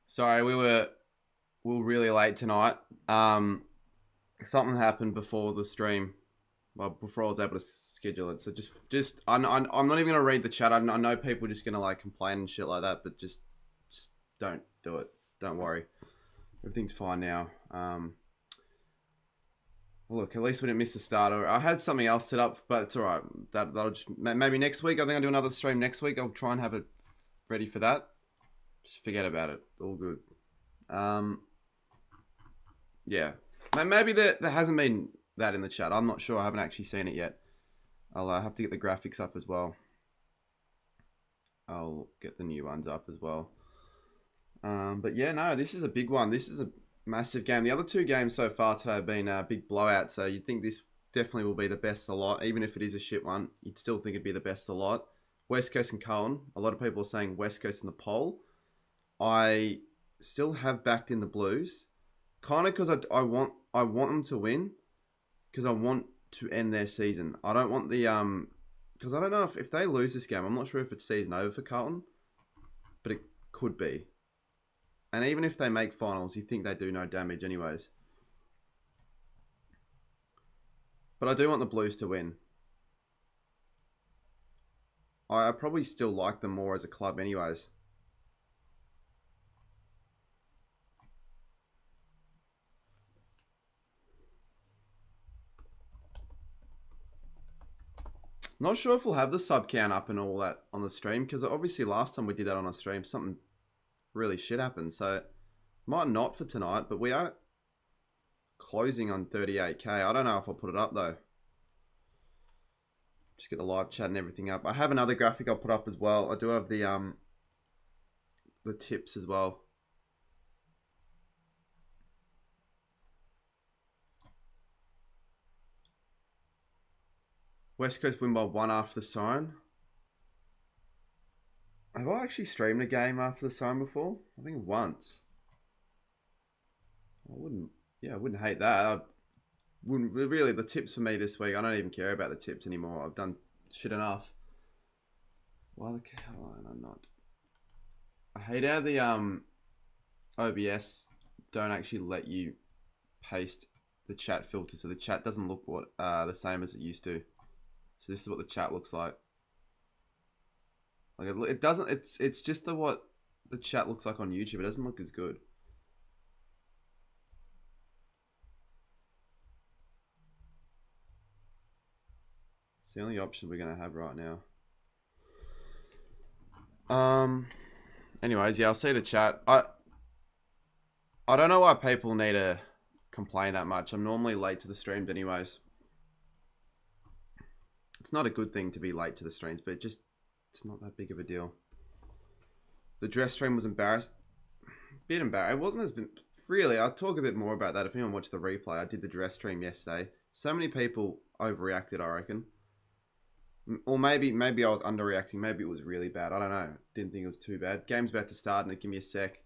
Sorry, we were really late tonight. Something happened before the stream. Well, before I was able to schedule it. So I'm not even gonna read the chat. I know people are just gonna like complain and shit like that, but just don't do it. Don't worry. Everything's fine now. Look, at least we didn't miss the starter. I had something else set up, but it's all right. That'll just maybe next week. I think I'll do another stream next week. I'll try and have it ready for that. Just forget about it. All good. Yeah. Maybe there hasn't been that in the chat. I'm not sure. I haven't actually seen it yet. I'll have to get the graphics up as well. I'll get the new ones up as well. But yeah, no, this is a big one. This is a massive game. The other two games so far today have been a big blowout. So you'd think this definitely will be the best of the lot. Even if it is a shit one, you'd still think it'd be the best of the lot. West Coast and Carlton. A lot of people are saying West Coast in the poll. I still have backed in the Blues. Kind of because I want them to win. Because I want to end their season. I don't want the... Because I don't know if they lose this game. I'm not sure if it's season over for Carlton. But it could be. And even if they make finals, you think they do no damage anyways. But I do want the Blues to win. I probably still like them more as a club anyways. Not sure if we'll have the sub count up and all that on the stream. Because obviously last time we did that on a stream, something really shit happened. So might not for tonight. But we are closing on 38k. I don't know if I'll put it up though. Just get the live chat and everything up. I have another graphic I'll put up as well. I do have the tips as well. West Coast win by 1 after the siren. Have I actually streamed a game after the siren before? I think once. I wouldn't hate that. I wouldn't really. The tips for me this week, I don't even care about the tips anymore. I've done shit enough. Why the hell am I not? I hate how the OBS don't actually let you paste the chat filter, so the chat doesn't look the same as it used to. So this is what the chat looks like. Like it doesn't. It's just what the chat looks like on YouTube. It doesn't look as good. It's the only option we're gonna have right now. Anyways, yeah, I'll see the chat. I don't know why people need to complain that much. I'm normally late to the streams anyways. It's not a good thing to be late to the streams, but it's not that big of a deal. The dress stream was embarrassed. Bit embarrassed. It wasn't as really. I'll talk a bit more about that if anyone watched the replay. I did the dress stream yesterday. So many people overreacted, I reckon. Or maybe I was underreacting. Maybe it was really bad. I don't know. Didn't think it was too bad. Game's about to start, and give me a sec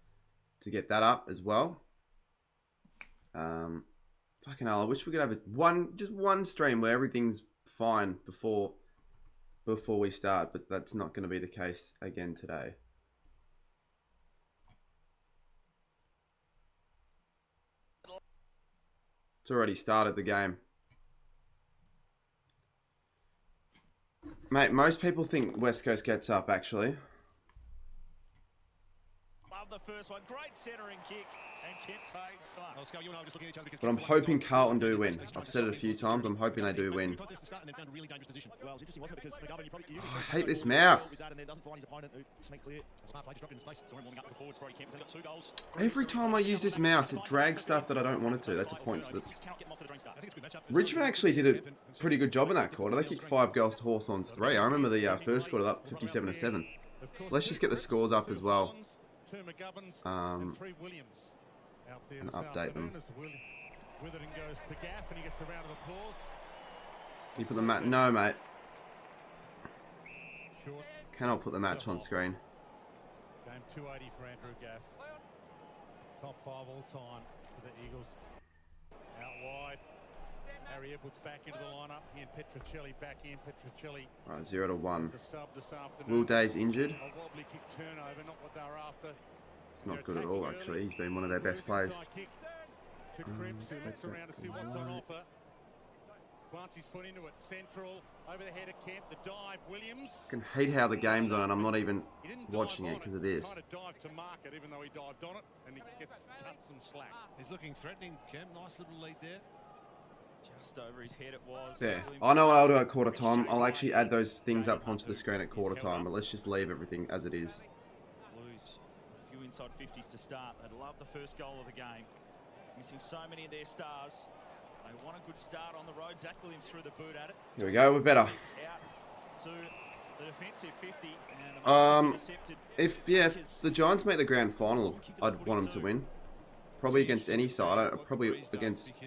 to get that up as well. Fucking hell, I wish we could have just one stream where everything's fine before we start, but that's not going to be the case again today. It's already started the game. Mate, most people think West Coast gets up, actually. Love the first one. Great centering kick. And Kent takes. But I'm hoping Carlton do win. I've said it a few times. I'm hoping they do win. Oh, I hate this mouse. Every time I use this mouse, it drags stuff that I don't want it to. That's a point. Richmond actually did a pretty good job in that quarter. They kicked 5 goals to Hawthorn's 3. I remember the first quarter up 57-7. Let's just get the scores up as well. And update them. Can you put the match? No, mate. Cannot put the match on screen. Game 280 for Andrew Gaff. Top 5 all time for the Eagles. Out wide. Harry Edwards back into the lineup. He and Petrocelli back in. Petrocelli. Right, 0-1. Will Day's injured. A wobbly kick turnover, not what they were after. It's not good at all, actually. He's been one of their best players. To Cripps, who looks around to see what's on offer. Plants his foot into it. Central, over the head of Kemp, the dive, Williams. I can hate how the game's on and I'm not even watching it because of this. Kind of dived to mark it, even though he dived on it, and he gets cut some slack. He's looking threatening, Kemp. Nice little lead there. Just over his head it was. Yeah, I know what I'll do at quarter time. I'll actually add those things up onto the screen at quarter time, but let's just leave everything as it is. Blues, a few inside 50s to start. They'd love the first goal of the game. Missing so many of their stars. They want a good start on the road. Zach Williams threw the boot at it. Here we go, we're better. Out to the defensive 50. And if the Giants make the grand final, I'd want them to win. Probably against any side. Probably against.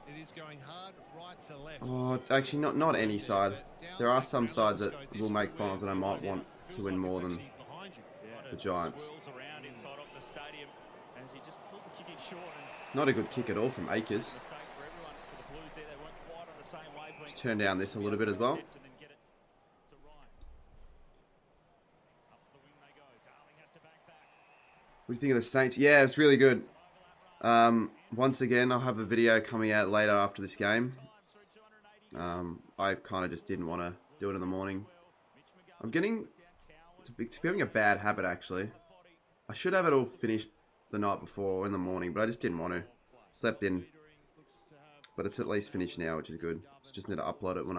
It is going hard, right to left. Oh, actually, not any side. There are some sides that will make finals, and I might want to win more than the Giants. Not a good kick at all from Akers. Just turn down this a little bit as well. What do you think of the Saints? Yeah, it's really good. Once again, I'll have a video coming out later after this game. I kind of just didn't want to do it in the morning. It's becoming a bad habit, actually. I should have it all finished the night before or in the morning, but I just didn't want to. Slept in. But it's at least finished now, which is good. Just need to upload it when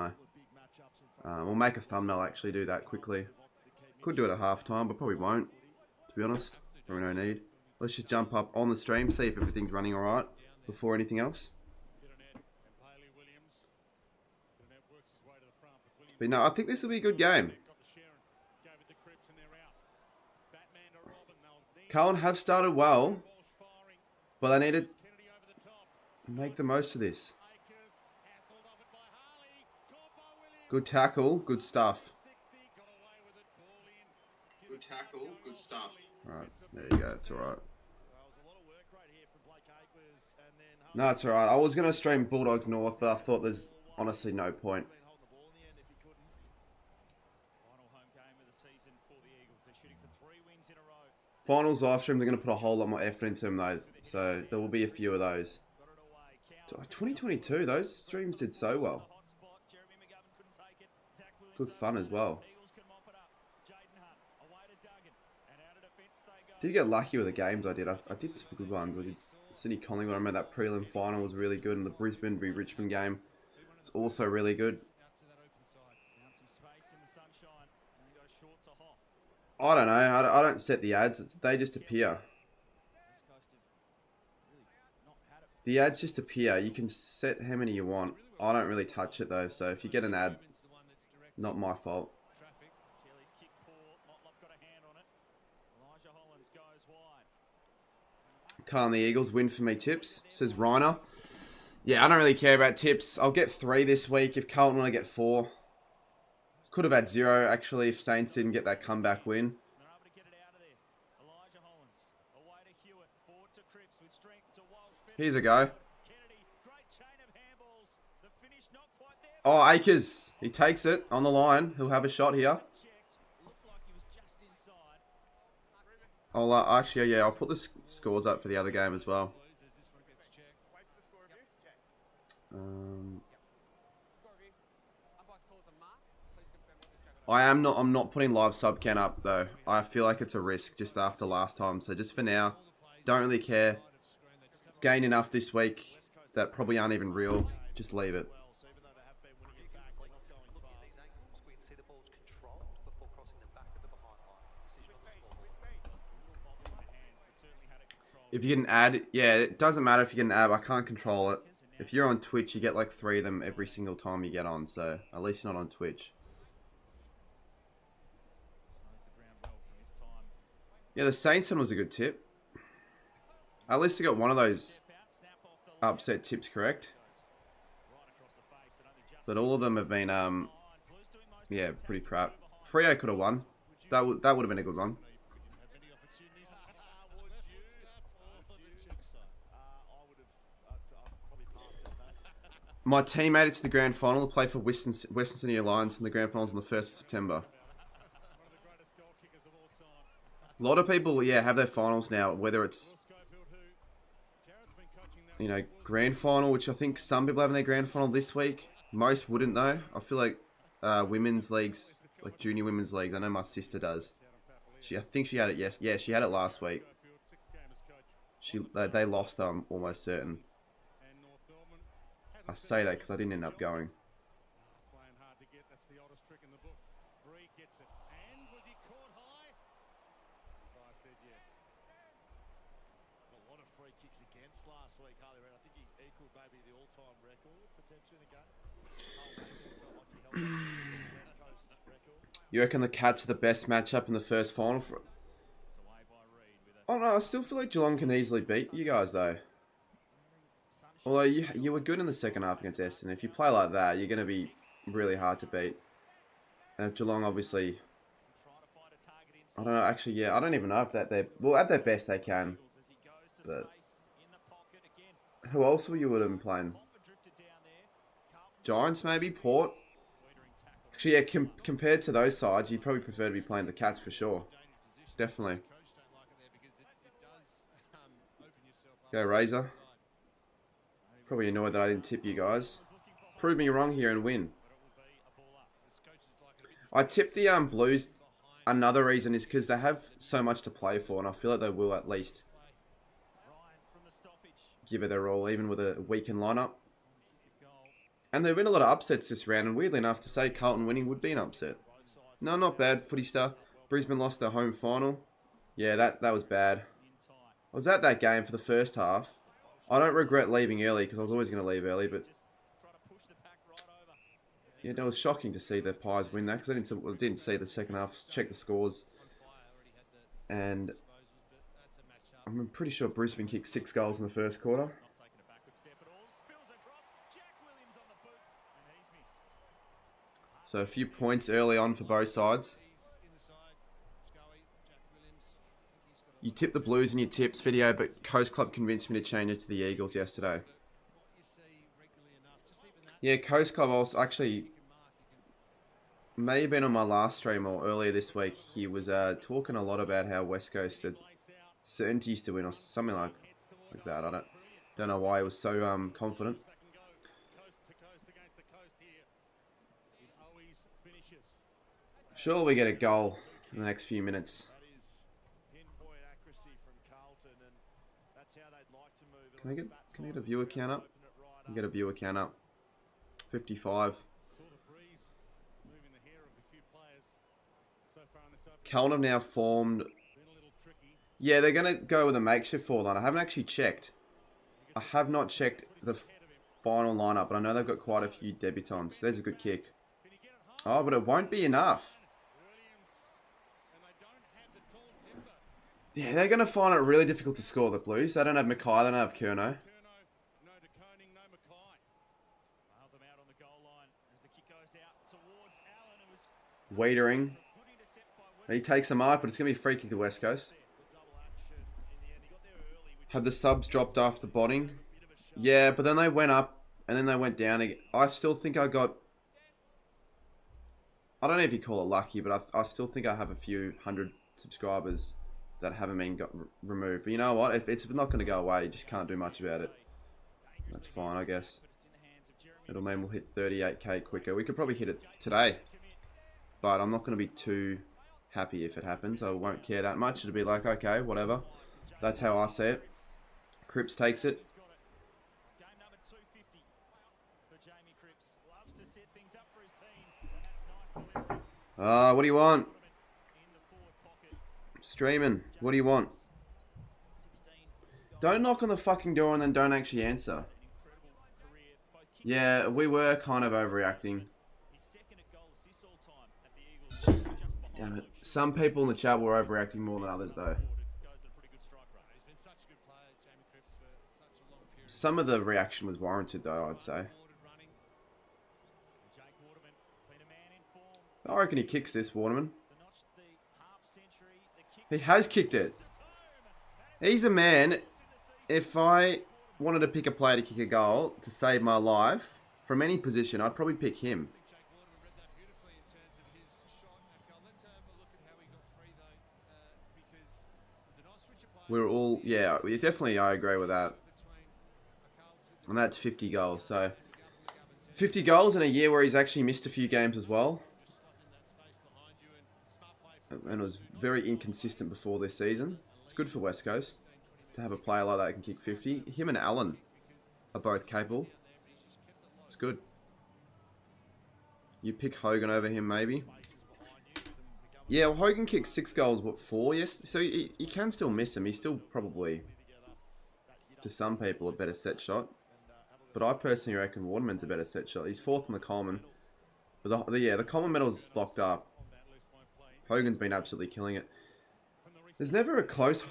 we'll make a thumbnail, actually, do that quickly. Could do it at halftime, but probably won't, to be honest. Probably no need. Let's just jump up on the stream, see if everything's running alright before anything else. But no, I think this will be a good game. Carlton have started well, but they need to make the most of this. Good tackle, good stuff. Good tackle, good stuff. Alright, there you go, it's alright. No, it's alright. I was going to stream Bulldogs North, but I thought there's honestly no point. Finals live stream, they're going to put a whole lot more effort into them though, so there will be a few of those. 2022, those streams did so well. Good fun as well. Did get lucky with the games I did. I did some good ones. I did Sydney Collingwood. I remember that prelim final was really good, and the Brisbane v Richmond game was also really good. I don't know. I don't set the ads. They just appear. The ads just appear. You can set how many you want. I don't really touch it though. So if you get an ad, not my fault. Carl and the Eagles win for me tips, says Reiner. Yeah, I don't really care about tips. I'll get 3 this week. If Carlton want to get 4. Could have had 0 actually if Saints didn't get that comeback win. Here's a go. Oh, Akers. He takes it on the line. He'll have a shot here. I'll actually, yeah, I'll put the scores up for the other game as well. I'm not putting live sub count up though. I feel like it's a risk just after last time. So just for now, don't really care. Gain enough this week that probably aren't even real. Just leave it. If you get an ad, yeah, it doesn't matter if you get an ad. I can't control it. If you're on Twitch, you get like 3 of them every single time you get on. So at least you're not on Twitch. Yeah, the Saints one was a good tip. At least I got one of those upset tips correct. But all of them have been, yeah, pretty crap. Freo could have won. That would have been a good one. My team made it to the grand final to play for Western Sydney Alliance in the grand finals on the 1st of September. A lot of people, yeah, have their finals now, whether it's, you know, grand final, which I think some people have in their grand final this week. Most wouldn't though. I feel like women's leagues, like junior women's leagues, I know my sister does. I think she had it, yes. Yeah, she had it last week. They lost, almost certain. I say that because I didn't end up going. Playing hard to get. That's the oldest trick in the book. Bree gets it. And was he caught high? I said yes. A lot of free kicks against last week, Harley Red. I think he equaled maybe the all-time record potentially in the game. Felt like he held the West Coast record. You reckon the Cats are the best matchup in the first final? I don't know. I still feel like Geelong can easily beat you guys though. Although you were good in the second half against Essendon. If you play like that, you're going to be really hard to beat. And Geelong, obviously, I don't know. Actually, yeah, I don't even know if they're well at their best they can. But who else were you would have been playing? Giants maybe, Port. Actually, yeah, compared to those sides, you'd probably prefer to be playing the Cats for sure. Definitely. Go Razor. Probably annoyed that I didn't tip you guys. Prove me wrong here and win. I tipped the Blues. Another reason is because they have so much to play for, and I feel like they will at least give it their all, even with a weakened lineup. And there have been a lot of upsets this round, and weirdly enough, to say Carlton winning would be an upset. No, not bad, footy star. Brisbane lost their home final. Yeah, that was bad. I was at that game for the first half. I don't regret leaving early because I was always going to leave early, but yeah, it was shocking to see the Pies win that because I didn't see the second half. Check the scores, and I'm pretty sure Brisbane kicked 6 goals in the first quarter. So a few points early on for both sides. You tipped the Blues in your tips video, but Coast Club convinced me to change it to the Eagles yesterday. Yeah, Coast Club also actually may have been on my last stream or earlier this week. He was talking a lot about how West Coast had certainties to win or something like that. I don't know why he was so confident. Sure, we get a goal in the next few minutes. Can I get a viewer count up? Get a viewer count up. 55. Carlton have now formed. Yeah, they're going to go with a makeshift forward line. I haven't actually checked. I have not checked the final lineup, but I know they've got quite a few debutants. There's a good kick. Oh, but it won't be enough. Yeah, they're going to find it really difficult to score, the Blues. They don't have Mackay, they don't have Curnow. Wadering. He takes a mark, but it's going to be a free kick to West Coast. Have the subs dropped off the botting? Yeah, but then they went up, and then they went down again. I still think I got... I don't know if you call it lucky, but I still think I have a few hundred subscribers that haven't been removed. But you know what? If it's not going to go away, you just can't do much about it. That's fine, I guess. It'll mean we'll hit 38k quicker. We could probably hit it today. But I'm not going to be too happy if it happens. I won't care that much. It'll be like, okay, whatever. That's how I see it. Cripps takes it. What do you want? Streaming. What do you want? Don't knock on the fucking door and then don't actually answer. Yeah, we were kind of overreacting. Damn it. Some people in the chat were overreacting more than others, though. Some of the reaction was warranted, though, I'd say. I reckon he kicks this, Waterman. He has kicked it. He's a man. If I wanted to pick a player to kick a goal to save my life from any position, I'd probably pick him. we're all, yeah, definitely I agree with that. And that's 50 goals. So 50 goals in a year where he's actually missed a few games as well. And it was very inconsistent before this season. It's good for West Coast to have a player like that that can kick 50. Him and Allen are both capable. It's good. You pick Hogan over him, maybe. Yeah, well, Hogan kicked 6 goals, what, 4? Yes, so you can still miss him. He's still probably, to some people, a better set shot. But I personally reckon Waterman's a better set shot. He's 4th in the Coleman. But the Coleman medal's blocked up. Hogan's been absolutely killing it. There's never a close...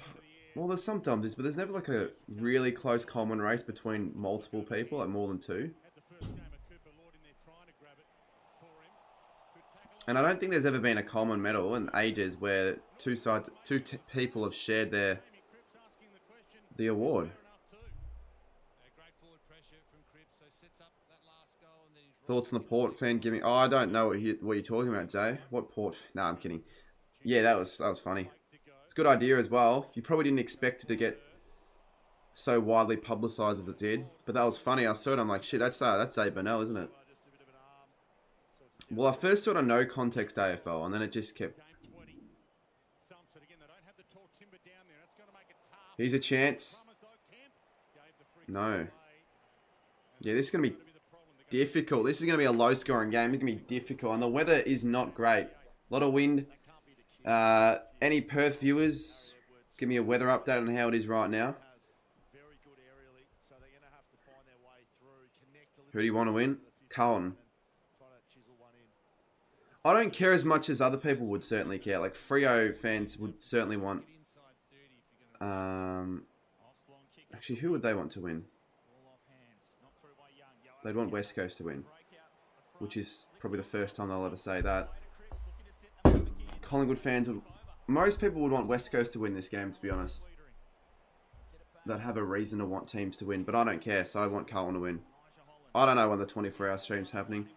Well, there's some dumpers, but there's never like a really close Coleman race between multiple people, like more than 2. And I don't think there's ever been a Coleman medal in ages where two people have shared the award. Thoughts on the Port fan giving... Oh, I don't know what you're talking about, Zay. What Port... No, I'm kidding. Yeah, that was funny. It's a good idea as well. You probably didn't expect it to get so widely publicised as it did. But that was funny. I saw it, I'm like, shit, that's Zay Burnell, isn't it? Well, I first saw it on no context AFL, and then it just kept... Here's a chance. No. Yeah, this is going to be difficult. This is going to be a low-scoring game. It's going to be difficult, and the weather is not great. A lot of wind. Any Perth viewers, give me a weather update on how it is right now. Who do you want to win? Carlton. I don't care as much as other people would certainly care. Like, Freo fans would certainly want... actually, who would they want to win? They'd want West Coast to win. Which is probably the first time they'll ever say that. Collingwood fans would... Most people would want West Coast to win this game, to be honest. They'd have a reason to want teams to win. But I don't care, so I want Carlton to win. I don't know when the 24-hour stream's happening.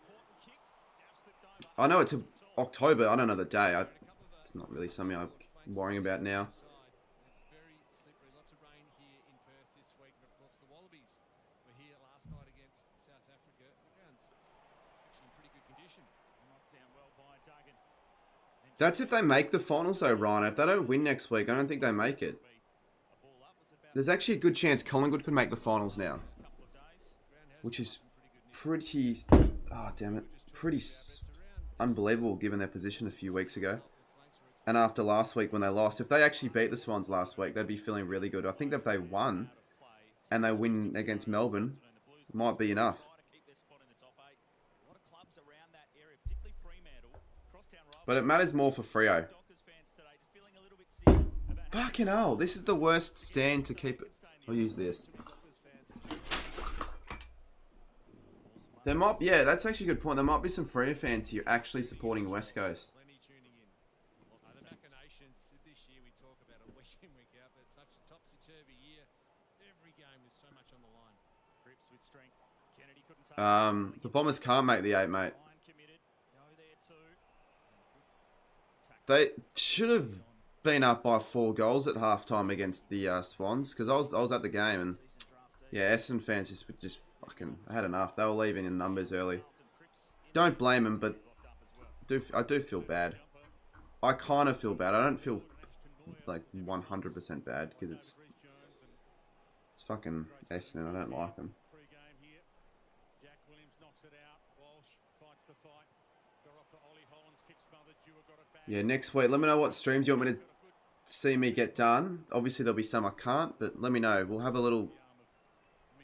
I know it's October. I don't know the day. It's not really something I'm worrying about now. That's if they make the finals though, Ryan. If they don't win next week, I don't think they make it. There's actually a good chance Collingwood could make the finals now. Which is pretty... Oh, damn it. Pretty unbelievable given their position a few weeks ago. And after last week when they lost. If they actually beat the Swans last week, they'd be feeling really good. I think that if they won and they win against Melbourne, it might be enough. But it matters more for Freo. Fucking hell, this is the worst stand to keep it. I'll use this. There might, yeah, that's actually a good point. There might be some Freo fans here actually supporting West Coast. The Bombers can't make the 8, mate. They should have been up by 4 goals at halftime against the Swans, because I was at the game, and yeah, Essendon fans just fucking had enough. They were leaving in numbers early. Don't blame them, but I do feel bad. I kind of feel bad. I don't feel like 100% bad, because it's fucking Essendon. I don't like them. Yeah, next week, let me know what streams you want me to see me get done. Obviously, there'll be some I can't, but let me know. We'll have a little...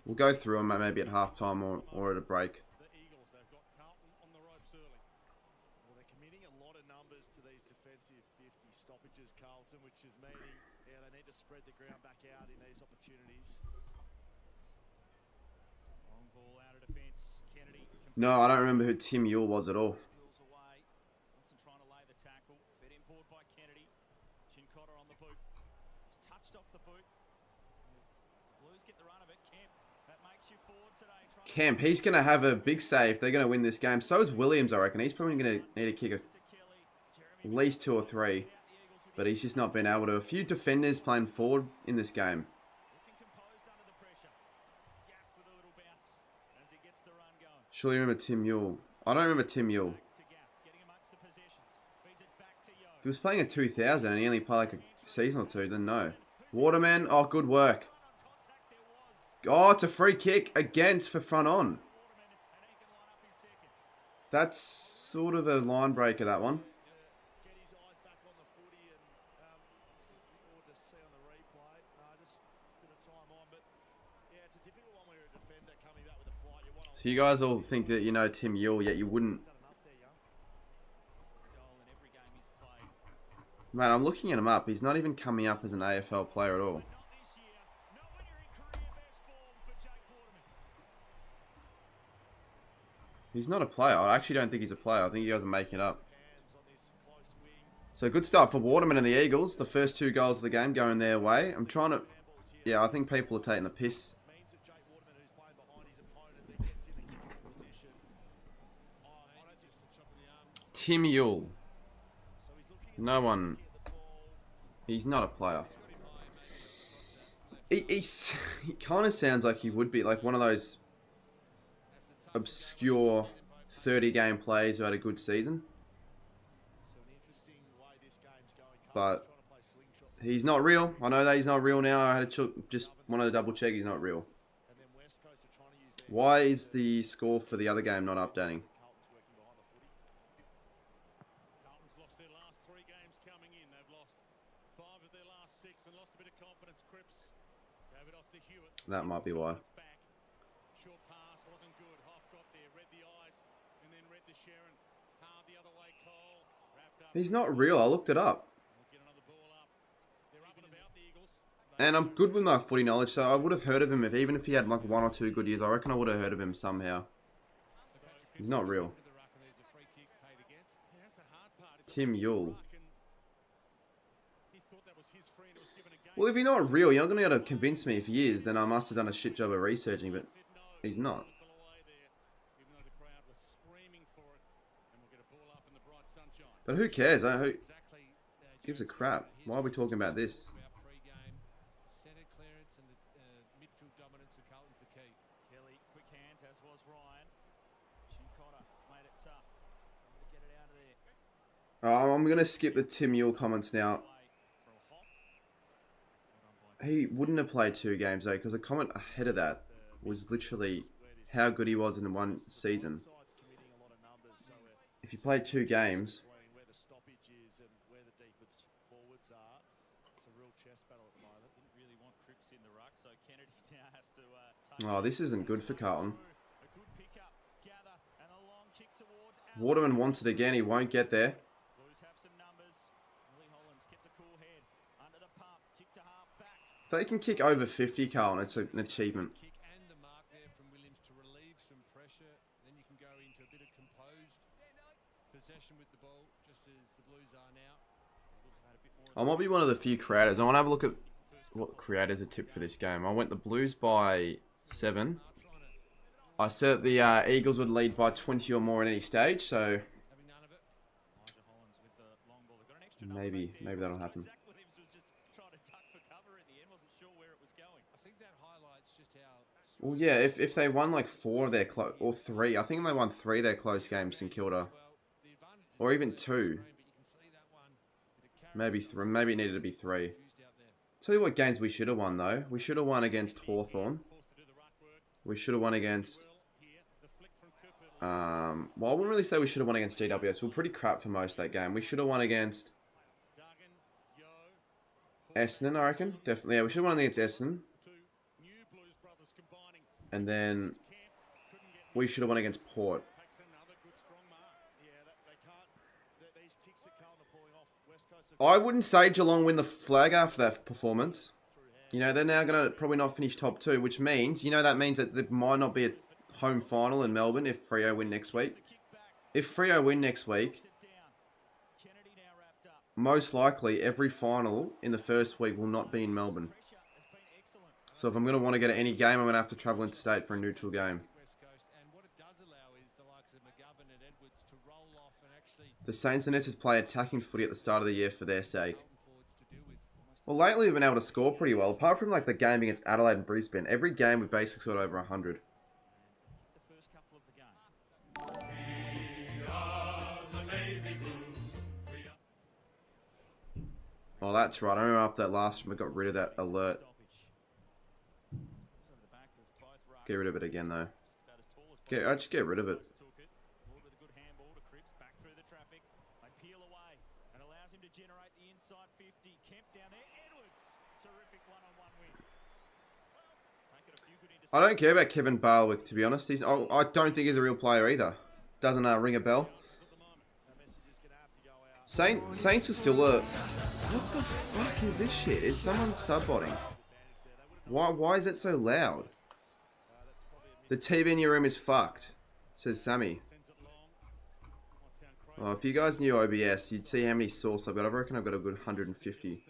We'll go through them maybe at halftime or at a break. Well, they're committing a lot of numbers to these defensive 50 stoppages, Carlton, which is meaning they need to spread the ground back out in these opportunities. Long ball out of defence. Kennedy. No, I don't remember who Tim Ewell was at all. Kemp, he's going to have a big save. They're going to win this game. So is Williams, I reckon. He's probably going to need to kick at least 2 or 3. but he's just not been able to. A few defenders playing forward in this game. Looking composed under the pressure. Gaff with a little bounce as he gets the run going. Surely you remember Tim Yule. I don't remember Tim Yule. Back to Gaff, getting amongst the possessions. Feeds it back to Yo. If he was playing in 2000 and he only played like a season or two, then no. Waterman, oh, good work. Contact there was. Oh, it's a free kick against for front on. Waterman, and he can line up his second. That's sort of a line breaker, that one. Get his eyes back on the footy and forward to see on the replay. No, just a bit of time on, but yeah, it's a difficult one when you're a defender coming back with a flight. You want to So you guys all think that you know Tim Yule, yet you wouldn't. done enough there, young. Goal in every game he's played. Man, I'm looking at him up. He's not even coming up as an AFL player at all. Not this year. Not when you're in career best form for Jake Waterman. He's not a player. I actually don't think he's a player. I think you guys are making it up. Hands on this close wing. So good start for Waterman and the Eagles. The first 2 goals of the game going their way. I'm trying to... Yeah, I think people are taking the piss. Means that Jake Waterman, who's playing behind his opponent, then gets in the kicking position. Oh, I don't think it's the chop of the arm. Tim Yule. So he's looking No one... at the ball. He's not a player. He kind of sounds like he would be like one of those obscure 30-game players who had a good season. So an interesting way this game's going. But Carlton's trying to play slingshot. he's not real. I know that he's not real now. I had to just wanted to double check he's not real. And then West Coast are trying to use their Why is the score for the other game not updating? Carlton's working behind the footy. Carlton's lost their last 3 games coming in. They've lost 5 of their last 6 and lost a bit of confidence. Cripps gave it off to Hewitt. That might be why. It's back. Short pass wasn't good. Hoff got there, read the eyes, and then read the Sharon. Hard the other way, Cole. Wrapped up. He's not real. I looked it up. We'll get another ball up. They're up and about the Eagles. And I'm good with my footy knowledge, so I would have heard of him if even if he had like 1 or 2 good years. I reckon I would have heard of him somehow. He's not real. Tim Yule. Well, if he's not real, you're not going to be able to convince me if he is, then I must have done a shit job of researching, but he's not. But who cares? Who gives a crap? Why are we talking about this? Kelly, quick hands, as was Ryan. Chincotta made it tough. To get it out of there. I'm going to skip the Tim Yule comments now. Play for a Hoff. Well done by He wouldn't have played 2 games though, because the comment ahead of that was literally how good he was in 1 season. Side's committing a lot of numbers, so If you played 2 games, between where the stoppage is and where the deepest forwards are, it's a real chess battle at the moment. Didn't really want Cripps in the ruck, so Kennedy now has to take oh, this isn't good for Carlton. a good pickup, gather, and a long kick towards Waterman wants it again. He won't get there. Blues have some numbers. Willie Hollands kept a cool head under the pump, kick to half back. If they can kick over 50, Carlton, it's an achievement. Kick and the mark there from Williams to relieve some pressure. Then you can go into a bit of composed possession with the ball, just as the Blues are now. Eagles have had a bit more. I might be one of the few creators. I want to have a look at what creators are tipped for this game. I went the Blues by 7. I said that the Eagles would lead by 20 or more at any stage, so Having none of it. Elijah Hollands with the long ball. They've got an extra number maybe back there. that'll happen. Zach Williams was just trying to duck for cover in the end. Wasn't sure where it was going. I think that highlights just how. Well, yeah, if they won like 4 of their or 3, I think they won 3 of their close games, St Kilda, The advantage is or even 2, but you can see that one. Bit of carry maybe 3. Maybe it needed to be 3. used out there. Tell you what games we should have won though. We should have won against Hawthorn. We should have won against. Well, I wouldn't really say we should have won against GWS. We were pretty crap for most of that game. We should have won against Essendon, I reckon. Definitely, yeah. We should have won against Essendon. And then we should have won against Port. Yeah, they can't. These kicks that Carlton are pulling off, West Coast have I wouldn't say Geelong win the flag after that performance. You know, they're now going to probably not finish top 2, which means, you know, that means that there might not be a home final in Melbourne if Freo win next week. If Freo win next week, Kennedy now wrapped up. most likely every final in the first week will not be in Melbourne. Pressure has been excellent. So if I'm going to want to get at any game, I'm going to have to travel interstate for a neutral game. West Coast, and what it does allow is the likes of McGovern and Edwards to roll off and actually The Saints and Nets play attacking footy at the start of the year for their sake. Carlton Well, lately we've been able to score pretty well. Apart from like the game against Adelaide and Brisbane, every game we've basically scored over 100. The first couple of the game. Oh, that's right. I remember after that last one, we got rid of that alert. Get rid of it again, though. I just get rid of it. I don't care about Kevin Barwick, to be honest. I don't think he's a real player either. Doesn't ring a bell. Saints are still a... What the fuck is this shit? Is someone subbotting? Why is it so loud? The TV in your room is fucked, says Sammy. Well, if you guys knew OBS, you'd see how many source I've got. I reckon I've got a good 150.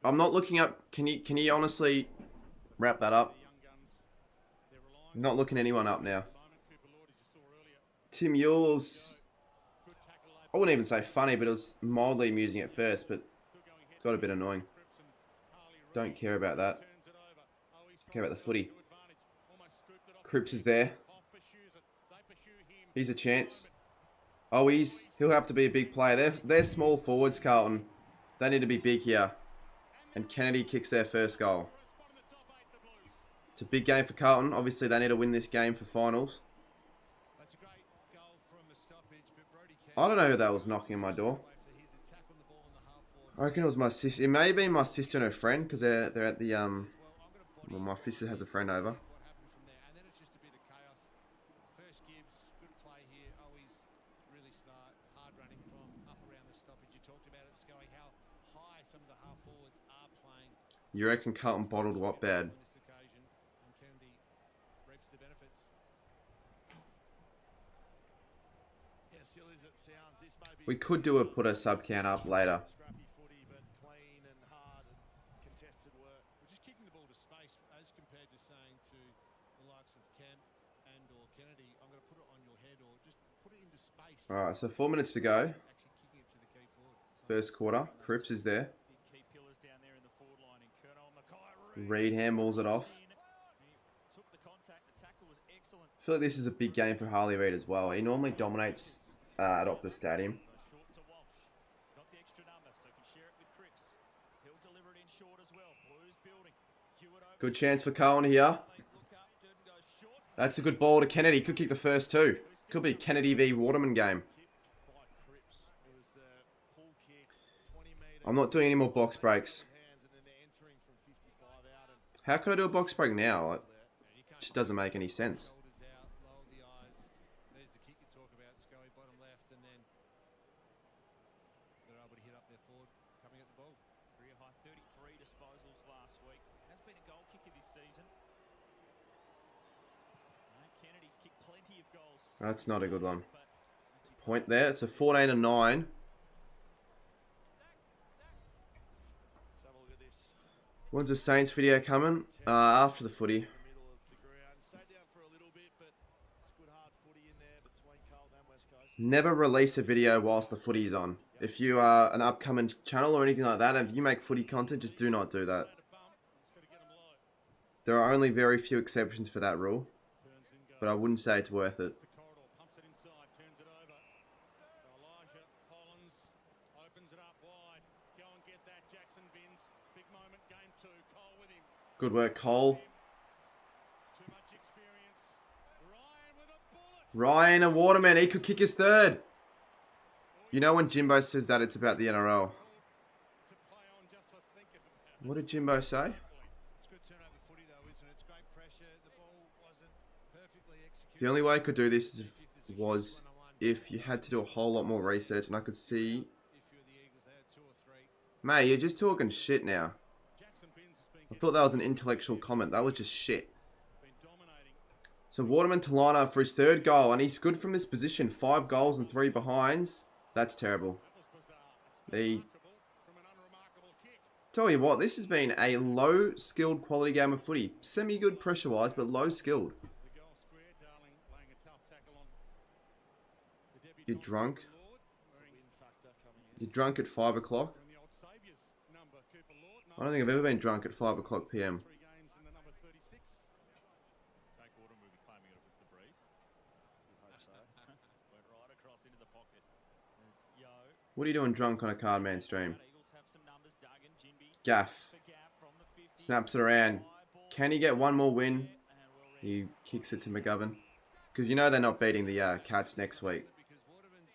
I'm not looking up. Can you honestly wrap that up? I'm not looking anyone up now. Tim Yule's, I wouldn't even say funny, but it was mildly amusing at first, but got a bit annoying. Don't care about that. Care about the footy. Cripps is there. He's a chance. Oh, he'll have to be a big player. They're small forwards, Carlton. They need to be big here. And Kennedy kicks their first goal. It's a big game for Carlton. Obviously, they need to win this game for finals. I don't know who that was knocking on my door. I reckon it was my sister. It may have been my sister and her friend, because they're at the well, my sister has a friend over. You reckon Carlton bottled what bad? We could put a sub count up later. Alright, so 4 minutes to go. First quarter. Cripps is there. Reed handballs it off. I feel like this is a big game for Harley Reid as well. He normally dominates at Optus Stadium. Good chance for Cohen here. That's a good ball to Kennedy. Could kick the first two. Could be Kennedy v Waterman game. I'm not doing any more box breaks. How could I do a box break now? It just doesn't make any sense. That's not a good one. Point there. It's a 14-9. When's the Saints video coming? After the footy. Never release a video whilst the footy's on. If you are an upcoming channel or anything like that, and if you make footy content, just do not do that. There are only very few exceptions for that rule, but I wouldn't say it's worth it. Good work, Cole. Ryan and Waterman, he could kick his third. You know when Jimbo says that, it's about the NRL. What did Jimbo say? The only way I could do this was if you had to do a whole lot more research, and I could see... Mate, you're just talking shit now. I thought that was an intellectual comment. That was just shit. So Waterman to line up for his third goal, and he's good from this position. 5 goals and 3 behinds. That's terrible. Tell you what, this has been a low-skilled quality game of footy. Semi-good pressure-wise, but low-skilled. You're drunk. Win factor coming in. You're drunk at 5 o'clock. And the old saviours number, Cooper Lord. I don't think I've ever been drunk at 5 o'clock p.m. 3 games in the number 36. Jake Autumn will be claiming it was the breeze. You'd hope so. Went right across into the pocket. There's Yo. What are you doing drunk on a Cardman stream? Eagles have some numbers. Duggan, Jinby. Gaff. For Gaff from the 50. Snaps it around. Can he get one more win? And well read. He kicks it to McGovern. Because you know they're not beating the Cats next week. Because Waterman's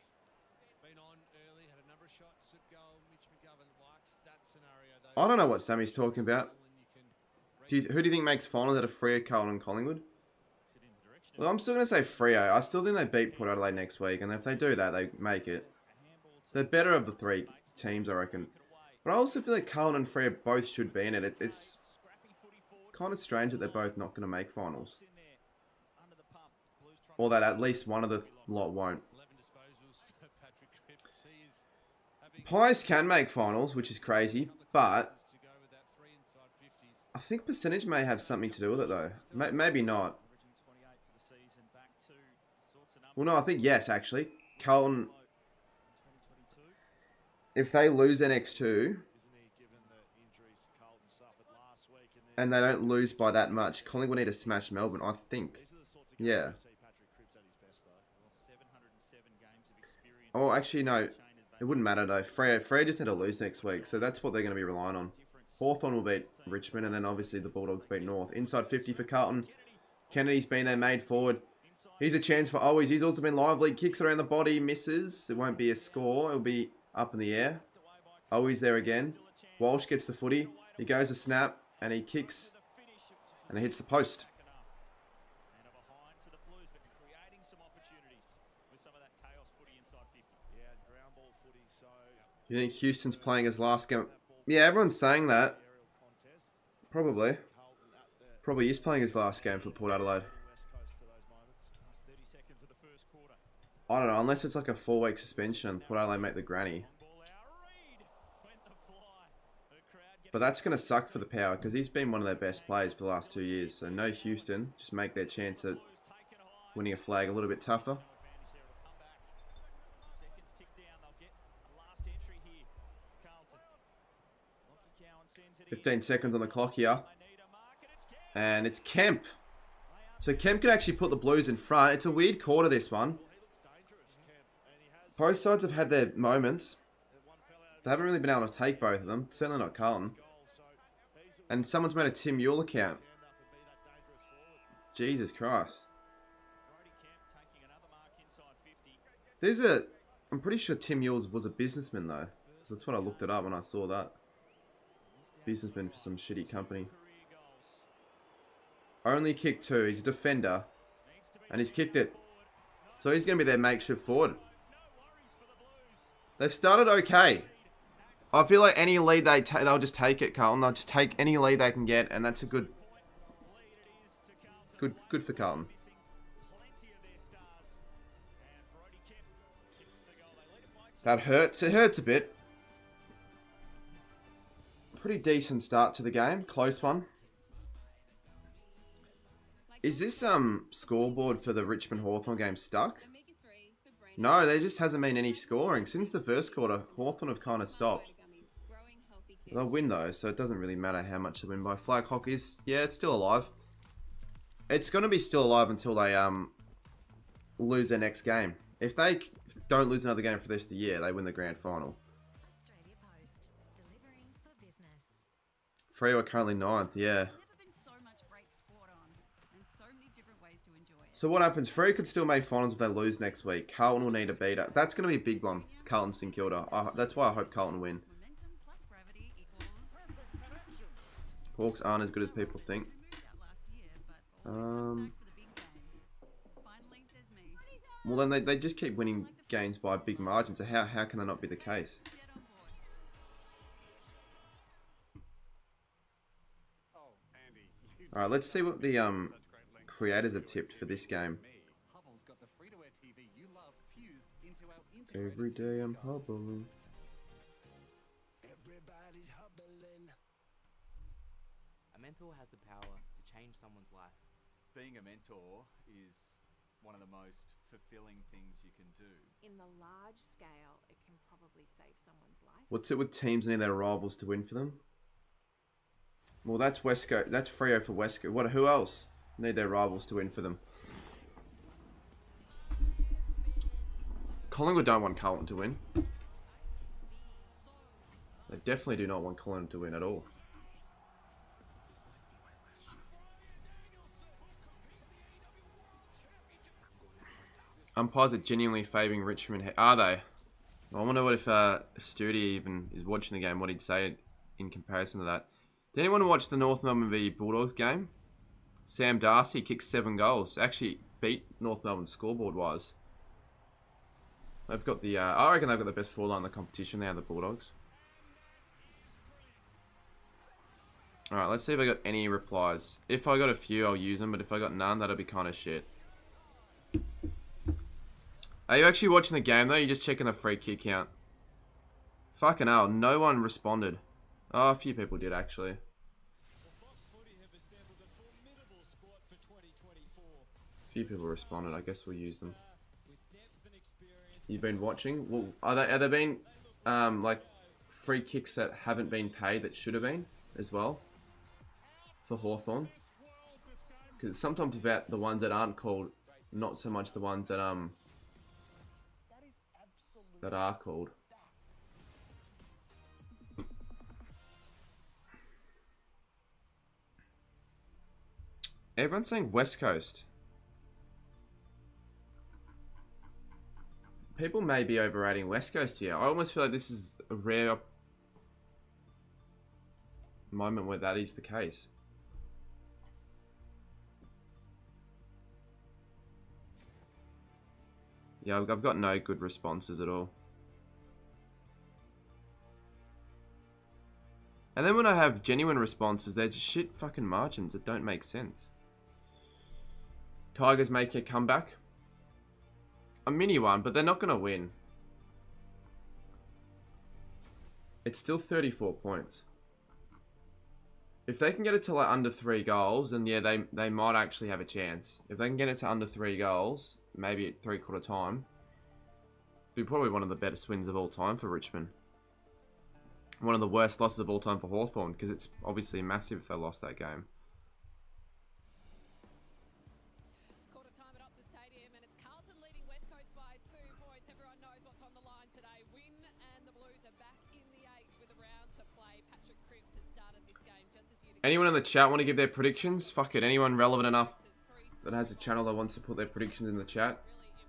been on early, had a number of shots at goal. Mitch McGovern likes that scenario, though. I don't know what Sammy's talking about. And you can Who do you think makes finals out of Freo, Carlton and Collingwood? Sit in the direction Well, I'm still going to say Freo. I still think they beat Port Adelaide next week. And if they do that, they make it. They're better of the three teams, I reckon. But I also feel like Carlton and Freo both should be in it. It's kind of strange that they're both not going to make finals. Or that at least one of the lot won't. 11 disposals for Patrick Cripps. He is having Pies can make finals, which is crazy. But to go with that 3 inside 50s. I think percentage may have something to do with it, though. Maybe not. averaging 28 for the season. Back to sorts of numbers. Well, no, I think yes, actually. Carlton, In 2022. if they lose their next two, Isn't he, given the injuries Carlton suffered last week? And then and they don't lose by that much, Collingwood need to smash Melbourne, I think. these are the sorts of games Yeah. you see Patrick Cripps at his best, though. Well, 707 games of experience. Oh, actually, no. Chain as they It wouldn't matter, though. Freo just had to lose next week, so that's what they're going to be relying on. Hawthorn will beat Richmond, and then obviously the Bulldogs beat North. Inside 50 for Carlton. Kennedy's been there, made forward. Here's a chance for Owies. He's also been lively. Kicks around the body, misses. It won't be a score. It'll be up in the air. Owies there again. Walsh gets the footy. He goes a snap, and he kicks, and it hits the post. And a behind to the Blues, but creating some opportunities with some of that chaos footy inside 50. Yeah, ground ball footy, so You think Houston's playing his last game? Yeah, everyone's saying that. aerial contest. Probably. Carlton at the Probably is playing his last game for Port Adelaide. West Coast to those moments. Last 30 seconds of the first quarter. I don't know, unless it's like a 4-week suspension and Port Adelaide make the granny. On ball out. Reed went the fly. The crowd But that's going to suck for the Power because he's been one of their best players for the last 2 years. So no Houston, just make their chance at taken high. winning a flag a little bit tougher. No advantage there. It'll come back. As the seconds tick down, they'll get a last entry here. Carlton. Lockie Cowan sends it 15 seconds on the clock here. They need a mark, and it's Kemp. And it's Kemp. So Kemp could actually put the Blues in front. It's a weird quarter, this one. He looks dangerous, Kemp, and he has Both sides have had their moments. one fell out of They haven't really been able to take both of them. Certainly not Carlton. goal, so he's a And someone's made a Tim Yule account. stand up and be that dangerous forward. Jesus Christ. Brody Kemp taking another mark inside 50. There's a... I'm pretty sure Tim Yules was a businessman, though. 'Cause that's what I looked it up when I saw that. Businessman for some shitty company. Career goals. Only kicked 2. He's a defender. Needs to be And he's kicked it. So he's going to be their makeshift forward. They've started okay. I feel like any lead they'll just take it, Carlton. They'll just take any lead they can get, and that's a good for Carlton. Plenty of their stars. And Brody Kemp kicks the goal. They lead it by 2. That hurts. It hurts a bit. Pretty decent start to the game. Close one. Is this scoreboard for the Richmond Hawthorn game stuck? No, there just hasn't been any scoring. Since the first quarter, Hawthorn have kind of stopped. They'll win though, so it doesn't really matter how much they win by. Flag hockey's, yeah, it's still alive. It's going to be still alive until they lose their next game. If they don't lose another game for the rest of the year, they win the grand final. Australia Post, delivering for business. Freo are currently 9th, yeah. Never been so much great sport on, and so many different ways to enjoy it. So what happens? Freo could still make finals if they lose next week. Carlton will need a beater. That's going to be a big one. Carlton St Kilda. That's why I hope Carlton win. Momentum plus gravity equals. Hawks aren't as good as people think. Moved out last year, but always comes back for the big game. Finally, there's me. Well, then they just keep winning games by big margins. So how can that not be the case? Get on board. All right, let's see what the creators have tipped for this game. Hubble's got the free-to-air TV you love fused into our integrated Every day I'm hubbling. Everybody's hubbling. A mentor has the power to change someone's life. Being a mentor is one of the most fulfilling things you can do. In the large scale, it can probably save someone's life. What's it with teams needing their rivals to win for them? Well, that's West Coast. That's Freo for West Coast. Who else need their rivals to win for them? Collingwood don't want Carlton to win. They definitely do not want Collingwood to win at all. Umpires are genuinely favouring Richmond. Are they? I wonder what if Studi even is watching the game, what he'd say in comparison to that. Did anyone watch the North Melbourne v Bulldogs game? Sam Darcy kicked 7 goals. Actually beat North Melbourne scoreboard-wise. They've got the... I reckon they've got the best forward in the competition now, the Bulldogs. Alright, let's see if I got any replies. If I got a few, I'll use them, but if I got none, that'll be kind of shit. Are you actually watching the game, though? You're just checking the free kick count. Fucking hell, no one responded. Oh, a few people did, actually. A few people responded. I guess we'll use them. You've been watching? Well, are there been, like, free kicks that haven't been paid that should have been, as well? For Hawthorn? Because it's sometimes about the ones that aren't called, not so much the ones that, that are called. Everyone's saying West Coast. People may be overrating West Coast here. I almost feel like this is a rare moment where that is the case. Yeah, I've got no good responses at all. And then when I have genuine responses, they're just shit fucking margins that don't make sense. Tigers make a comeback. A mini one, but they're not going to win. It's still 34 points. If they can get it to like under 3 goals, then yeah, they might actually have a chance. If they can get it to under 3 goals, maybe at 3/4 time, it'd be probably one of the better wins of all time for Richmond. One of the worst losses of all time for Hawthorn, because it's obviously massive if they lost that game. It's quarter time at Optus Stadium, and it's Carlton leading West Coast by 2 points. Everyone knows what's on the line today. Win, and the Blues are back in the 8th with a round to play. Patrick Cripps has started this game just as you... Anyone in the chat want to give their predictions? Fuck it, anyone relevant enough that has a channel that wants to put their predictions in the chat?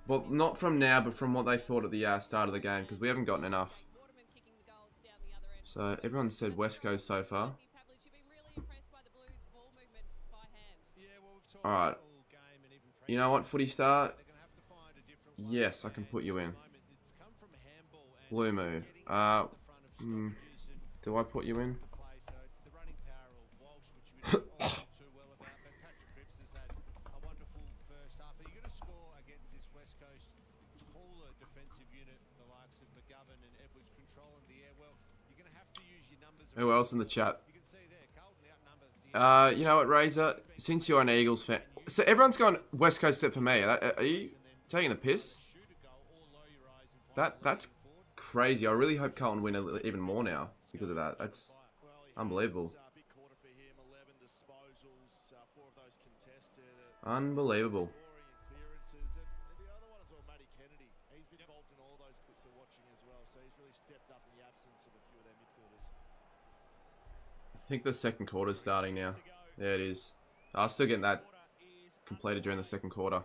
Well, not from now, but from what they thought at the start of the game, because we haven't gotten enough. So everyone said West Coast so far. Alright. You know what, Footy Star? Yes, I can put you in. Blue Moo. Do I put you in? Who else in the chat? You know what, Razor? Since you're an Eagles fan... So everyone's gone West Coast except for me. Are you taking the piss? That's crazy. I really hope Carlton win even more now because of that. That's unbelievable. Unbelievable. I think the second quarter's starting now. There it is. I'll still get that completed during the second quarter.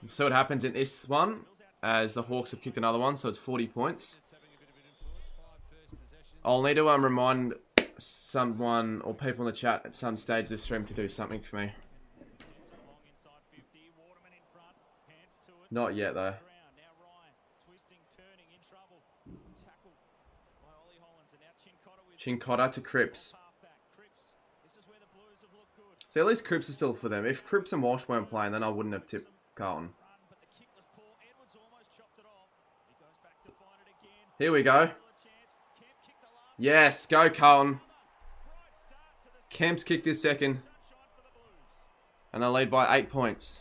So what happens in this one, as the Hawks have kicked another one, so it's 40 points. I'll need to remind someone or people in the chat at some stage of this stream to do something for me. Not yet, though. Chincotta to Cripps. See, at least Cripps is still for them. If Cripps and Walsh weren't playing, then I wouldn't have tipped Carlton. Here we go. Yes, go Carlton. Camp's kicked his second. And they lead by 8 points.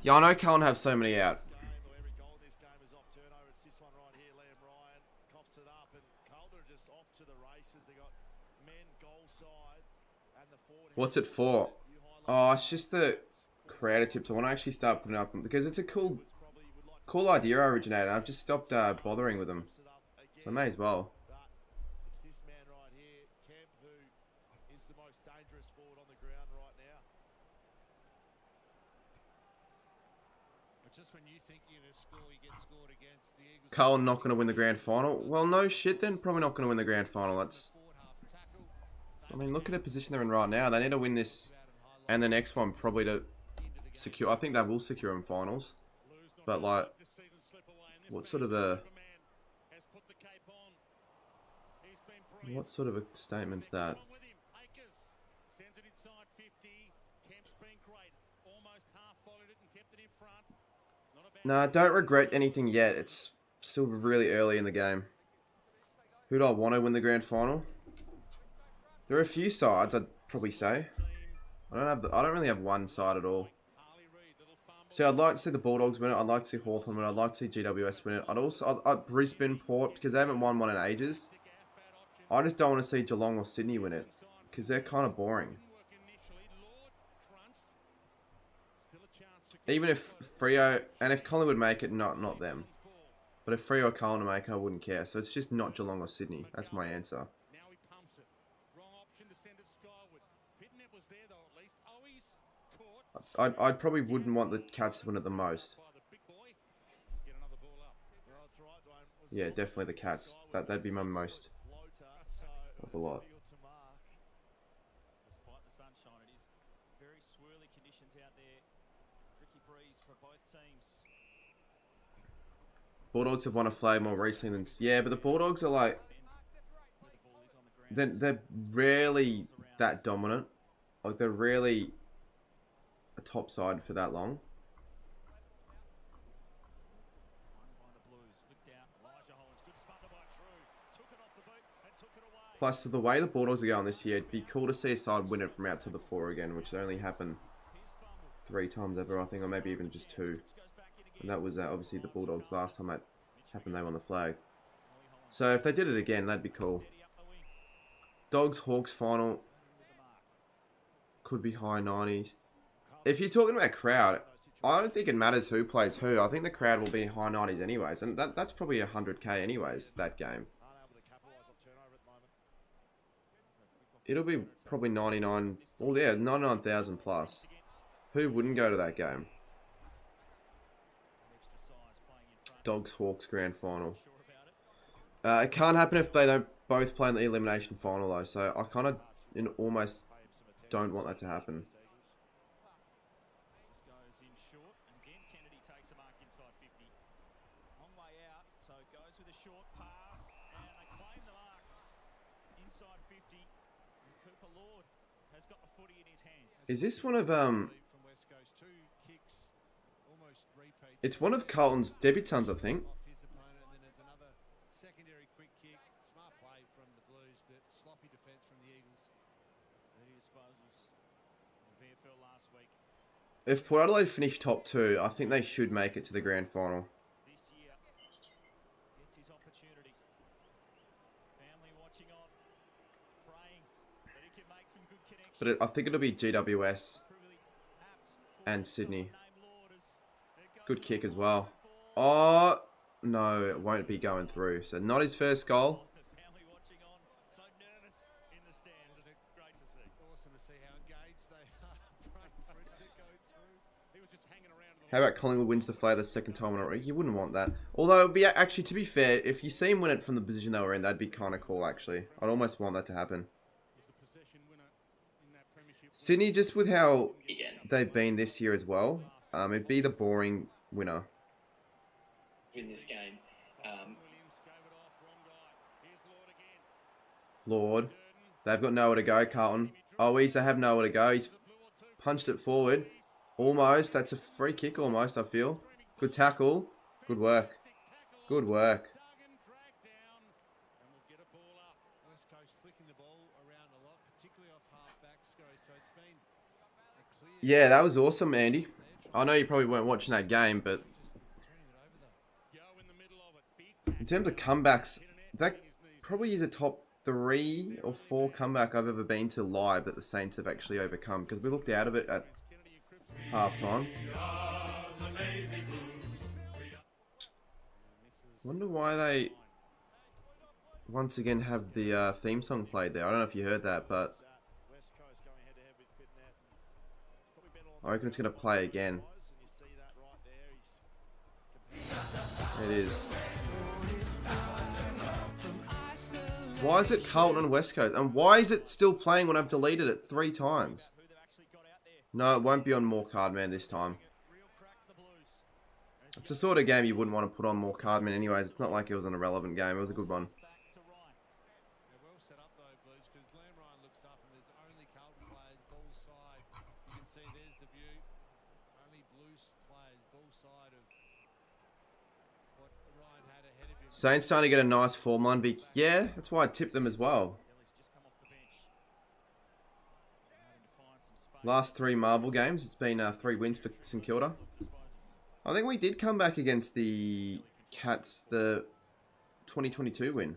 Yeah, I know Carlton have so many out. What's it for? Oh, it's just the creator tips. I want to actually start putting up because it's a cool idea I originated. I've just stopped bothering with them. So I may as well. Carlton not going to win the grand final. Well, no shit then. Probably not going to win the grand final. That's... I mean, look at the position they're in right now. They need to win this and the next one probably to secure... I think they will secure in finals. But, like, what sort of a... What sort of a statement's that? Nah, don't regret anything yet. It's still really early in the game. Who do I want to win the grand final? There are a few sides, I'd probably say. I don't really have one side at all. See, I'd like to see the Bulldogs win it. I'd like to see Hawthorn win it. I'd like to see GWS win it. I'd Brisbane, Port, because they haven't won one in ages. I just don't want to see Geelong or Sydney win it, because they're kind of boring. Even if Freo, and if Collingwood make it, not them. But if Freo or Carlton make it, I wouldn't care. So it's just not Geelong or Sydney. That's my answer. I probably wouldn't want the Cats to win it the most. Yeah, definitely the Cats. That'd be my most of a lot. Despite the sunshine, it is very swirly conditions out there. Tricky breeze for both teams. Bulldogs have won a flag more recently than... Yeah, but the Bulldogs are like... They're rarely that dominant. Like, they're rarely a top side for that long. Plus, the way the Bulldogs are going this year, it'd be cool to see a side win it from out to the 4 again, which only happened 3 times ever, I think, or maybe even just 2. And that was obviously the Bulldogs last time that happened, they won the flag. So if they did it again, that'd be cool. Dogs Hawks final could be high 90s. If you're talking about crowd, I don't think it matters who plays who. I think the crowd will be high 90s anyways, and that's probably 100k anyways, that game. It'll be probably 99, well yeah, 99,000 plus. Who wouldn't go to that game? Dogs Hawks grand final. It can't happen if they don't both play in the elimination final though, so I kind of almost don't want that to happen. Is this one of it's one of Carlton's debutants, I think. If Port Adelaide finish top 2, I think they should make it to the grand final. But I think it'll be GWS and Sydney. Good kick as well. Oh, no, it won't be going through. So not his first goal. How about Collingwood wins the flag the second time in a row? You wouldn't want that. Although, it would be, actually, to be fair, if you see him win it from the position they were in, that'd be kind of cool, actually. I'd almost want that to happen. Sydney, just with how they've been this year as well, it'd be the boring winner. In this game. Lord. They've got nowhere to go, Carlton. Oh, they have nowhere to go. He's punched it forward. Almost. That's a free kick almost, I feel. Good tackle. Good work. Good work. West Coast flicking the ball around a lot, particularly off half-back, Scurry. So it's been a clear... Yeah, that was awesome, Andy. I know you probably weren't watching that game, but in terms of comebacks, that probably is a top 3 or 4 comeback I've ever been to live that the Saints have actually overcome, because we looked out of it at halftime. Wonder why they once again have the theme song played there. I don't know if you heard that, but I reckon it's going to play again. It is. Why is it Carlton and West Coast? And why is it still playing when I've deleted it 3 times? No, it won't be on More Cardman this time. It's the sort of game you wouldn't want to put on More Cardman anyways. It's not like it was an irrelevant game. It was a good one. Saints starting to get a nice form line, Vic. Yeah, that's why I tipped them as well. Last 3 marble games, it's been 3 wins for St Kilda. I think we did come back against the Cats, the 2022 win.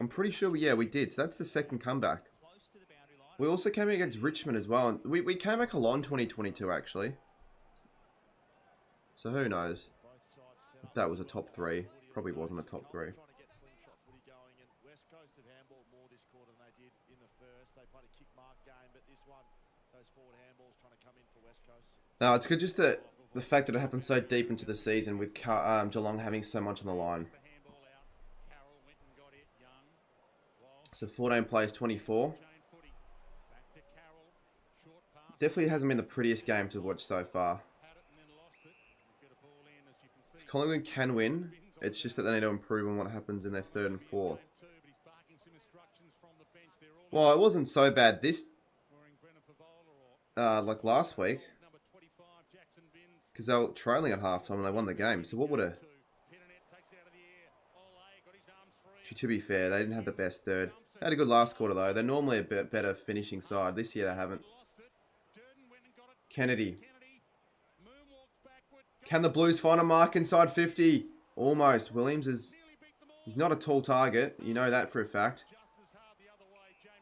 I'm pretty sure, yeah, we did. So that's the 2nd comeback. We also came against Richmond as well. We came back a lot in 2022, actually. So who knows if that was a top 3. Probably wasn't a top 3. West Coast have handballed more this quarter than they did in the first. They played a kick mark game, but this one, those forward handballs trying to come in for West Coast. No, it's good just the fact that it happened so deep into the season with Geelong having so much on the line. So 14 plays 24. Definitely hasn't been the prettiest game to watch so far. If Collingwood can win, it's just that they need to improve on what happens in their 3rd and 4th. Well, it wasn't so bad this, like last week, because they were trailing at halftime and they won the game. So what would a... To be fair, they didn't have the best 3rd. They had a good last quarter though. They're normally a bit better finishing side. This year they haven't. Kennedy. Can the Blues find a mark inside 50? Almost. Williams is... He's not a tall target. You know that for a fact.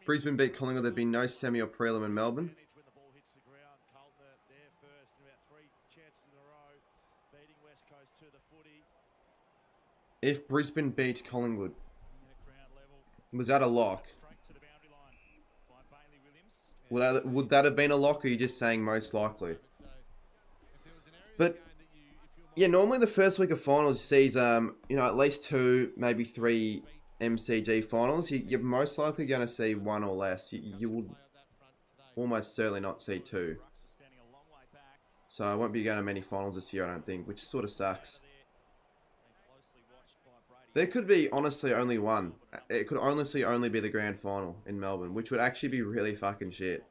Brisbane beat Collingwood. There'd been no semi or prelim in Melbourne. If Brisbane beat Collingwood, was that a lock? Would that have been a lock, or are you just saying most likely? But yeah, normally the first week of finals sees you know, at least 2, maybe 3 MCG finals. You're most likely going to see 1 or less. You will almost certainly not see 2. So I won't be going to many finals this year, I don't think, which sort of sucks. There could be honestly only 1. It could honestly only be the grand final in Melbourne, which would actually be really fucking shit.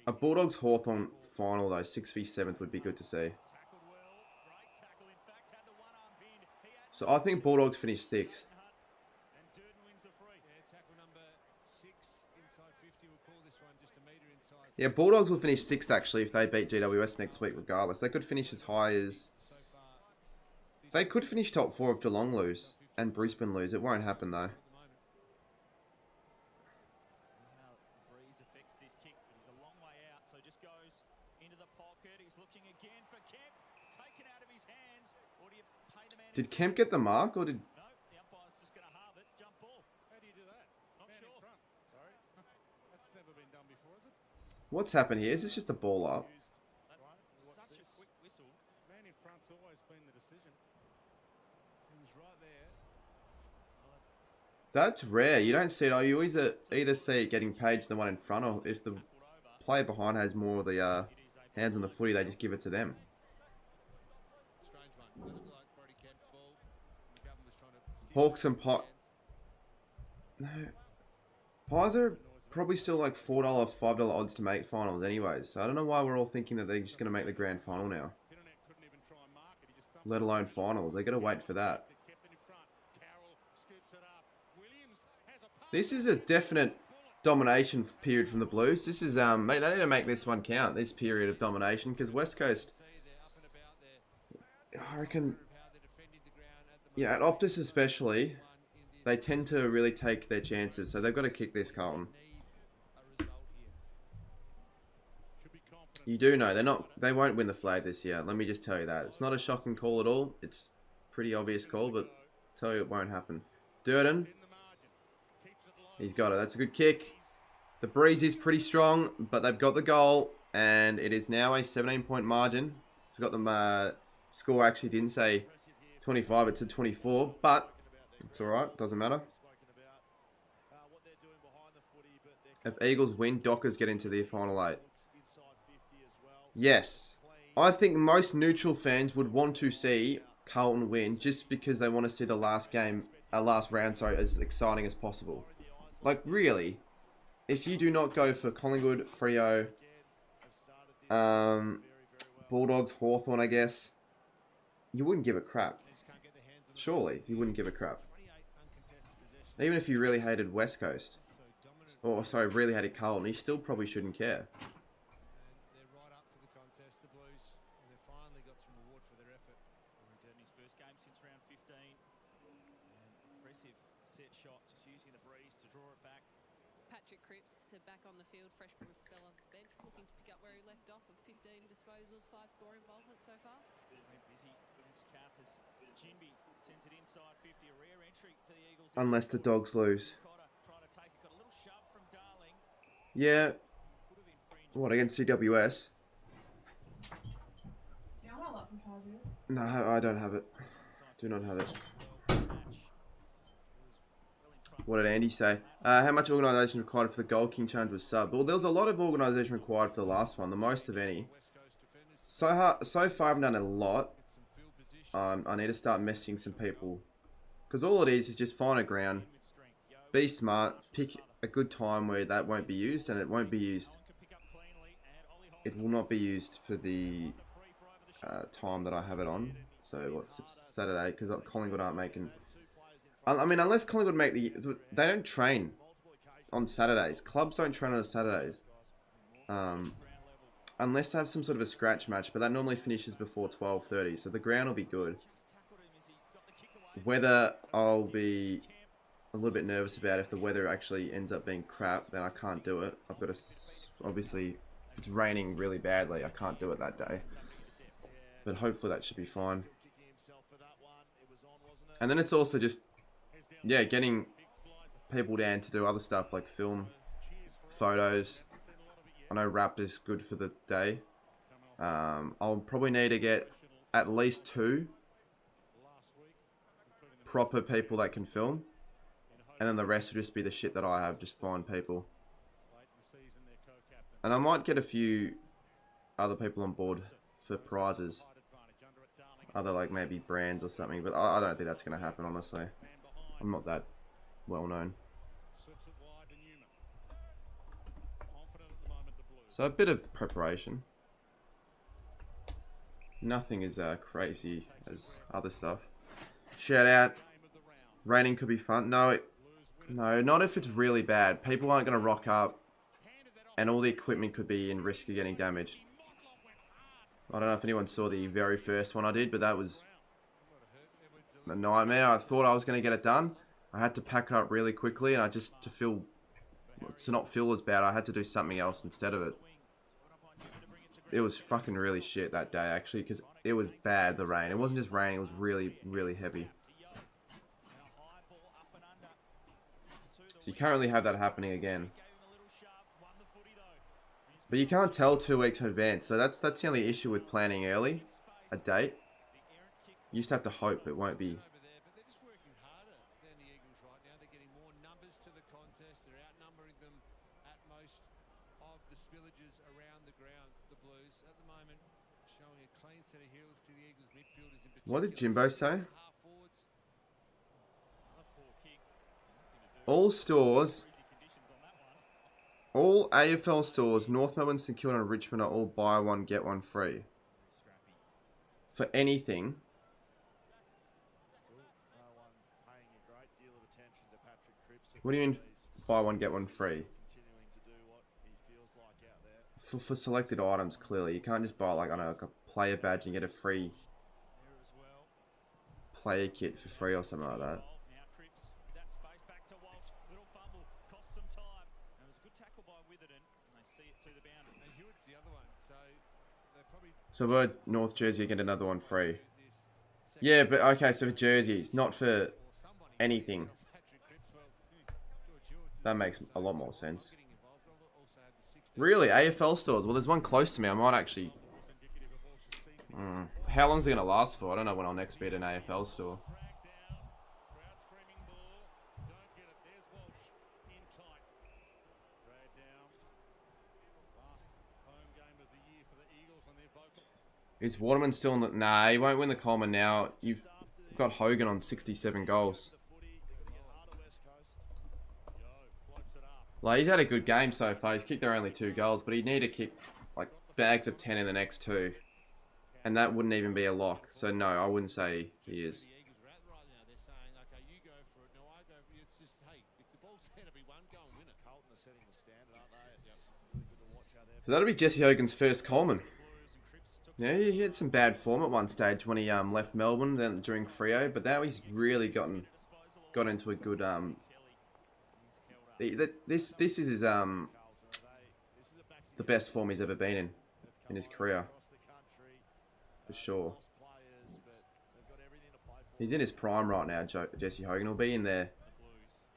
A Bulldogs Hawthorn final though, 6v7 would be good to see. So I think Bulldogs finish 6th. Yeah, Bulldogs will finish 6th actually if they beat GWS next week regardless. They could finish as high as... They could finish top 4 if Geelong lose and Brisbane lose. It won't happen though. Did Kemp get the mark or did... What's happened here? Is this just a ball up? That's rare. You don't see it. You either see it getting paid to the one in front, or if the player behind has more of the hands on the footy, they just give it to them. Hawks and Pies. No. Pies are probably still like $4, $5 odds to make finals anyways. So I don't know why we're all thinking that they're just going to make the grand final now. let alone finals. They got to wait for that. This is a definite domination period from the Blues. This is mate, they need to make this one count. This period of domination, because West Coast, I reckon, yeah, at Optus especially, they tend to really take their chances. So they've got to kick this, Carlton. You do know they won't win the flag this year. Let me just tell you that. It's not a shocking call at all. It's a pretty obvious call, but I tell you it won't happen. Durden. He's got it. That's a good kick. The breeze is pretty strong, but they've got the goal, and it is now a 17-point margin. Forgot the score actually didn't say 25, it said 24, but it's alright, doesn't matter. If Eagles win, Dockers get into the final 8. Yes. I think most neutral fans would want to see Carlton win just because they want to see the last round, as exciting as possible. Like, really, if you do not go for Collingwood, Freo, Bulldogs, Hawthorn, I guess, you wouldn't give a crap. Surely, you wouldn't give a crap. Even if you really hated West Coast, or sorry, really hated Carlton, you still probably shouldn't care. Back on the field, fresh from a spell off the bench, looking to pick up where he left off of 15 disposals, 5 score involvements so far. Unless the Dogs lose. Yeah. What, against CWS? No, I don't have it. Do not have it. What did Andy say? How much organisation required for the Gold King challenge was sub? Well, there was a lot of organisation required for the last one, the most of any. So far, I've done a lot. I need to start messaging some people. Because all it is just find a ground, be smart, pick a good time where that won't be used, and it won't be used. It will not be used for the time that I have it on. So, what's Saturday? Because Collingwood aren't making... I mean, unless Collingwood make they don't train on Saturdays. Clubs don't train on a Saturday. Unless they have some sort of a scratch match, but that normally finishes before 12:30, so the ground will be good. Weather, I'll be a little bit nervous about. If the weather actually ends up being crap, then I can't do it. I've got to, obviously, if it's raining really badly, I can't do it that day. But hopefully that should be fine. And then it's also just, yeah, getting people down to do other stuff like film, photos. I know wrap is good for the day. I'll probably need to get at least 2 proper people that can film. And then the rest will just be the shit that I have, just find people. And I might get a few other people on board for prizes. Other like maybe brands or something, but I don't think that's going to happen, honestly. I'm not that well known. So a bit of preparation. Nothing as crazy as other stuff. Shout out. Raining could be fun. No, not if it's really bad. People aren't going to rock up and all the equipment could be in risk of getting damaged. I don't know if anyone saw the very first one I did, but that was a nightmare. I thought I was going to get it done. I had to pack it up really quickly, and to not feel as bad, I had to do something else instead of it. It was fucking really shit that day, actually, because it was bad, the rain. It wasn't just raining, it was really, really heavy. So you can't really have that happening again. But you can't tell 2 weeks in advance, so that's the only issue with planning early, a date. You just have to hope it won't be. What did Jimbo say? All stores, all AFL stores, North Melbourne, St Kilda and Richmond are all buy one, get one free. For anything attention to Patrick Cripps. What do you mean buy one get one free? Continuing to do what he feels like out there. For selected items, clearly. You can't just buy like, I don't know, like a player badge and get a free There as well. player kit for free or something like that. Now Cripps with that space back to Walsh. Little fumble, cost some time. And it was a good tackle by Witherden, and they see it to the boundary. And Hewitt's the other one, so they're probably So we're North Jersey get another one free. Yeah, but okay, so for jerseys, not for anything. That makes a lot more sense. Really, AFL stores? Well, there's one close to me. I might actually... How long is it going to last for? I don't know when I'll next be at an AFL store. Is Waterman still in the... Nah, he won't win the Coleman now. You've got Hogan on 67 goals. Like, he's had a good game so far. He's kicked their only 2 goals, but he'd need to kick, like, bags of 10 in the next 2. And that wouldn't even be a lock. So, no, I wouldn't say he is. So that'll be Jesse Hogan's first Coleman. Yeah, he had some bad form at one stage when he left Melbourne then during Freo, but now he's really got into a good this is his the best form he's ever been in his career, for sure. He's in his prime right now, Jesse Hogan. He'll be in there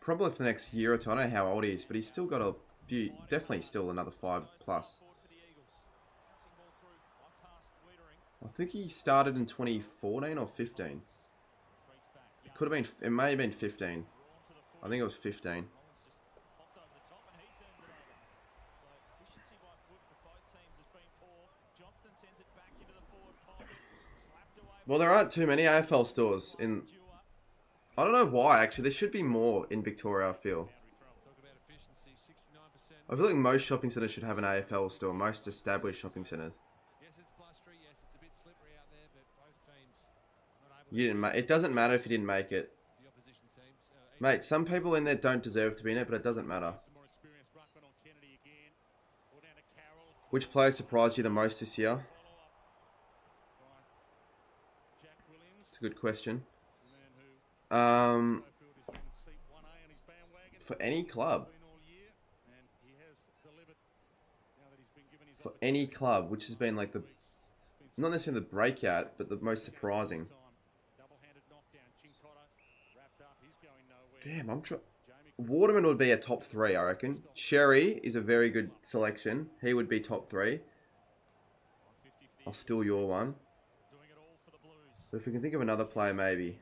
probably for the next year or two. I don't know how old he is, but he's still got a few, definitely still another 5 plus. I think he started in 2014 or 15. It could have been, it may have been 15. I think it was 15. Well, there aren't too many AFL stores in... I don't know why, actually. There should be more in Victoria, I feel. I feel like most shopping centres should have an AFL store. Most established shopping centres. You didn't it doesn't matter if you didn't make it. Mate, some people in there don't deserve to be in it, but it doesn't matter. Which player surprised you the most this year? It's a good question. For any club. For any club, which has been like the... Not necessarily the breakout, but the most surprising. Damn, I'm trying... Waterman would be a top 3, I reckon. Sherry is a very good selection. He would be top 3. I'll steal your one. So if we can think of another player, maybe.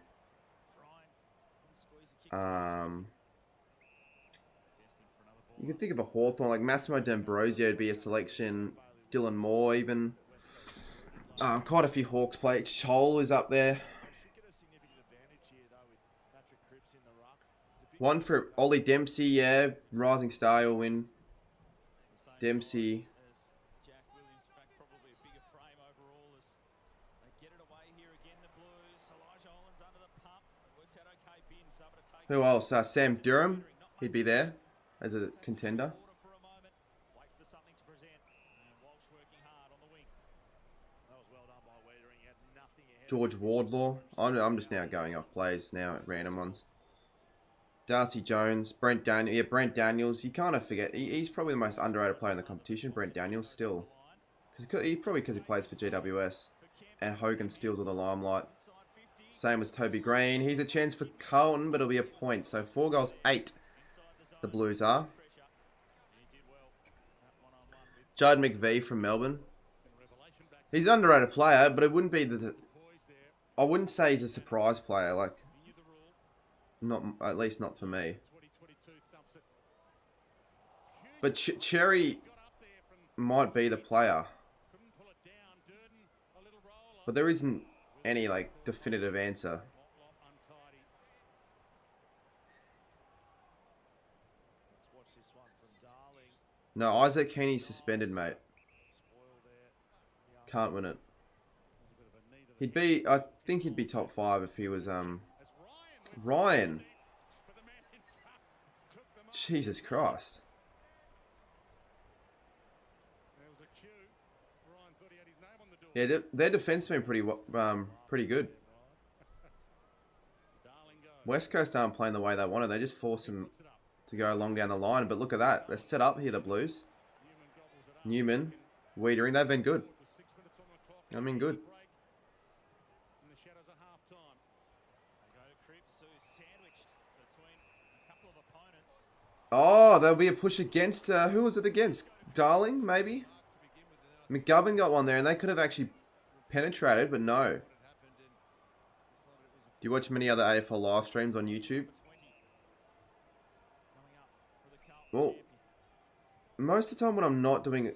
You can think of a Hawthorn, like Massimo D'Ambrosio would be a selection. Dylan Moore, even. Quite a few Hawks play. Chol is up there. One for Ollie Dempsey, yeah. Rising Star will win. Dempsey. Who else? Sam Durham. He'd be there as a contender. George Wardlaw. I'm just now going off plays now at random ones. Darcy Jones, Brent Daniels. Yeah, Brent Daniels. You kind of forget. He's probably the most underrated player in the competition, Brent Daniels, still. Probably because he plays for GWS. And Hogan steals all the limelight. Same as Toby Green. He's a chance for Carlton, but it'll be a point. So 4 goals, 8. The Blues are. Judd McVie from Melbourne. He's an underrated player, but it wouldn't be the... I wouldn't say he's a surprise player. Like... Not, at least not for me. But Cherry might be the player. But there isn't any, like, definitive answer. No, Isaac Heaney's suspended, mate. Can't win it. He'd be... I think he'd be top 5 if he was, Ryan. Jesus Christ. There was a cue. Ryan thought he had his name on the door. Yeah, their defense been pretty good. West Coast aren't playing the way they wanted. They just force them to go along down the line. But look at that. They're set up here, the Blues. Newman, Wiedering, they've been good. I mean, good. In the shadows of half-time. They go to Cripps, who's sandwiched between a couple of opponents. Oh, there'll be a push against, who was it against? Darling, maybe? McGovern got one there, and they could have actually penetrated, but no. Do you watch many other AFL live streams on YouTube? Well, most of the time when I'm not doing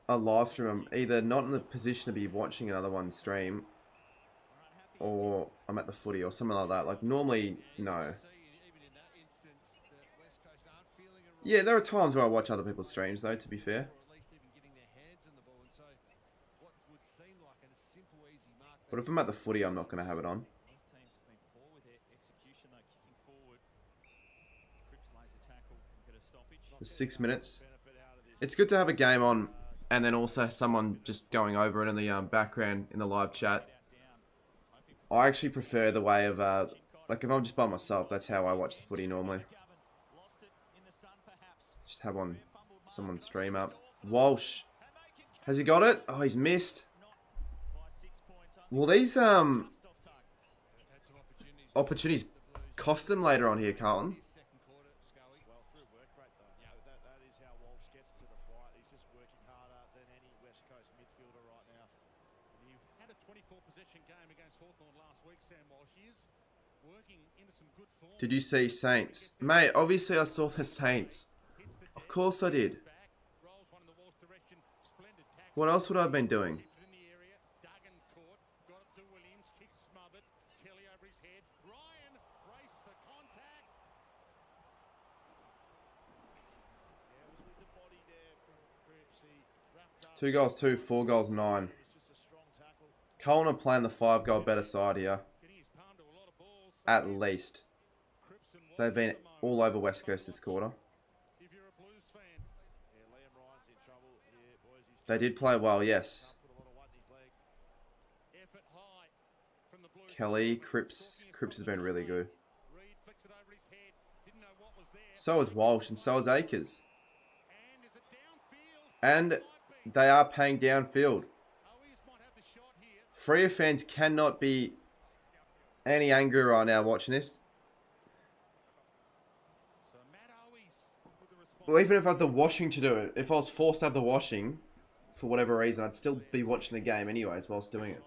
a live stream, I'm either not in the position to be watching another one stream, or I'm at the footy or something like that. Like, normally, no. Yeah, there are times where I watch other people's streams, though, to be fair. But if I'm at the footy, I'm not going to have it on. For 6 minutes. It's good to have a game on, and then also someone just going over it in the background in the live chat. I actually prefer the way of, like if I'm just by myself, that's how I watch the footy normally. Just have on someone stream up. Walsh. Has he got it? Oh, he's missed. Will these opportunities cost them later on here, Carlton? Did you see Saints? Mate, obviously I saw the Saints. Of course I did. What else would I have been doing? Two goals, 2, 4 goals, 9. Colin are playing the 5-goal better side here. At least. They've been all over West Coast this quarter. They did play well, yes. Kelly, Cripps has been really good. So is Walsh and so is Akers. And they are paying downfield. Freo fans cannot be any angrier right now watching this. Well, even if I had the washing to do it, if I was forced to have the washing, for whatever reason, I'd still be watching the game anyways whilst doing it.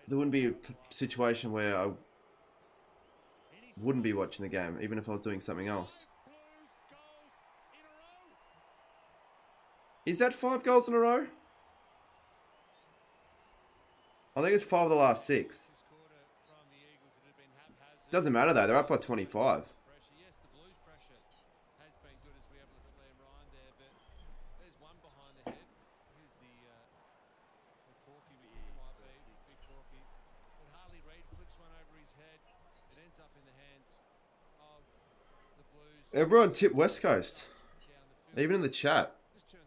There wouldn't be a situation where I wouldn't be watching the game, even if I was doing something else. Is that 5 goals in a row? I think it's 5 of the last 6. Doesn't matter though, they're up by 25. Everyone tipped West Coast. Even in the chat.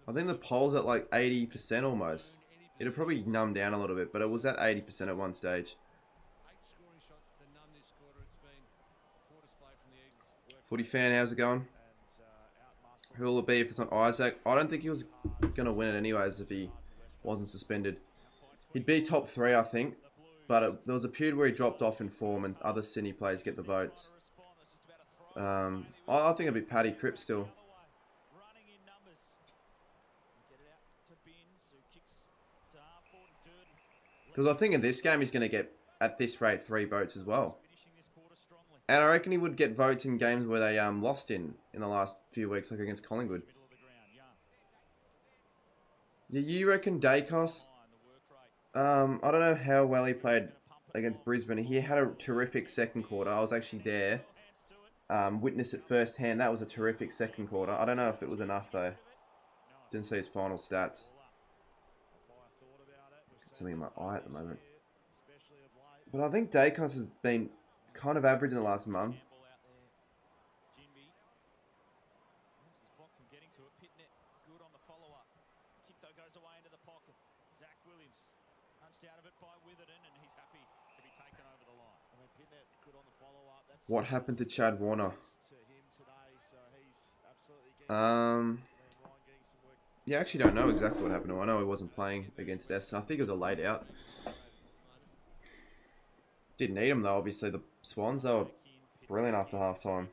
I think the poll's at like 80% almost. It'll probably numb down a little bit, but it was at 80% at one stage. Footy fan, how's it going? Who will it be if it's not Isaac? I don't think he was going to win it anyways if he wasn't suspended. He'd be top 3, I think. But there was a period where he dropped off in form and other Sydney players get the votes. I think it'd be Paddy Cripps still. Because I think in this game he's going to get, at this rate, 3 votes as well. And I reckon he would get votes in games where they lost in the last few weeks, like against Collingwood. Yeah, you reckon Dacos? I don't know how well he played against Brisbane. He had a terrific second quarter. I was actually there. Witnessed it firsthand. That was a terrific second quarter. I don't know if it was enough though. Didn't see his final stats. Got something in my eye at the moment. But I think Dacos has been kind of average in the last month. What happened to Chad Warner? To him today, so he's absolutely getting Yeah, I actually don't know exactly what happened to him. I know he wasn't playing against Essendon. I think it was a late out. Didn't need him though, obviously. The Swans, they were brilliant after half-time.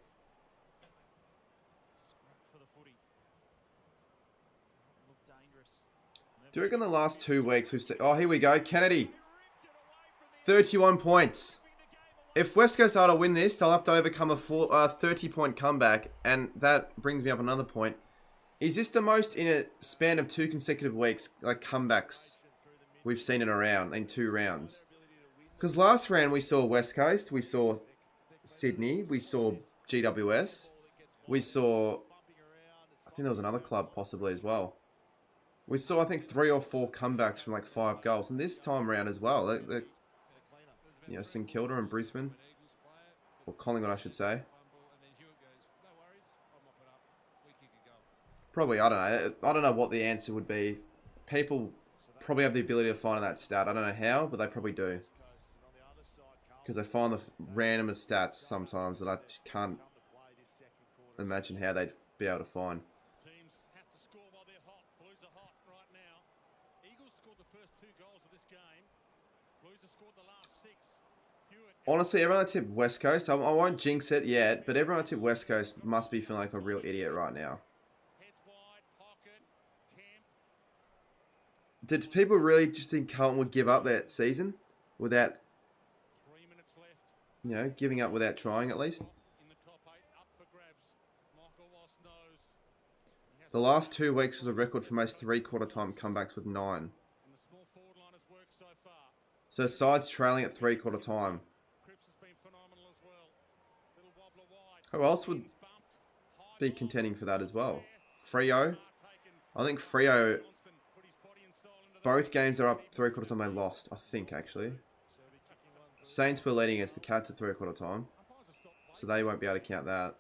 Do you reckon the last 2 weeks we've seen... Oh, here we go. Kennedy. 31 points. If West Coast are to win this, they'll have to overcome a 30-point comeback. And that brings me up another point. Is this the most in a span of 2 consecutive weeks, like comebacks, we've seen in a round, in 2 rounds? Because last round we saw West Coast, we saw Sydney, we saw GWS, we saw... I think there was another club possibly as well. We saw, I think, 3 or 4 comebacks from like 5 goals. And this time around as well, you know, St Kilda and Brisbane, or Collingwood, I should say. Probably, I don't know. I don't know what the answer would be. People probably have the ability to find that stat. I don't know how, but they probably do. Because they find the randomest stats sometimes that I just can't imagine how they'd be able to find. Honestly, everyone that tipped West Coast, I won't jinx it yet, but everyone that tipped West Coast must be feeling like a real idiot right now. Did people really just think Carlton would give up that season without, you know, giving up without trying at least? The last 2 weeks was a record for most 3/4 time comebacks with 9. So sides trailing at 3/4 time. Who else would be contending for that as well? Freo. I think Freo, both games are up 3/4 time they lost. I think, actually. Saints were leading against the Cats at 3/4 time. So they won't be able to count that.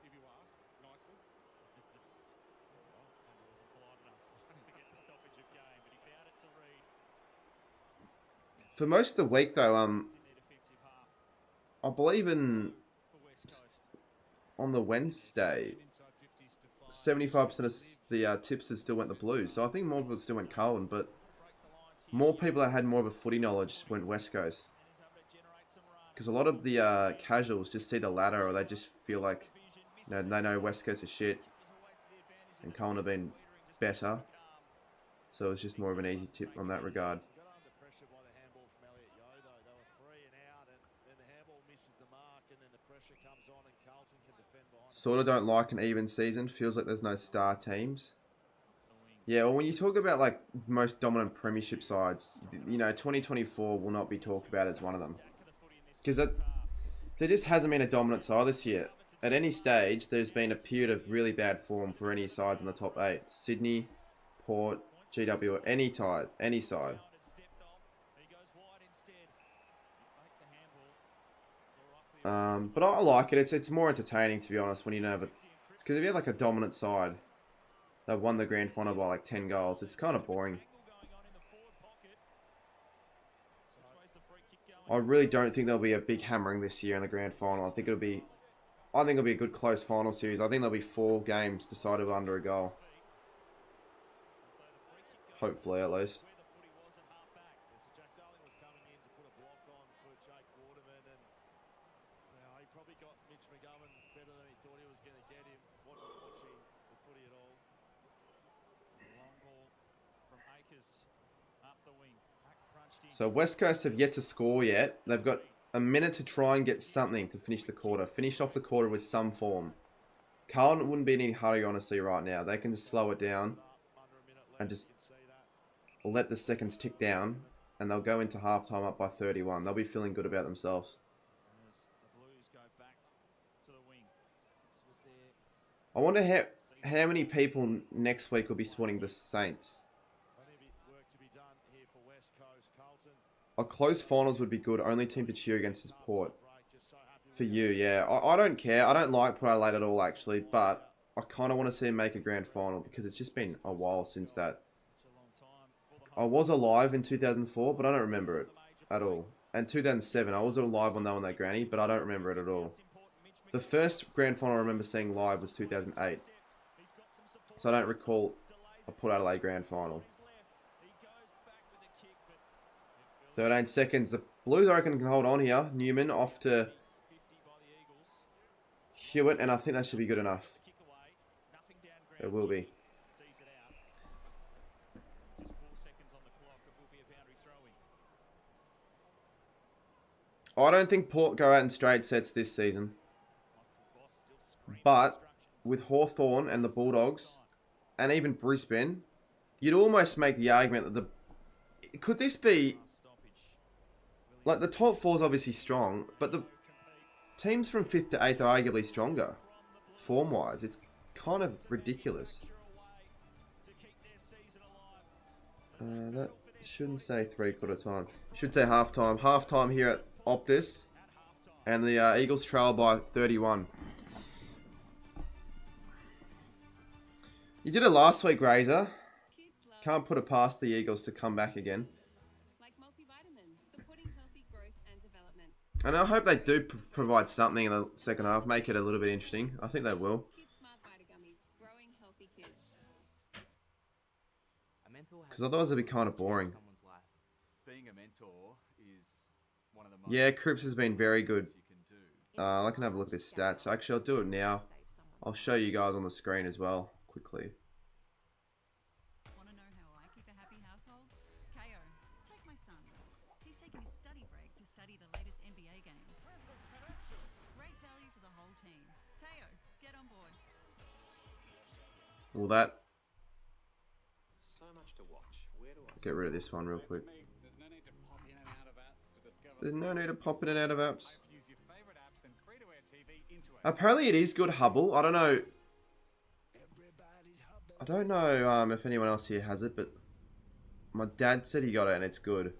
For most of the week, though, I believe on the Wednesday, 75% of the tipsters still went the Blues. So I think more people still went Carlton, but more people that had more of a footy knowledge went West Coast. Because a lot of the casuals just see the ladder, or they just feel like, you know, they know West Coast is shit and Carlton have been better. So it's just more of an easy tip on that regard. Sort of don't like an even season. Feels like there's no star teams. Yeah, well, when you talk about like most dominant premiership sides, you know, 2024 will not be talked about as one of them. Because there just hasn't been a dominant side this year. At any stage, there's been a period of really bad form for any sides in the top 8. Sydney, Port, GW, any side. But I like it. It's more entertaining, to be honest, when you know. But it's because if you have like a dominant side that won the grand final by like 10 goals, it's kind of boring. I really don't think there'll be a big hammering this year in the grand final. I think it'll be a good close final series. I think there'll be 4 games decided under a goal. Hopefully, at least. So West Coast have yet to score yet. They've got a minute to try and get something to finish the quarter. Finish off the quarter with some form. Carlton wouldn't be in any hurry, honestly, right now. They can just slow it down and just let the seconds tick down, and they'll go into halftime up by 31. They'll be feeling good about themselves. I wonder how many people next week will be supporting the Saints. A close finals would be good. Only team to cheer against is Port. For you, yeah. I don't care. I don't like Port Adelaide at all, actually. But I kind of want to see him make a grand final because it's just been a while since that. I was alive in 2004, but I don't remember it at all. And 2007, I was alive when they won that granny, but I don't remember it at all. The first grand final I remember seeing live was 2008. So I don't recall a Port Adelaide grand final. 13 seconds. The Blues, I reckon, can hold on here. Newman off to Hewitt, and I think that should be good enough. It will be. I don't think Port go out in straight sets this season. But with Hawthorn and the Bulldogs, and even Brisbane, you'd almost make the argument that could this be... Like, the top four is obviously strong, but the teams from 5th to 8th are arguably stronger, form-wise. It's kind of ridiculous. That shouldn't say three-quarter time. It should say half-time. Half-time here at Optus, and the Eagles trail by 31. You did it last week, Razor. Can't put it past the Eagles to come back again. And I hope they do provide something in the second half, make it a little bit interesting. I think they will. Because otherwise it'll be kind of boring. Yeah, Cripps has been very good. I can have a look at his stats. Actually, I'll do it now. I'll show you guys on the screen as well, quickly. Want to know how I keep a happy household? KO, take my son. He's taking his study break to study the latest NBA game. Great value for the whole team. KO, get on board. Well, that... So much to watch. Where do I Get rid of this one real quick. There's no need to pop in and out of apps. Apparently it is good, Hubble. I don't know. If anyone else here has it, but my dad said he got it and it's good.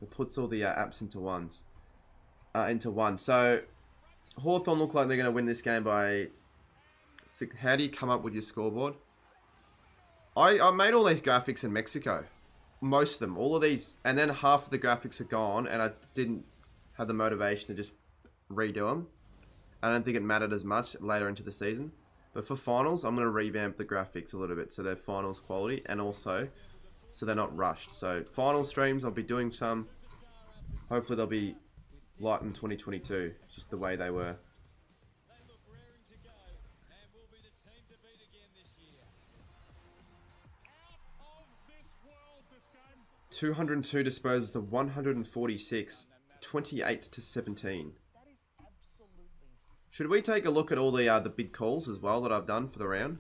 It puts all the apps into one. So Hawthorn look like they're going to win this game by 6. How do you come up with your scoreboard? I made all these graphics in Mexico. Most of them. All of these. And then half of the graphics are gone. And I didn't have the motivation to just redo them. I don't think it mattered as much later into the season. But for finals, I'm going to revamp the graphics a little bit. So they're finals quality. And also, so they're not rushed. So final streams, I'll be doing some. Hopefully they'll be light in 2022. Just the way they were. 202 disposals to 146, 28-17. Should we take a look at all the big calls as well that I've done for the round?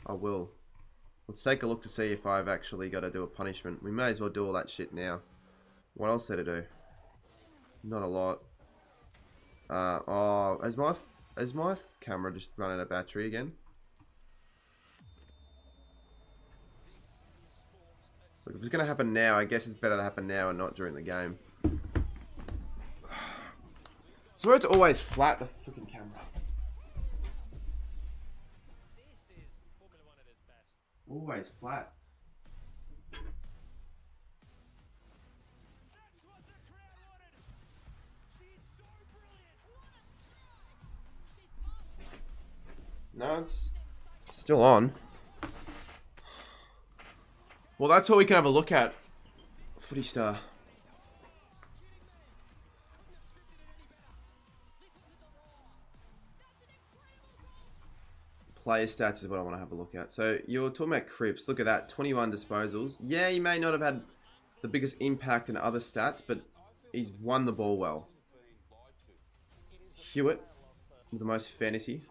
I will. Let's take a look to see if I've actually got to do a punishment. We may as well do all that shit now. What else there to do? Not a lot. Is my camera just running out of battery again? Look, if it's going to happen now, I guess it's better to happen now and not during the game. So it's always flat, the freaking camera. Always flat. No, it's still on. Well, that's all we can have a look at. Footy Star. Player stats is what I want to have a look at. So you're talking about Cripps. Look at that, 21 disposals. Yeah, he may not have had the biggest impact in other stats, but he's won the ball well. Hewitt, the most fantasy.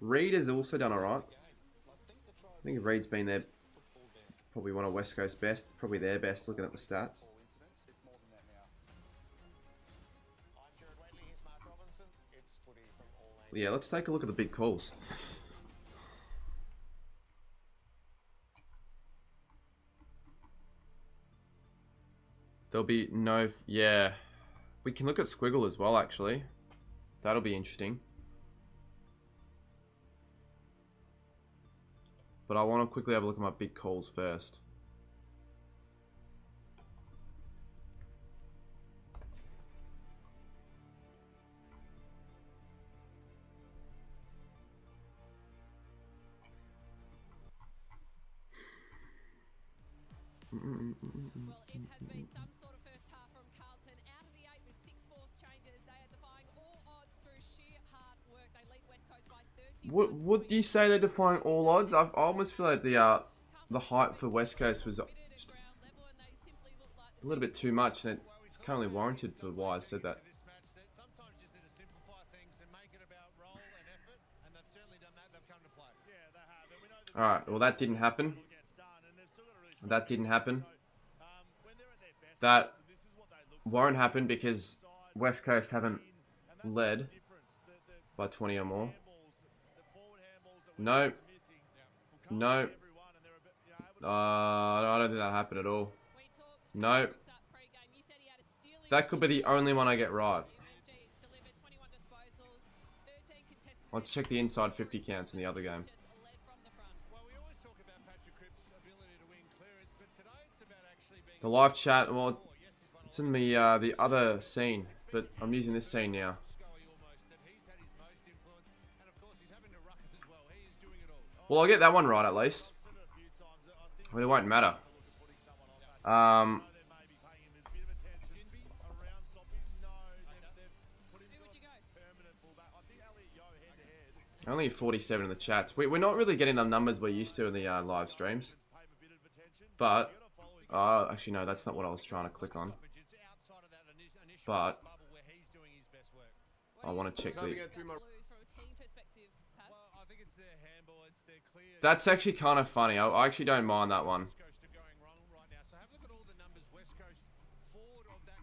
Reed has also done alright. I think Reed's been there. Probably one of West Coast's best. Probably their best looking at the stats. Yeah, let's take a look at the big calls. There'll be no... Yeah. We can look at Squiggle as well, actually. That'll be interesting. But I want to quickly have a look at my big calls first. Well, it has been some sort of first half from Carlton. Out of the 8 with 6 force changes. They are defying all odds through sheer hard work. They lead West Coast by 30. Would you say they're defying all odds? I almost feel like the hype for West Coast was just a little bit too much, and it's currently warranted for why I said that. Alright, well that didn't happen. That didn't happen. That won't happen because West Coast haven't led by 20 or more. No. No. I don't think that happened at all. No. That could be the only one I get right. Let's check the inside 50 counts in the other game. The live chat, well, it's in the other scene, but I'm using this scene now. Well, I'll get that one right at least. But it won't matter. Only 47 in the chats. We're not really getting the numbers we're used to in the live streams. But, actually no, that's not what I was trying to click on. But, I want to check the... That's actually kind of funny. I actually don't mind that one.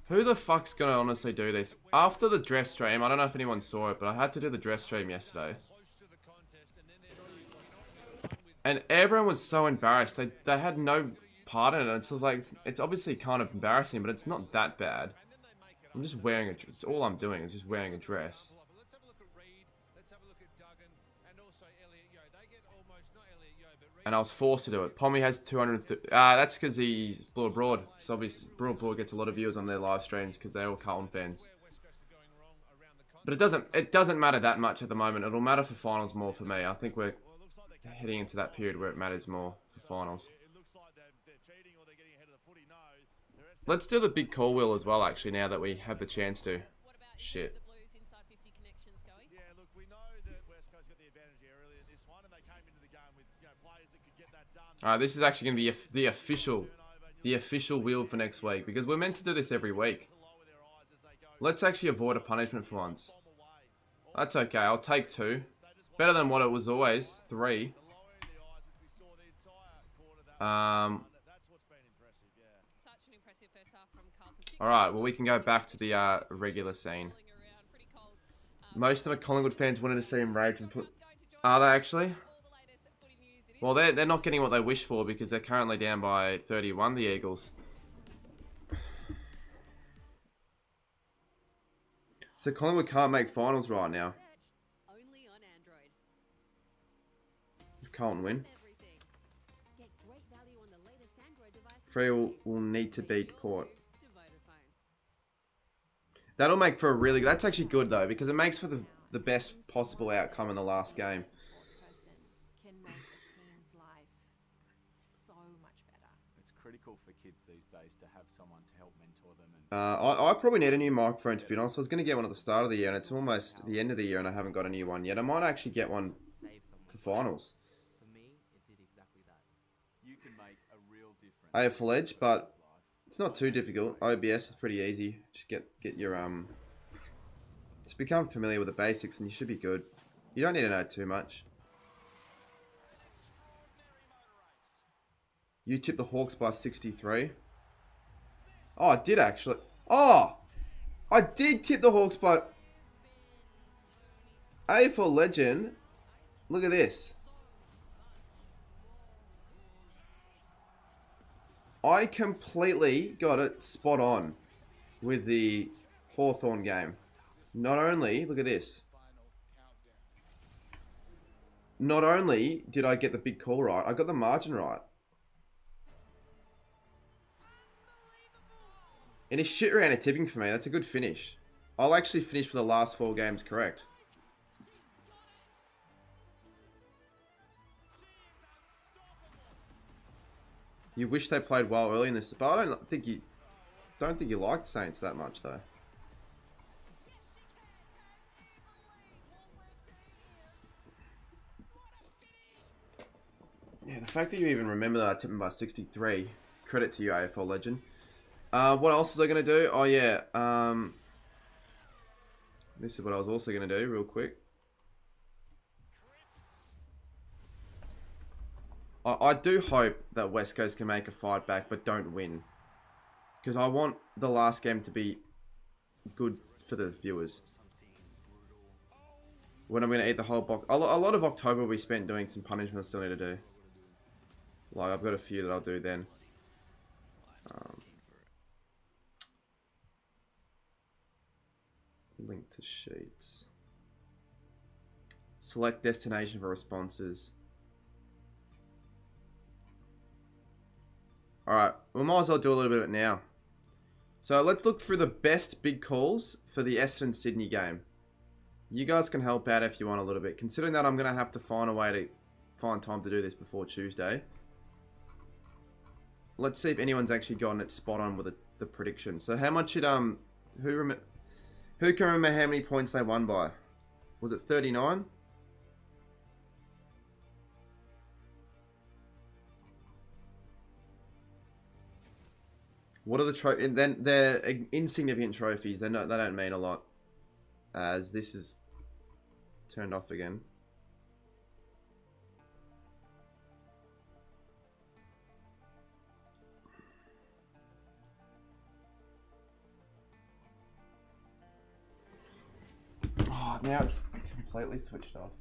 Who the fuck's gonna honestly do this? After the dress stream, I don't know if anyone saw it, but I had to do the dress stream yesterday. And everyone was so embarrassed. They had no part in it. It's like, it's obviously kind of embarrassing, but it's not that bad. I'm just wearing a... It's all I'm doing is just wearing a dress. And I was forced to do it. Pommy has 200... that's because he's Blue Abroad. So obviously, Blue Abroad gets a lot of viewers on their live streams because they're all Carlton fans. But it doesn't matter that much at the moment. It'll matter for finals more for me. I think we're heading into that period where it matters more for finals. Let's do the big call wheel as well, actually, now that we have the chance to. Shit. Alright, this is actually going to be the official wheel for next week, because we're meant to do this every week. Let's actually avoid a punishment for once. That's okay, I'll take 2. Better than what it was always, 3. Alright, well we can go back to the regular scene. Most of them are Collingwood fans wanted to see him rage and put... Are they actually? Well, they're not getting what they wish for because they're currently down by 31, the Eagles. So Collingwood can't make finals right now. If Carlton win. Freo will need to beat Port. That'll make for a really... That's actually good though, because it makes for the best possible outcome in the last game. Critical for kids these days to have someone to help mentor them. And I probably need a new microphone, to be honest. I was going to get one at the start of the year, and it's almost the end of the year, and I haven't got a new one yet. I might actually get one for finals. For me, it did exactly that. You can make a real difference. AFL Edge, but it's not too difficult. OBS is pretty easy. Just get your just become familiar with the basics, and you should be good. You don't need to know too much. You tipped the Hawks by 63. Oh, I did actually. Oh! I did tip the Hawks by... AFL legend. Look at this. I completely got it spot on with the Hawthorn game. Not only... Look at this. Not only did I get the big call right, I got the margin right. And it's shit around a tipping for me. That's a good finish. I'll actually finish for the last 4 games correct. You wish they played well early in this, but I don't think you liked Saints that much though. Yeah, the fact that you even remember that I tipped them by 63, credit to you, AFL legend. What else was I going to do? Oh yeah, this is what I was also going to do real quick. I do hope that West Coast can make a fight back, but don't win. Because I want the last game to be good for the viewers. When I'm going to eat the whole box. A lot of October will be spent doing some punishments I still need to do. Like, I've got a few that I'll do then. Link to sheets. Select destination for responses. Alright, we might as well do a little bit of it now. So let's look through the best big calls for the Essendon-Sydney game. You guys can help out if you want a little bit. Considering that I'm going to have to find a way to find time to do this before Tuesday. Let's see if anyone's actually gotten it spot on with the prediction. So how much did, who can remember how many points they won by? Was it 39? What are the trophies? And then they're insignificant trophies. They don't mean a lot. As this is turned off again. Oh, now it's completely switched off.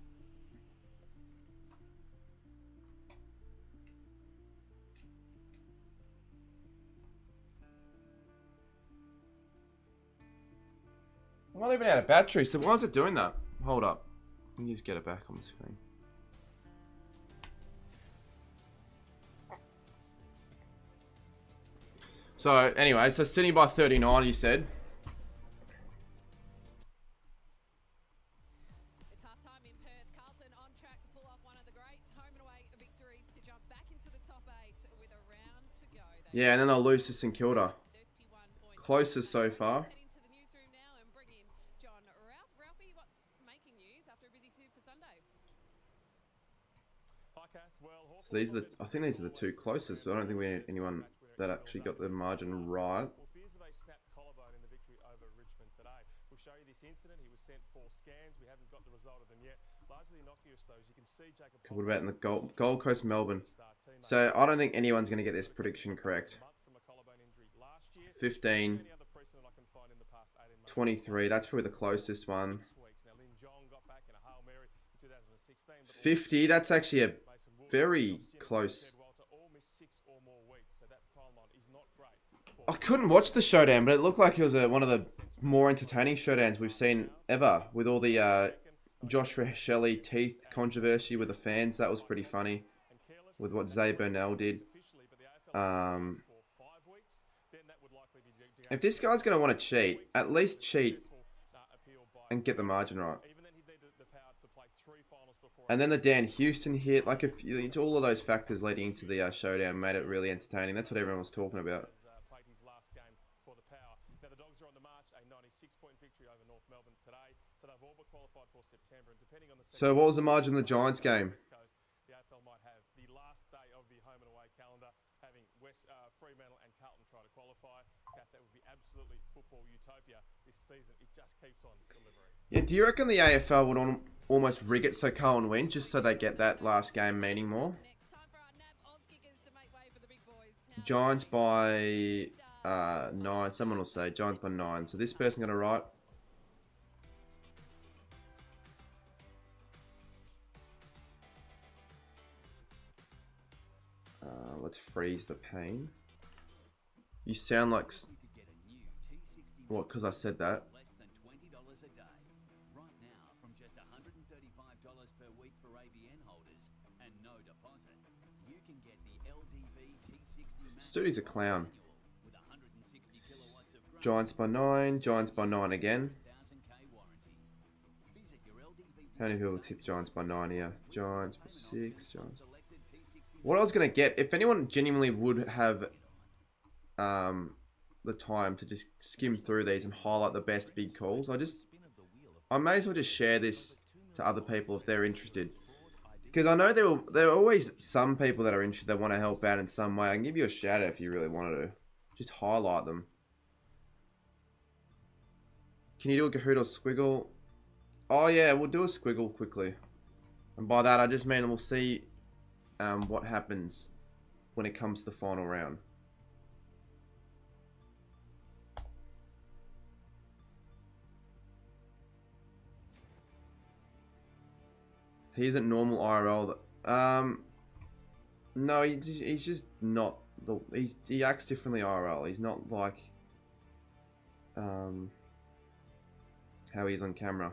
I'm not even out of battery, so why is it doing that? Hold up. Let me just get it back on the screen. So, anyway, so Sydney by 39, you said. It's half-time in Perth. Carlton on track to pull off one of the great home and away victories to jump back into the top 8 with a round to go. Yeah, and then they'll lose to St Kilda. Closest so far. So these are I think these are the two closest. So I don't think we had anyone that actually got the margin right. Well, fears of a snapped collarbone in the victory over Richmond today. We'll show you this incident. He was sent for scans. We haven't got the result of them yet. Largely innocuous though, as you can see. Jacob. What about in the Gold Coast, Melbourne? So I don't think anyone's going to get this prediction correct. 15, 23. That's probably the closest one. 50. That's actually a very close. I couldn't watch the showdown, but it looked like it was one of the more entertaining showdowns we've seen ever. With all the Josh Shelley teeth controversy with the fans. That was pretty funny. With what Zay Burnell did. If this guy's going to want to cheat, at least cheat and get the margin right. And then the Dan Houston hit, like it's all of those factors leading into the showdown made it really entertaining. That's what everyone was talking about. So what was the margin of the Giants game? The AFL might have the last day of the home and away calendar, having Fremantle and Carlton try to qualify. That would be absolutely football utopia this season. It just keeps on delivering. Yeah, do you reckon the AFL would almost rig it so Carlton win, just so they get that last game meaning more? Giants by 9. Someone will say Giants by 9. So this person gonna write. Let's freeze the pain. You sound like... What, because I said that? Less than $20 a day. Right now, from just $135 per week for ABN holders and no deposit, you can get the LDV T60 Max. Studi's a clown. Giants by 9. Giants by 9 again. How many people tip Giants by 9 here? Giants by 6. Giants. What I was going to get, if anyone genuinely would have the time to just skim through these and highlight the best big calls, I may as well just share this to other people if they're interested. Because I know there are always some people that are interested that want to help out in some way. I can give you a shout out if you really wanted to. Just highlight them. Can you do a Kahoot or squiggle? Oh yeah, we'll do a squiggle quickly. And by that I just mean we'll see what happens when it comes to the final round. He isn't normal IRL. No, he's just not. He acts differently IRL. He's not like how he is on camera.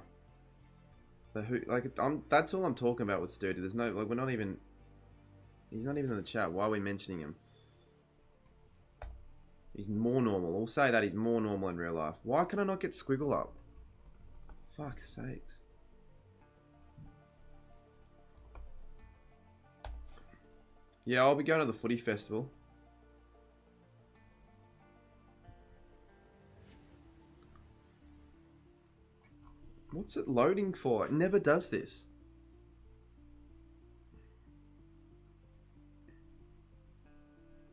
But that's all I'm talking about with Sturdy. There's no, like, we're not even. He's not even in the chat. Why are we mentioning him? He's more normal. We'll say that he's more normal in real life. Why can I not get squiggle up? Fuck's sakes. Yeah, I'll be going to the footy festival. What's it loading for? It never does this.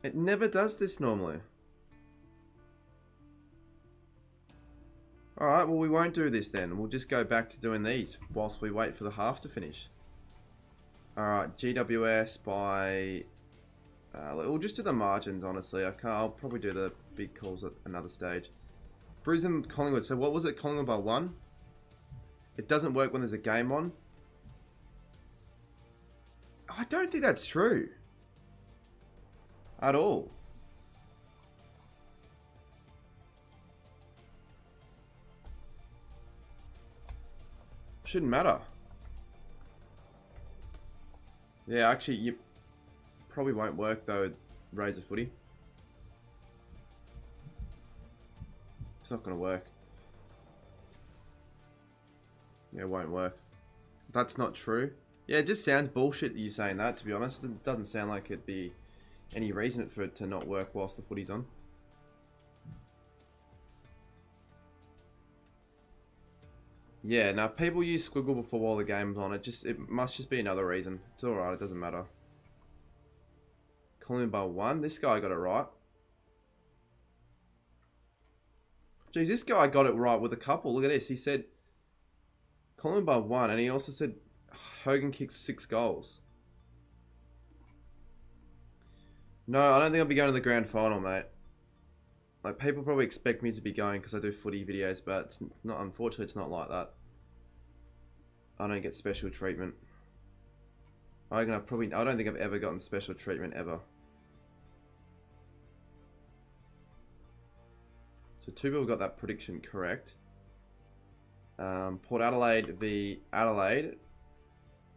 It never does this normally. Alright, well we won't do this then. We'll just go back to doing these whilst we wait for the half to finish. Alright, GWS by... we'll just do the margins, honestly. I'll probably do the big calls at another stage. Brisbane, Collingwood. So what was it? Collingwood by 1? It doesn't work when there's a game on. I don't think that's true. At all. Shouldn't matter. Yeah, actually, you probably won't work though, Razor Footy. It's not going to work. Yeah, it won't work. That's not true. Yeah, it just sounds bullshit that you saying that, to be honest. It doesn't sound like it'd be any reason for it to not work whilst the footy's on. Yeah, now people use squiggle before while the game's on. It must just be another reason. It's alright, it doesn't matter. Calling by 1. This guy got it right. Geez, this guy got it right with a couple. Look at this. He said calling by 1, and he also said Hogan kicks 6 goals. No, I don't think I'll be going to the grand final, mate. Like, people probably expect me to be going because I do footy videos, but it's not. Unfortunately, it's not like that. I don't get special treatment. I don't think I've ever gotten special treatment ever. So 2 people got that prediction correct. Port Adelaide v Adelaide.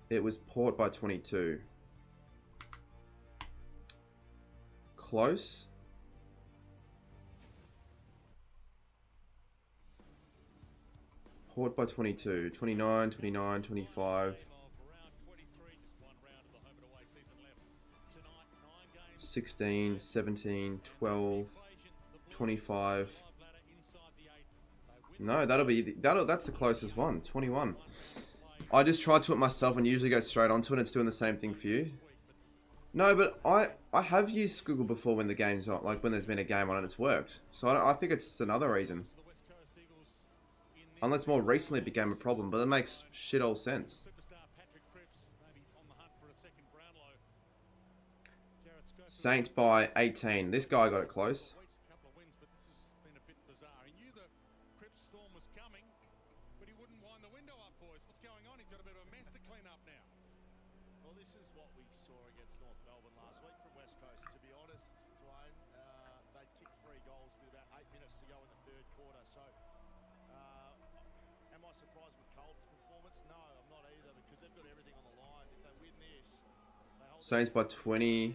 It was Port by 22. Close. Port by 22. 29, 29, 25. 16, 17, 12, 25. No, that's the closest one. 21. I just tried to it myself and usually go straight onto it, and it's doing the same thing for you. No, but I have used squiggle before when the game's on, like when there's been a game on and it's worked. So I think it's another reason. Unless more recently it became a problem, but it makes shit all sense. Saints by 18. This guy got it close. Saints by 20.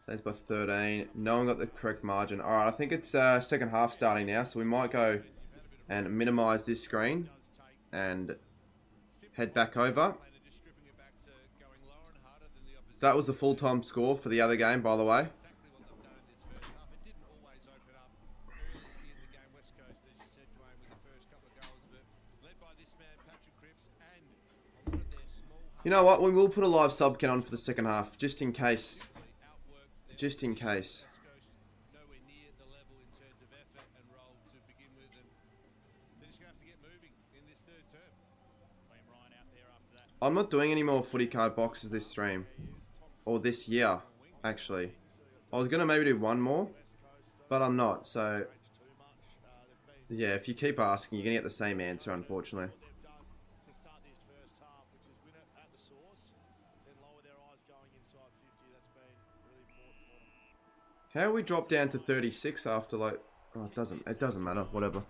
Saints by 13. No one got the correct margin. Alright, I think it's second half starting now, so we might go and minimize this screen and head back over. That was the full-time score for the other game, by the way. You know what? We will put a live sub count on for the second half, just in case. Just in case. I'm not doing any more footy card boxes this stream. Or this year, actually. I was going to maybe do one more, but I'm not, so... Yeah, if you keep asking, you're going to get the same answer, unfortunately. How we drop down to 36 after, like... Oh, it doesn't matter, whatever.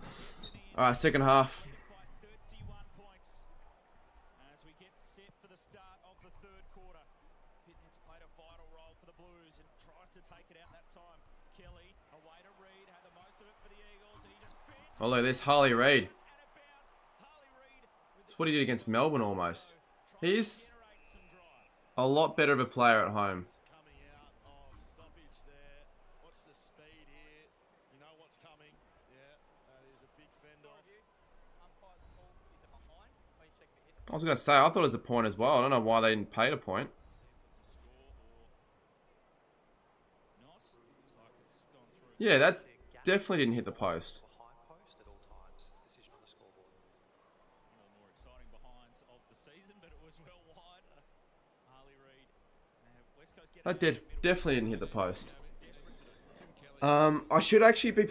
Alright, second half. Oh, look at this, Harley Reid. That's what he did against Melbourne, almost. He's a lot better of a player at home. I was going to say, I thought it was a point as well. I don't know why they didn't pay the point. Yeah, that definitely didn't hit the post. That definitely didn't hit the post. I should actually be...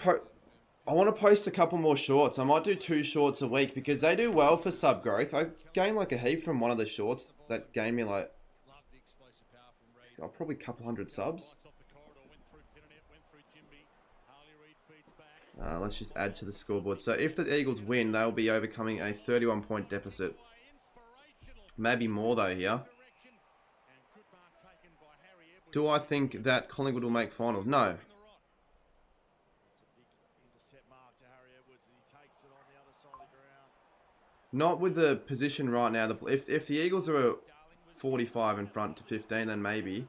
I want to post a couple more shorts. I might do 2 shorts a week because they do well for sub growth. I gained like a heap from one of the shorts that gave me like... probably a couple hundred subs. Let's just add to the scoreboard. So if the Eagles win, they'll be overcoming a 31-point deficit. Maybe more though here. Do I think that Collingwood will make finals? No. Not with the position right now. If the Eagles are 45 in front to 15, then maybe.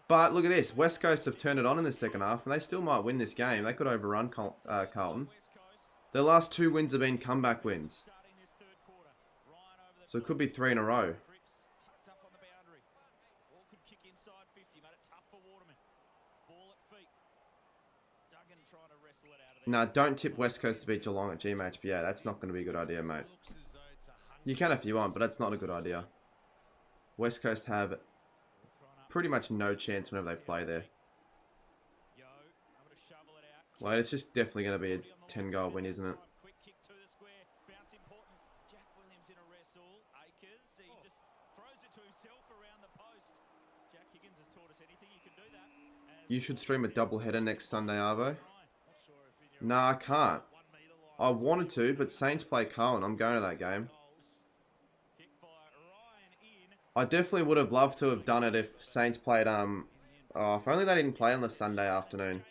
But look at this. West Coast have turned it on in the second half, and they still might win this game. They could overrun Carlton. Their last 2 wins have been comeback wins. So it could be 3 in a row. Nah, don't tip West Coast to beat Geelong at GMH. Yeah, that's not going to be a good idea, mate. You can if you want, but that's not a good idea. West Coast have pretty much no chance whenever they play there. Well, it's just definitely going to be a 10-goal win, isn't it? You should stream a doubleheader next Sunday, Arvo. Nah, I can't. I wanted to, but Saints play Carlton. I'm going to that game. I definitely would have loved to have done it if Saints played, if only they didn't play on the Sunday afternoon.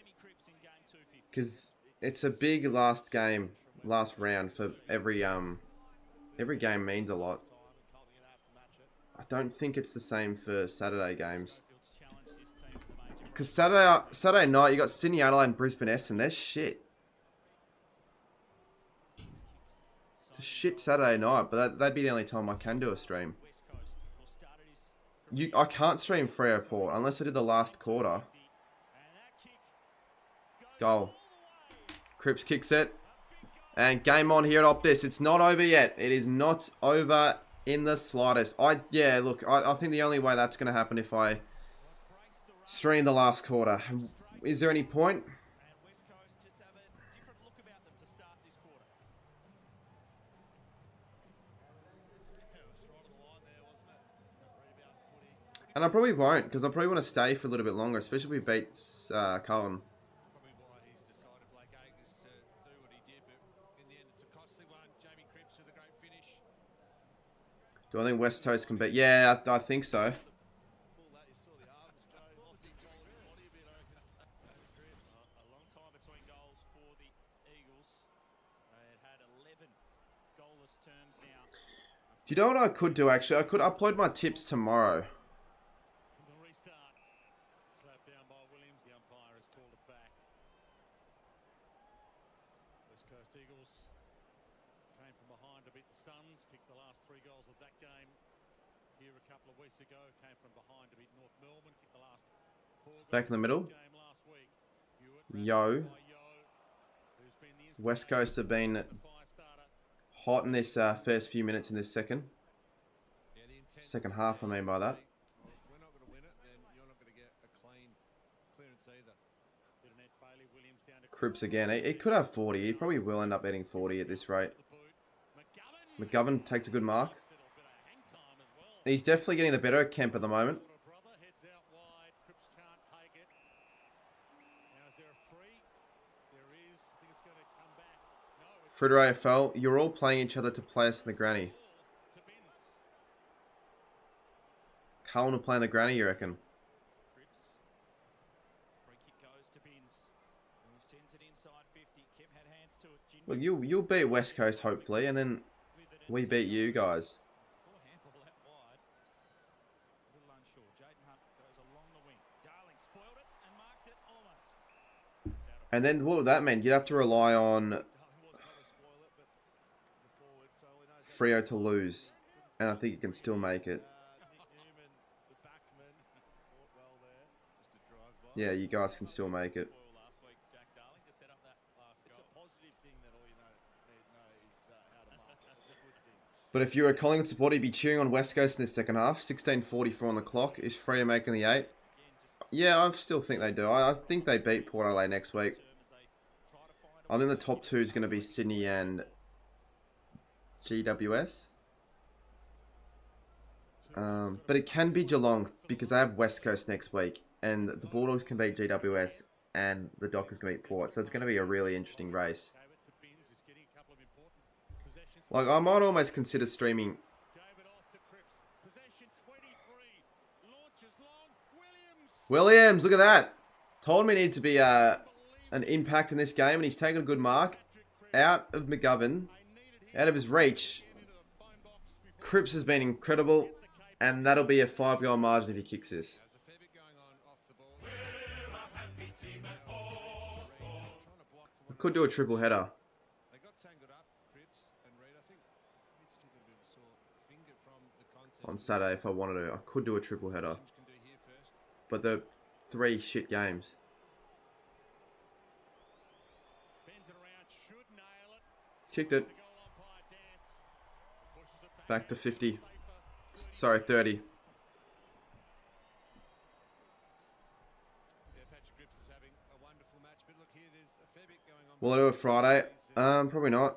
Because it's a big last round for every game means a lot. I don't think it's the same for Saturday games. Because Saturday night, you got Sydney, Adelaide, and Brisbane Essendon. They're shit. It's a shit Saturday night, but that'd be the only time I can do a stream. I can't stream Freo Port unless I did the last quarter. Goal. Cripps kicks it. And game on here at Optus. It's not over yet. It is not over in the slightest. Yeah, look, I think the only way that's going to happen if I stream the last quarter. Is there any point? And I probably won't, because I probably want to stay for a little bit longer, especially if we beat Carlton. Do I think West Coast can beat? Yeah, I think so. Do you know what I could do, actually? I could upload my tips tomorrow. Suns kicked the last 3 goals of that game here a couple of weeks ago. Came from behind to beat North Melbourne. Kicked the last 4 goals Back in the middle. game last week. Yo. West Coast have been hot in this first few minutes in this second half, I mean by that. We're not going to win it, then you're not going to get a clean clearance either. Cripps again. He could have 40. He probably will end up hitting 40 at this rate. McGovern takes a good mark. He's definitely getting the better of Kemp at the moment. Fritter AFL, you're all playing each other to play us in the granny. Carlton will play in the granny, you reckon? Well, you'll beat West Coast hopefully, and then we beat you guys. And then what would that mean? You'd have to rely on Freo to lose, and I think you can still make it. Yeah, you guys can still make it. But if you're a Collingwood supporter, you'd be cheering on West Coast in this second half. 16:44 on the clock. Is Freo making the 8? Yeah, I still think they do. I think they beat Port Adelaide next week. I think the top 2 is going to be Sydney and GWS. But it can be Geelong because they have West Coast next week. And the Bulldogs can beat GWS and the Dockers can beat Port. So it's going to be a really interesting race. Like, I might almost consider streaming. Williams, look at that. Told me he needed to be an impact in this game, and he's taken a good mark. Out of McGovern. Out of his reach. Cripps has been incredible, and that'll be a 5-goal margin if he kicks this. I could do a triple header. On Saturday if I wanted to. I could do a triple header. But the 3 shit games. Kicked it. Back to 50. Sorry, 30. Will I do it Friday? Probably not.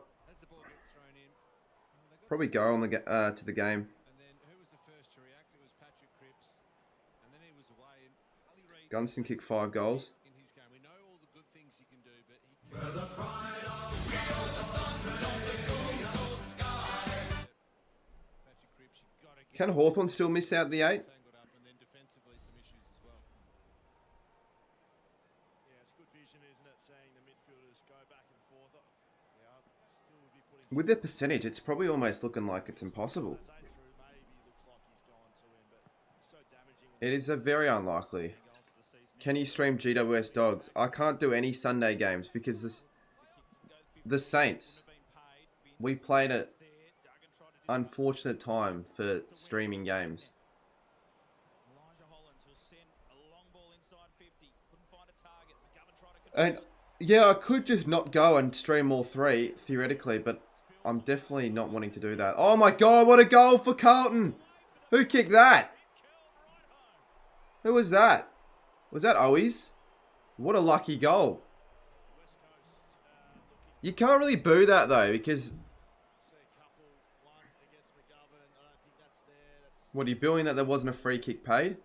Probably go on the to the game. Gunston kicked 5 goals. Can Hawthorn still miss out the 8? With their percentage, it's probably almost looking like it's impossible. It is a very unlikely. Can you stream GWS Dogs? I can't do any Sunday games because the Saints. We played at unfortunate time for streaming games. And yeah, I could just not go and stream all 3 theoretically, but I'm definitely not wanting to do that. Oh my god, what a goal for Carlton! Who kicked that? Who was that? Was that Owies? What a lucky goal. You can't really boo that though, because... What, are you booing that there wasn't a free kick paid?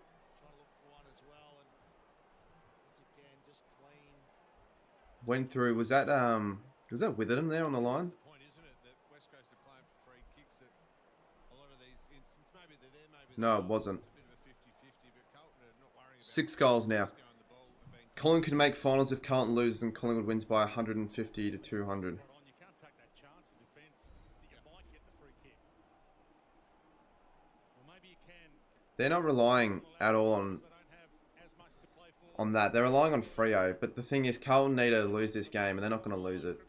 Went through, was that Witherden there on the line? No, it wasn't. 6 goals now. Collingwood can make finals if Carlton loses and Collingwood wins by 150 to 200. They're not relying at all on that. They're relying on Freo. But the thing is, Carlton need to lose this game and they're not going to lose it.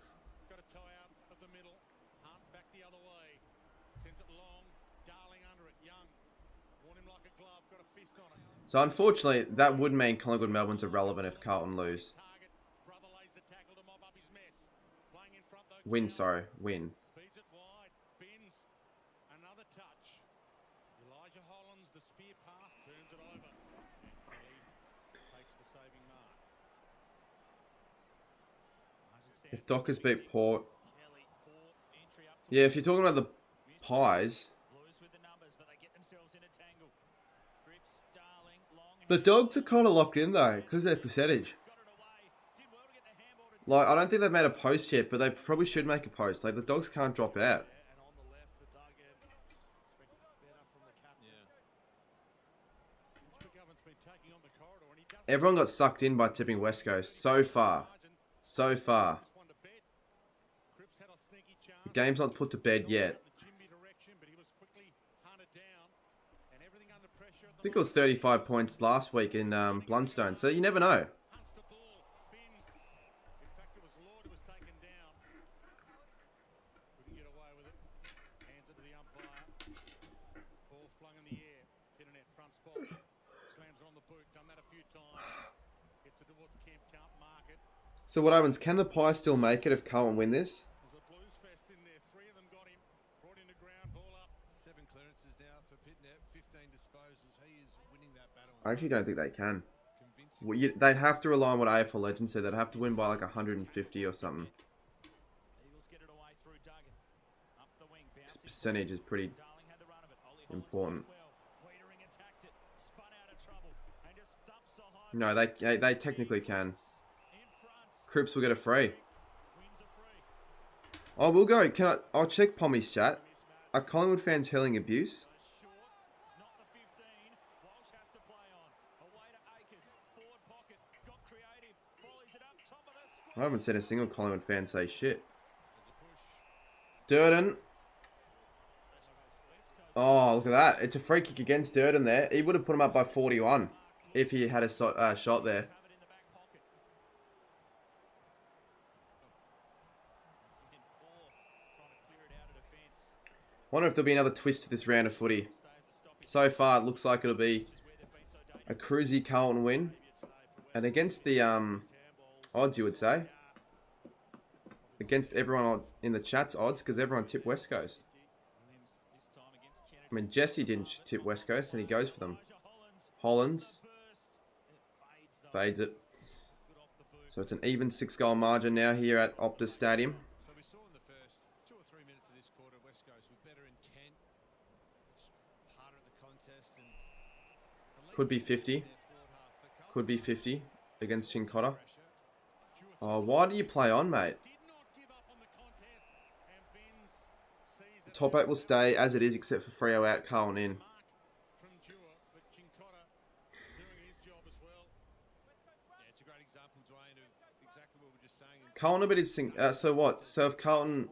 So unfortunately, that would mean Collingwood Melbourne's irrelevant if Carlton lose. Win, sorry. Win. Feeds it wide. Bins. Another touch. Elijah Hollands, the spear pass, turns it over. And Kelly takes the saving mark. If Dockers beat Port. Yeah, if you're talking about the Pies. The Dogs are kind of locked in though, because of their percentage. Like, I don't think they've made a post yet, but they probably should make a post. Like, the Dogs can't drop out. Everyone got sucked in by tipping West Coast so far. So far. The game's not put to bed yet. I think it was 35 points last week in Blundstone, so you never know. So what happens? Can the Pies still make it if Carlton win this? I actually don't think they can. Well, they'd have to rely on what AFL Legends said. They'd have to win by like 150 or something. This percentage is pretty important. No, they technically can. Cripps will get a free. Oh, we'll go. I'll check Pommy's chat. Are Collingwood fans hurling abuse? I haven't seen a single Collingwood fan say shit. Durden. Oh, look at that. It's a free kick against Durden there. He would have put him up by 41 if he had a shot there. Wonder if there'll be another twist to this round of footy. So far, it looks like it'll be a cruisy Carlton win. And against the odds, you would say. Against everyone in the chat's odds, because everyone tipped West Coast. I mean, Jesse didn't tip West Coast, and he goes for them. Hollands fades it. So it's an even 6-goal margin now here at Optus Stadium. Could be 50. Could be 50 against Chincotta. Oh, why do you play on, mate? Top 8 will stay as it is, except for Freo out, Carlton in. Carlton beats so what? So if Carlton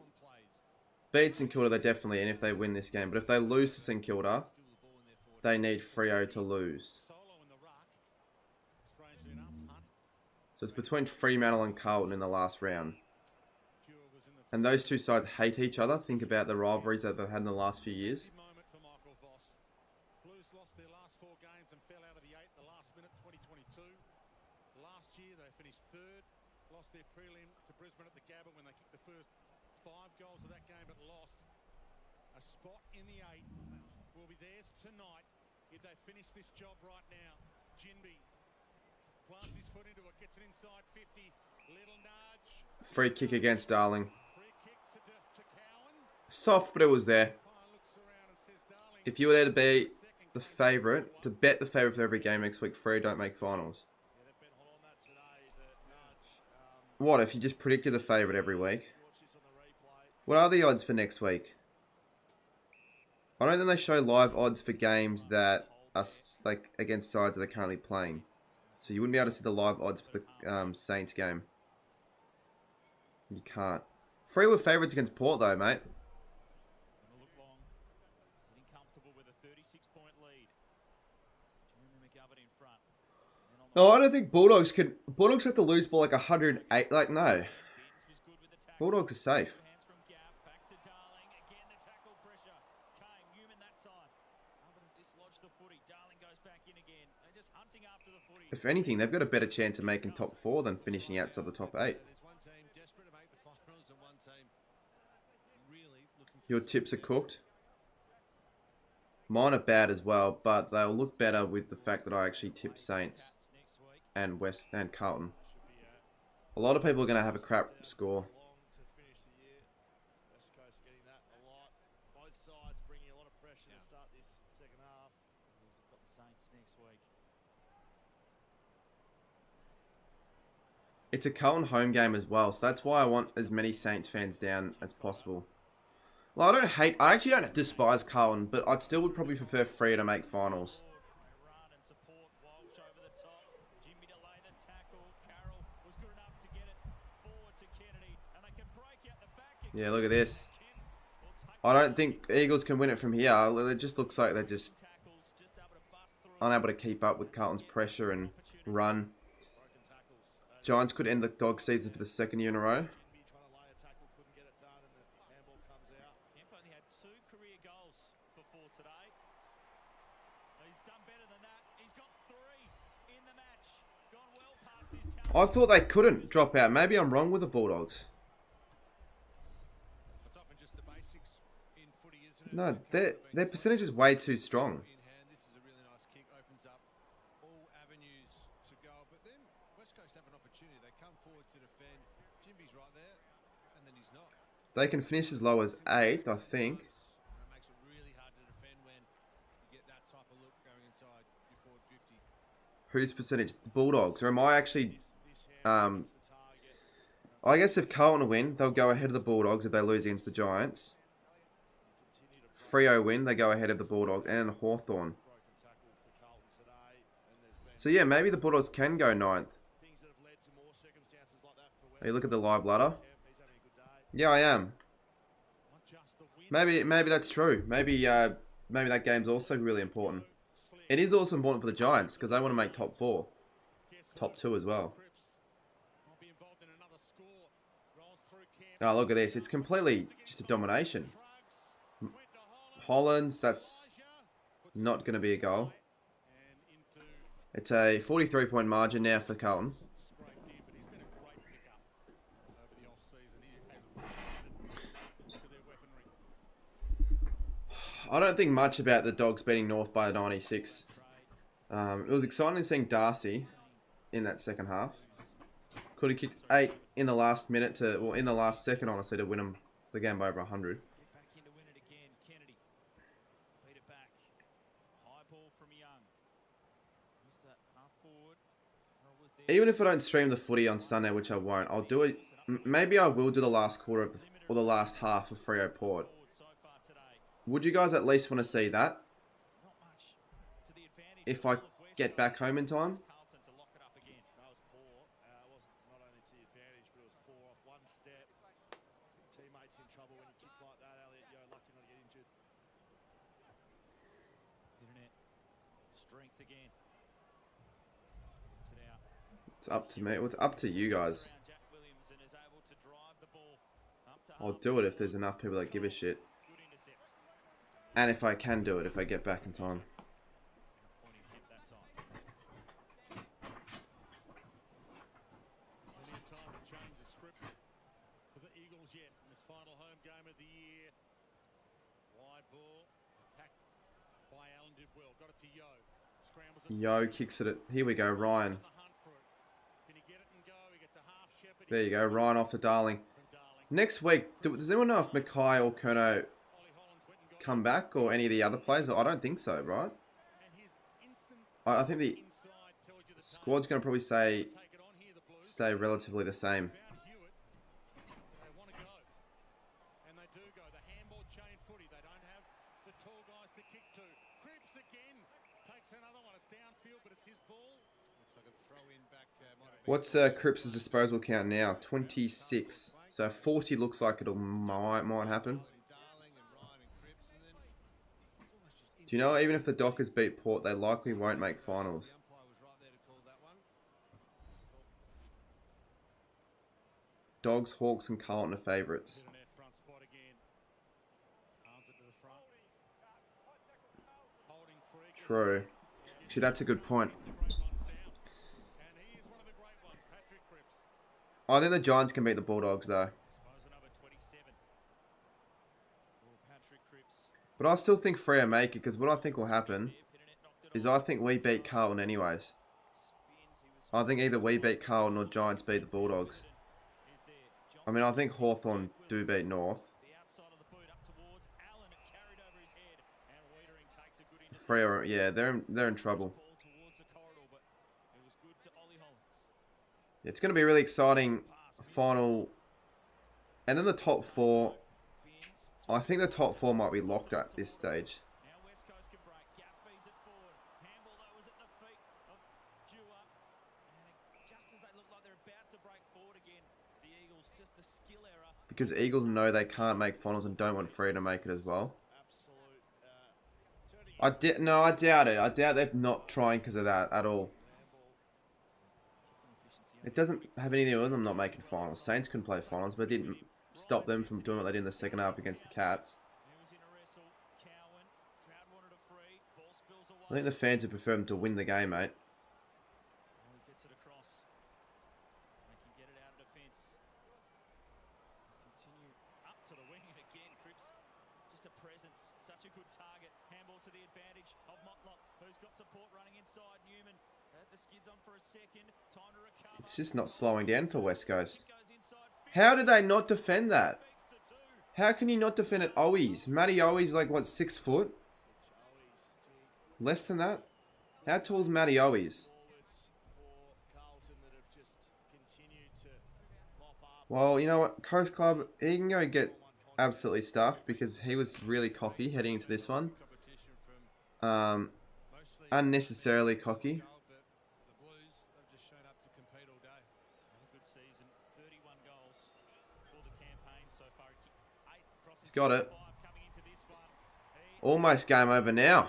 beats St Kilda, they definitely in if they win this game. But if they lose to St Kilda, they need Freo to lose. So it's between Fremantle and Carlton in the last round. And those two sides hate each other. Think about the rivalries that they've had in the last few years. Blues lost their last 4 games and fell out of the 8 the last minute 2022. Last year they finished 3rd, lost their prelim to Brisbane at the Gabba when they kicked the first 5 goals of that game but lost. A spot in the 8 will be theirs tonight if they finish this job right now. Jinby plants his foot into it, gets it inside 50, little nudge. Free kick against Darling. Soft, but it was there. If you were there to be the favourite, to bet the favourite for every game next week, Freo don't make finals. What, if you just predicted the favourite every week? What are the odds for next week? I don't think they show live odds for games that are like against sides that are currently playing. So you wouldn't be able to see the live odds for the Saints game. You can't. Free were favourites against Port though, mate. No, I don't think Bulldogs can. Bulldogs have to lose by like 108. Like, no. Bulldogs are safe. dislodged the footy. Darling goes back in again. They're just hunting after the footy. If anything, they've got a better chance of making top 4 than finishing outside the top 8. There's one team desperate to make the finals and one team really looking for Your tips are cooked. Mine are bad as well, but they'll look better with the fact that I actually tipped Saints and West and Carlton. A lot of people are going to have a crap score. To finish the year. West Coast getting that a lot. Both sides bringing a lot of pressure to start this second half. Blues have got the Saints next week. It's a Carlton home game as well, so that's why I want as many Saints fans down as possible. Well, I actually don't despise Carlton, but I still would probably prefer Free to make finals. They run and support Walsh over the top. Jimmy to lay the tackle. Carroll was good enough to get it forward to Kennedy, and they can break out the back. Yeah, look at this. I don't think Eagles can win it from here. It just looks like they're just unable to keep up with Carlton's pressure and run. Giants could end the dog season for the 2nd year in a row. Trying to lay a tackle, couldn't get it done, and the handball comes out. Kemp only had 2 career goals before today. He's done better than that. He's got 3 in the match. Gone well past his talent. I thought they couldn't drop out. Maybe I'm wrong with the Bulldogs. It's often just the basics in footy, isn't it? No, their percentage is way too strong. In hand, this is a really nice kick, opens up all avenues to go. But then West Coast have an opportunity. They come forward to defend. Jimby's right there, and then he's not. They can finish as low as 8th, I think. And it makes it really hard to defend when you get that type of look going inside your forward 50. Whose percentage? The Bulldogs. Or am I actually... I guess if Carlton win, they'll go ahead of the Bulldogs if they lose against the Giants. Freo win, they go ahead of the Bulldogs and Hawthorn. So yeah, maybe the Bulldogs can go 9th. Hey, look at the live ladder. Yeah, I am. Maybe that's true. Maybe that game's also really important. It is also important for the Giants because they want to make top 4. Top 2 as well. Oh, look at this. It's completely just a domination. Hollands, that's not going to be a goal. It's a 43-point margin now for Carlton. I don't think much about the Dogs beating North by 96. It was exciting seeing Darcy in that second half. Could have kicked 8 in the last minute in the last second, honestly, to win them the game by over 100. Get back in to win it again. Kennedy. Feed it back. High ball from Young. Who's that? Half forward. Carroll was there. Even if I don't stream the footy on Sunday, which I won't, I'll do it. Maybe I will do the last quarter of or the last half of Freo Port. Would you guys at least want to see that? If I get back home in time? That was poor. It wasn't not only to the advantage, but it was poor off one step. Teammates in trouble when you kick like that, Elliot. You're lucky not to get injured. Internet. Strength again. Gets it out. It's up to me. Well, it's up to you guys. Jack Williams and is able to drive the ball up to I'll do it if there's enough people that give a shit. good intercept. And if I can do it, if I get back in time. Pointing hit that time. Plenty of time to change the script for the Eagles yet in this final home game of the year. Wide ball, attacked by Allen did well. Got it to Yo. Scrambles it. Yo kicks it. Here we go, Ryan. On the hunt for it. Can he get it and go? He gets a half shepherd. There you go, Ryan off to Darling. Next week, does anyone know if Mackay or Kerno come back or any of the other players? I don't think so, right? I think the squad's going to probably stay relatively the same. They want to go. And they do go. The handball chain footy. They don't have the tall guys to kick to. Cripps again. Takes another one. It's downfield, but it's his ball. Looks like a throw in back. What's Cripps' disposal count now? 26. So 40 looks like might happen. Do you know, even if the Dockers beat Port, they likely won't make finals. Dogs, Hawks and Carlton are favourites. Front spot again. Arms it to the front. Holding True. Actually, that's a good point. I think the Giants can beat the Bulldogs, though. But I still think Freo make it, because what I think will happen is I think we beat Carlton anyways. I think either we beat Carlton or Giants beat the Bulldogs. I mean, I think Hawthorn do beat North. Freo, yeah, they're in trouble. It's going to be a really exciting final. And then the top four. I think the top four might be locked at this stage. Because Eagles know they can't make finals and don't want Freo to make it as well. No, I doubt it. I doubt they're not trying because of that at all. It doesn't have anything to do with them not making finals. Saints couldn't play finals, but it didn't stop them from doing what they did in the second half against the Cats. I think the fans would prefer them to win the game, mate. It's just not slowing down for West Coast. How did they not defend that? How can you not defend it? Owies. Matty Owies like, what, 6 foot? Less than that? How tall is Matty Owies? Well, you know what? Coast Club, he can go get absolutely stuffed because he was really cocky heading into this one. Unnecessarily cocky. He's got it. Almost game over now.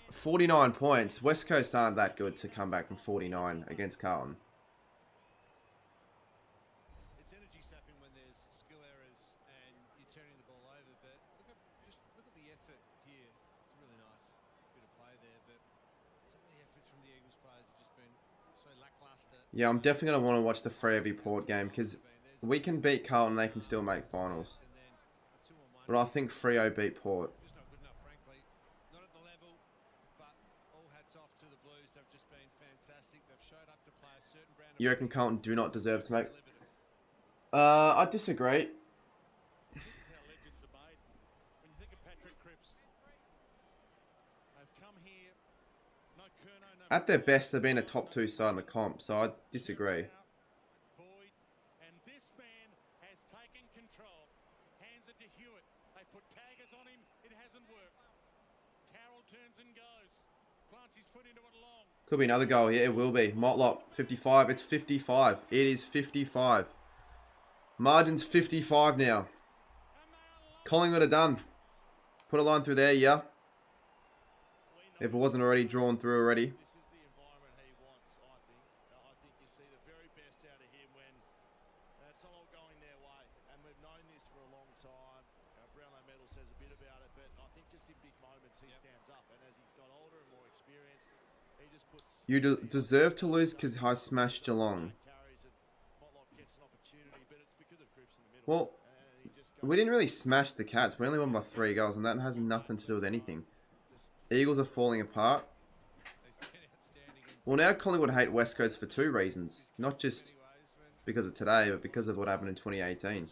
49 points. West Coast aren't that good to come back from 49 against Carlton. It's energy sapping when there's skill errors and you're turning the ball over, but look at the effort here. It's a really nice bit of play there, but some of the efforts from the Eagles players have just been so lackluster. Yeah, I'm definitely going to want to watch the Freo v Port game because we can beat Carlton, they can still make finals. But I think Freo beat Port. You reckon Carlton do not deserve to make? I disagree. At their best, they've been a top 2 side in the comp, so I disagree. Could be another goal here. It will be. Motlop, 55. It's 55. It is 55. Margin's 55 now. Collingwood are done. Put a line through there, yeah. If it wasn't already drawn through already. You deserve to lose because I smashed Geelong. Well, we didn't really smash the Cats. We only won by 3 goals, and that has nothing to do with anything. Eagles are falling apart. Well, now Collingwood hate West Coast for 2 reasons. Not just because of today, but because of what happened in 2018.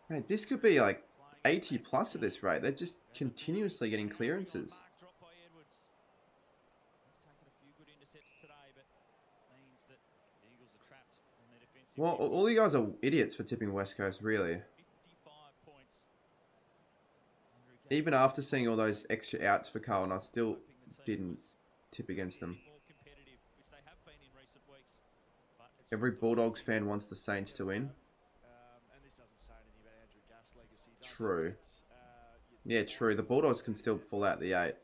Man, this could be like 80 plus at this rate. They're just continuously getting clearances. Well, all you guys are idiots for tipping West Coast, really. Even after seeing all those extra outs for Carlton, I still didn't tip against them. Every Bulldogs fan wants the Saints to win. True. Yeah, true. The Bulldogs can still fall out the 8.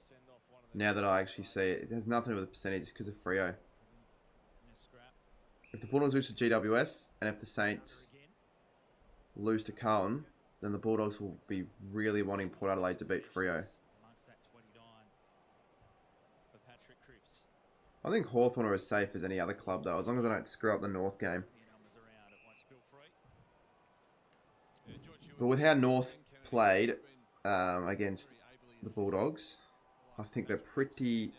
Now that I actually see it, it has nothing to do with the percentages because of Freo. If the Bulldogs lose to GWS and if the Saints lose to Carlton, then the Bulldogs will be really wanting Port Adelaide to beat Freo. I think Hawthorn are as safe as any other club though, as long as I don't screw up the North game. But with how North played against the Bulldogs, I think they're pretty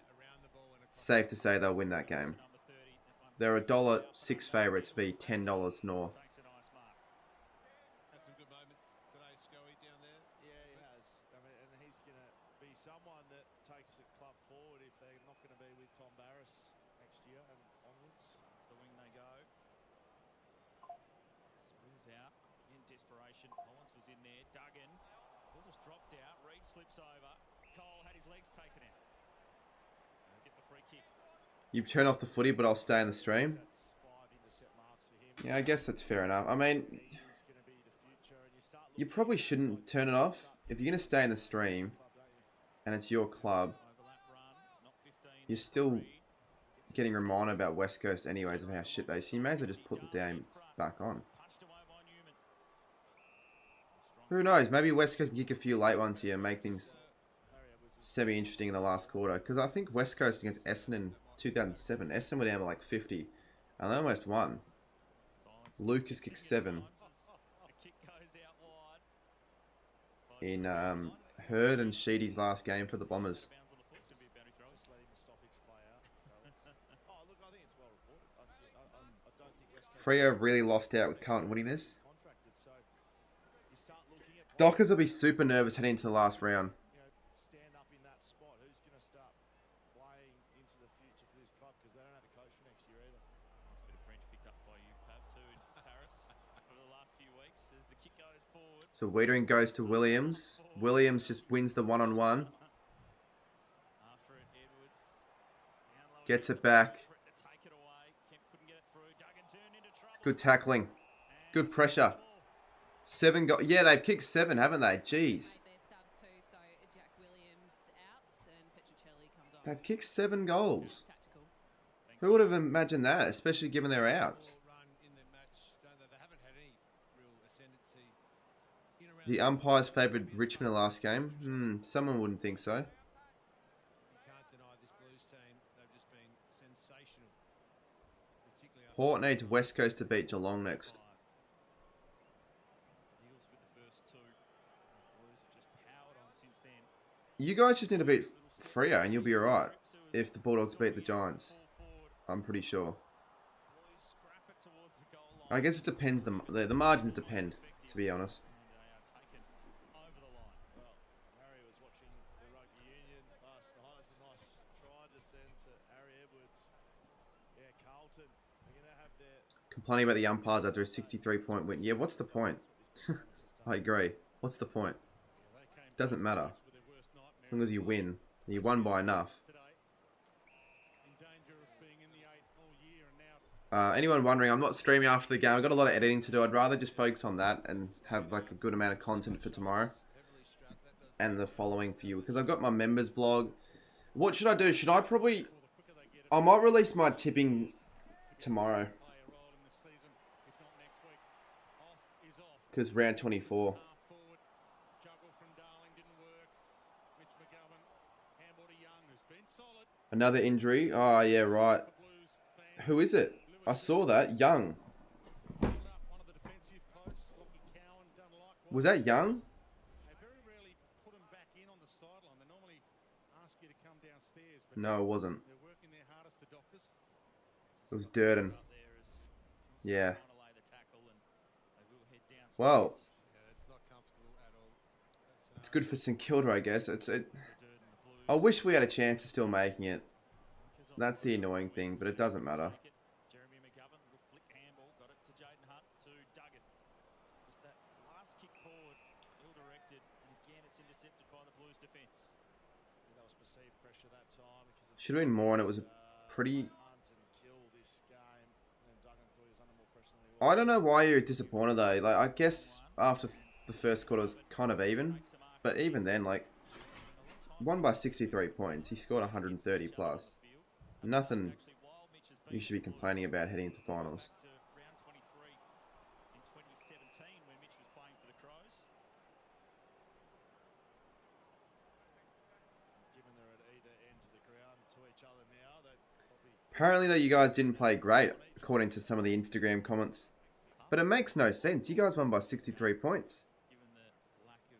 safe to say they'll win that game. They're $1.06 favourites v $10 North. Had some good moments today, Scully, down there. Yeah, he has. I mean, and he's going to be someone that takes the club forward if they're not going to be with Tom Barras next year and onwards. The wing they go. Smooths out. Again, desperation. Hollins was in there. Duggan. Ball just dropped out. Reed slips over. Cole had his legs taken out. They'll get the free kick. You've turned off the footy, but I'll stay in the stream. Yeah, I guess that's fair enough. I mean, you probably shouldn't turn it off. If you're going to stay in the stream, and it's your club, you're still getting reminded about West Coast anyways of how shit they see. You may as well just put the game back on. Who knows? Maybe West Coast can kick a few late ones here and make things semi-interesting in the last quarter. Because I think West Coast against Essendon in 2007, Essendon were down by like 50. And they almost won. Lucas kicked 7. In Hurd and Sheedy's last game for the Bombers. Freo have really lost out with Carlton winning this. Dockers will be super nervous heading into the last round. Stand up in that spot. Who's going to start playing into the future for this club? Because they don't have a coach for next year either. Nice bit of French picked up by you, Pav, too, in Paris over the last few weeks as the kick goes forward. So Wiedering goes to Williams. Williams just wins the one-on-one. Gets it back. Good tackling. Good pressure. 7 goals. Yeah, they've kicked 7, haven't they? Jeez. They've kicked 7 goals. Who would have imagined that, especially given their outs? The umpires favoured Richmond last game. Someone wouldn't think so. Port needs West Coast to beat Geelong next. You guys just need to beat Freo and you'll be alright if the Bulldogs beat the Giants. I'm pretty sure. I guess it depends. The margins depend, to be honest. Harry was watching the rugby union last night. It's a nice try to send to Harry Edwards. Yeah, Carlton. They're going to have their... Complaining about the umpires after a 63-point win. Yeah, what's the point? I agree. What's the point? Doesn't matter. As long as you win. You won by enough. Anyone wondering, I'm not streaming after the game. I've got a lot of editing to do. I'd rather just focus on that and have like a good amount of content for tomorrow. And the following few. Because I've got my members vlog. What should I do? Should I probably... I might release my tipping tomorrow. Because round 24. Another injury. Oh, yeah, right. Who is it? I saw that. Young. Was that Young? No, it wasn't. It was Durden. Yeah. Well, it's good for St Kilda, I guess. I wish we had a chance of still making it. That's the annoying thing, but it doesn't matter. Should have been more, and it was a pretty... I don't know why you're disappointed though. Like, I guess after the first quarter was kind of even, but even then, like, won by 63 points. He scored 130 plus. Nothing you should be complaining about heading into finals. Round 23 in 2017 when Mitch was playing for the Crows. Given they're at either ends of the ground to each other now, they probably... Apparently, though, you guys didn't play great, according to some of the Instagram comments. But it makes no sense. You guys won by 63 points. Given the lack of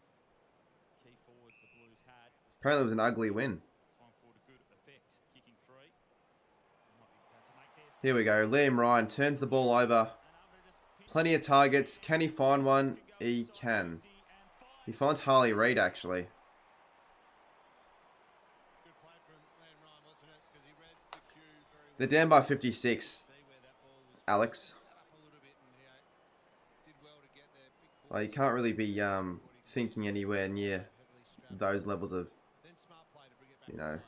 key forwards the Blues had. Apparently, it was an ugly win. Time for a good effect, kicking three. Here we go. Liam Ryan turns the ball over. Plenty of targets. Can he find one? He can. He finds Harley Reid, actually. They're down by 56. Alex. Well, you can't really be thinking anywhere near those levels of, you know,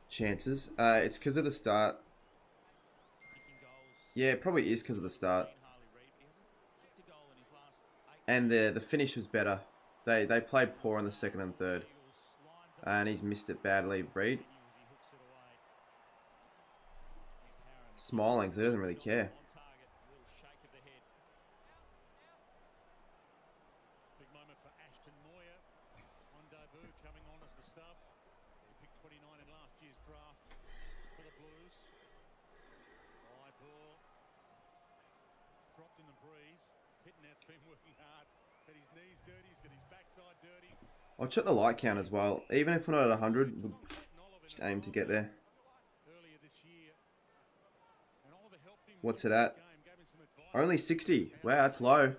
chances. It's because of the start. Yeah, it probably is because of the start. And the finish was better. They played poor in the second and third. And he's missed it badly, Reid. Smiling, so he doesn't really care. Big moment for Ashton Moyer. On debut, coming on as the sub. He picked 29 in last year's draft for the Blues. High ball. Dropped in the breeze. Pitteneth's been working hard. Got his knees dirty. He's got his backside dirty. I'll check the light count as well. Even if we're not at 100, we'll just aim to get there. What's it at? Only 60. Wow, that's low.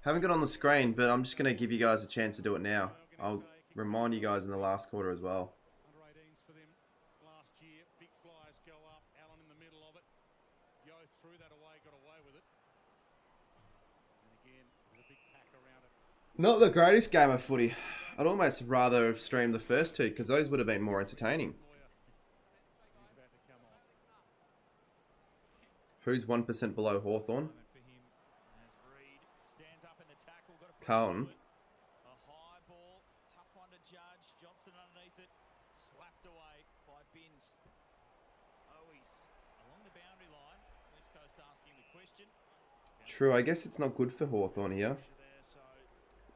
Haven't got on the screen, but I'm just going to give you guys a chance to do it now. I'll remind you guys in the last quarter as well. Under-18s for them last year. Big flyers go up. Allen in the middle of it. Yo threw that away, got away with it. And again, with a big pack around it. Not the greatest game of footy. I'd almost rather have streamed the first two because those would have been more entertaining. Who's 1% below Hawthorn? Carlton. A high ball, tough one to judge. Johnston underneath it, slapped away by Binns. Oh, he's along the boundary line. West Coast asking the question. True, I guess it's not good for Hawthorn here.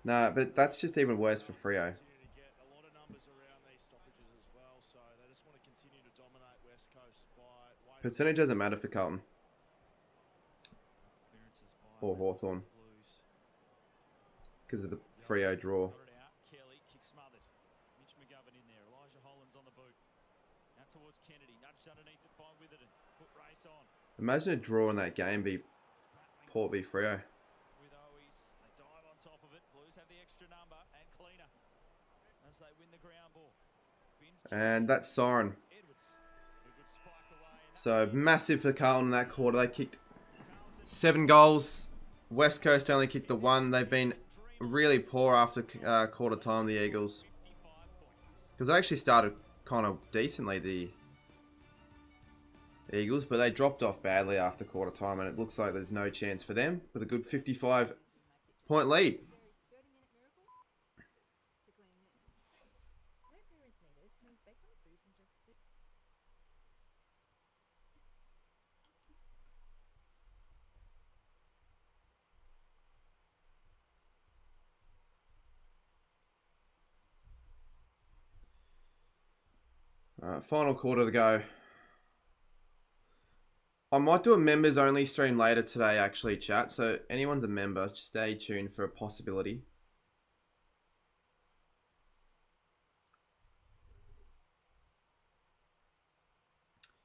Nah, but that's just even worse for Freo. Percentage doesn't matter for Carlton. Or Hawthorn. Because of the Freo draw. Kelly kick smothered. Mitch McGovern in there. Elijah Holland's on the boot. Out towards Kennedy. Nudged underneath it by Witherden. Foot race on. Imagine a draw in that game be Port v Freo. With Owies. They dive on top of it. Blues have the extra number and cleaner as they win the ground ball. And that's Siren. So massive for Carlton in that quarter. They kicked 7 goals. West Coast only kicked the 1. They've been really poor after quarter time, the Eagles. Because they actually started kind of decently, the Eagles, but they dropped off badly after quarter time, and it looks like there's no chance for them with a good 55-point lead. Final quarter to go. I might do a members only stream later today, actually, chat. So anyone's a member, just stay tuned for a possibility.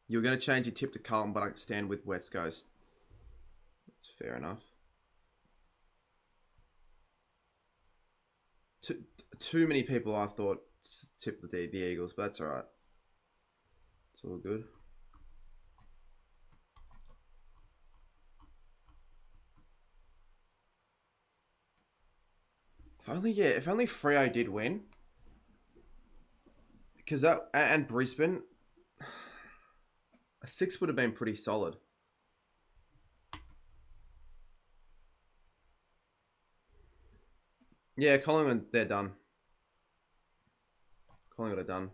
You're going to change your tip to Carlton, but I stand with West Coast. That's fair enough. Too many people, I thought, tipped the Eagles, but that's all right. It's all good. If only Freo did win. Because that, and Brisbane, a 6 would have been pretty solid. Yeah, Collingwood, they're done. Collingwood are done.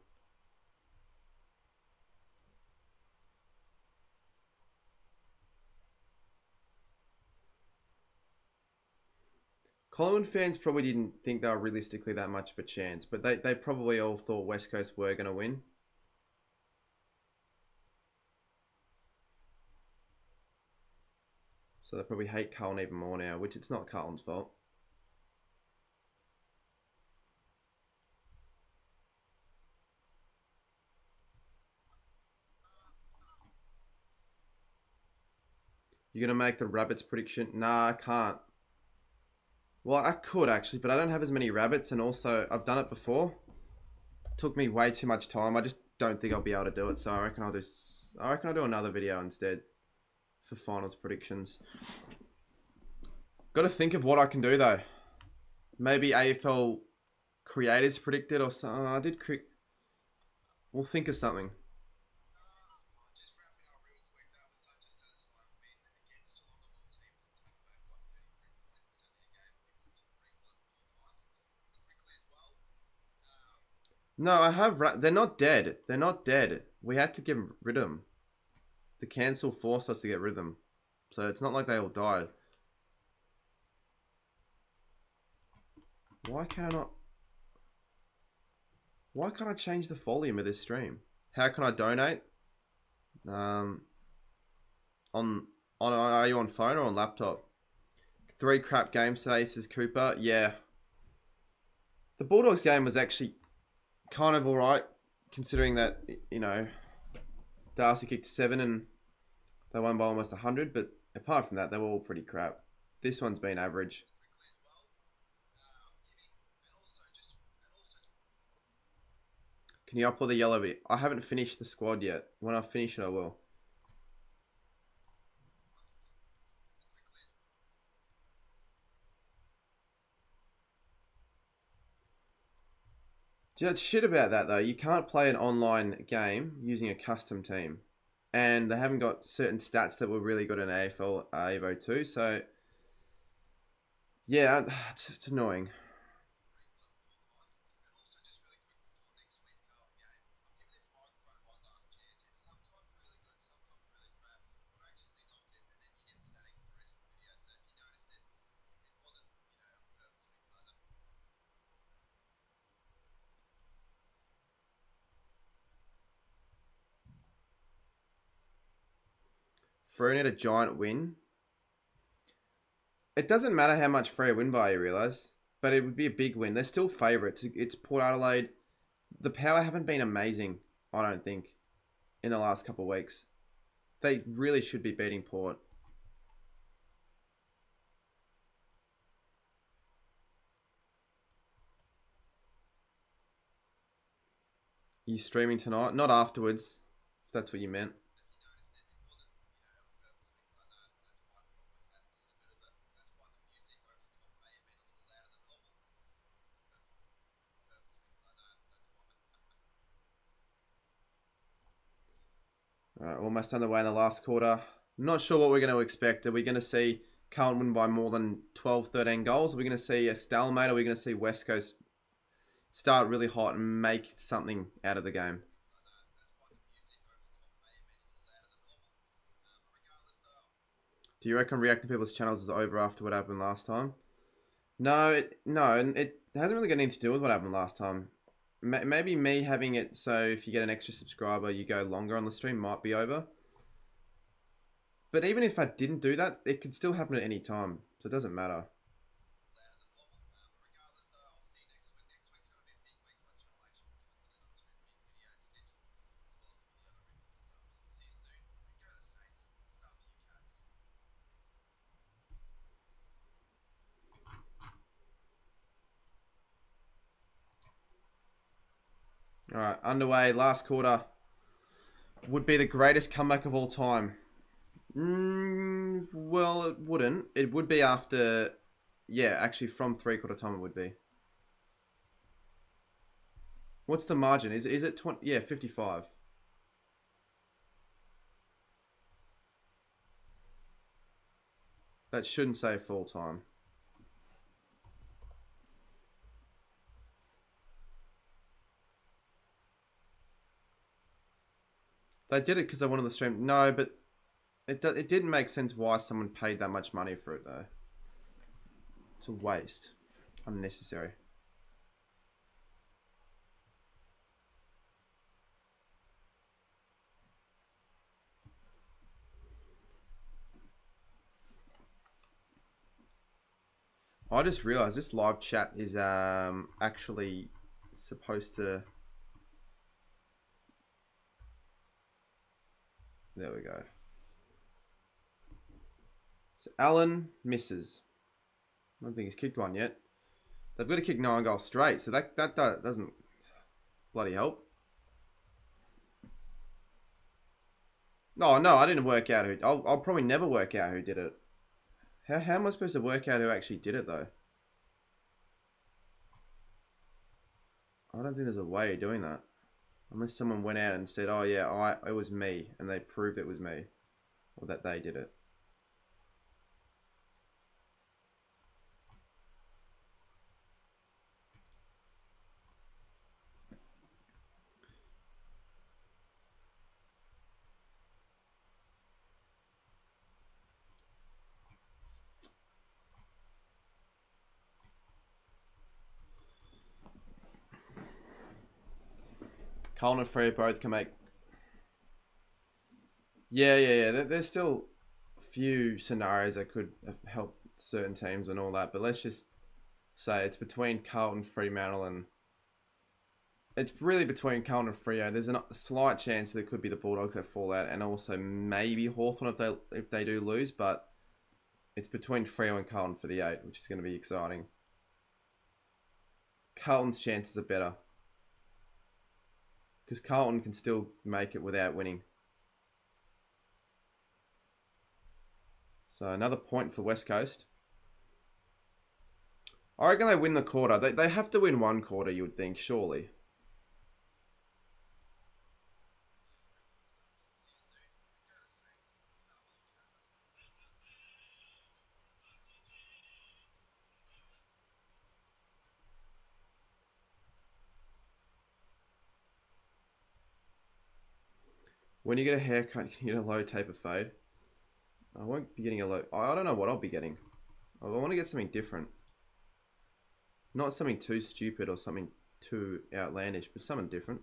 Collingwood fans probably didn't think they were realistically that much of a chance, but they probably all thought West Coast were going to win. So they probably hate Carlton even more now, which it's not Carlton's fault. You're going to make the Rabbits prediction? Nah, I can't. Well, I could actually, but I don't have as many Rabbits, and also I've done it before. It took me way too much time. I just don't think I'll be able to do it, so I reckon I'll do another video instead for finals predictions. Got to think of what I can do though. Maybe AFL creators predicted or something. We'll think of something. No, I have. They're not dead. They're not dead. We had to get rid of them. The cancel forced us to get rid of them. So it's not like they all died. Why can't I change the volume of this stream? How can I donate? Are you on phone or on laptop? 3 crap games today, says Cooper. Yeah. The Bulldogs game was actually kind of alright, considering that, you know, Darcy kicked 7 and they won by almost 100, but apart from that, they were all pretty crap. This one's been average. Can you upload the yellow video? I haven't finished the squad yet. When I finish it, I will. Do you know, it's shit about that though. You can't play an online game using a custom team. And they haven't got certain stats that were really good in AFL Evo 2. So, yeah, it's annoying. Freo need a giant win. It doesn't matter how much Freo win by, you realise. But it would be a big win. They're still favourites. It's Port Adelaide. The Power haven't been amazing, I don't think, in the last couple of weeks. They really should be beating Port. Are you streaming tonight? Not afterwards, if that's what you meant. Alright, almost underway in the last quarter. Not sure what we're going to expect. Are we going to see Carlton win by more than 12, 13 goals? Are we going to see a stalemate? Are we going to see West Coast start really hot and make something out of the game? Do you reckon reacting to people's channels is over after what happened last time? No, it hasn't really got anything to do with what happened last time. Maybe me having it so if you get an extra subscriber, you go longer on the stream might be over. But even if I didn't do that, it could still happen at any time. So it doesn't matter. Alright, underway, last quarter. Would be the greatest comeback of all time. Well, it wouldn't. It would be after... Yeah, actually from 3/4 time it would be. What's the margin? Is it 20? Yeah, 55. That shouldn't say full time. They did it because they wanted the stream. No, but it didn't make sense why someone paid that much money for it though. It's a waste. Unnecessary. I just realized this live chat is actually supposed to... There we go. So Alan misses. I don't think he's kicked one yet. They've got to kick 9 goals straight, so that doesn't bloody help. No, I didn't work out who... I'll probably never work out who did it. How am I supposed to work out who actually did it, though? I don't think there's a way of doing that. Unless someone went out and said, oh yeah, it was me, and they proved it was me. Or that they did it. Colin and Freo both can make... Yeah. There's still a few scenarios that could help certain teams and all that, but let's just say it's between Carlton, Fremantle, and... It's really between Carlton and Freo. There's a slight chance that it could be the Bulldogs that fall out, and also maybe Hawthorn if they do lose, but it's between Freo and Carlton for the 8, which is going to be exciting. Carlton's chances are better. Because Carlton can still make it without winning. So another point for West Coast. I reckon they win the quarter. They have to win one quarter, you would think, surely. When you get a haircut, you can get a low taper fade. I won't be getting a low... I don't know what I'll be getting. I want to get something different. Not something too stupid or something too outlandish, but something different.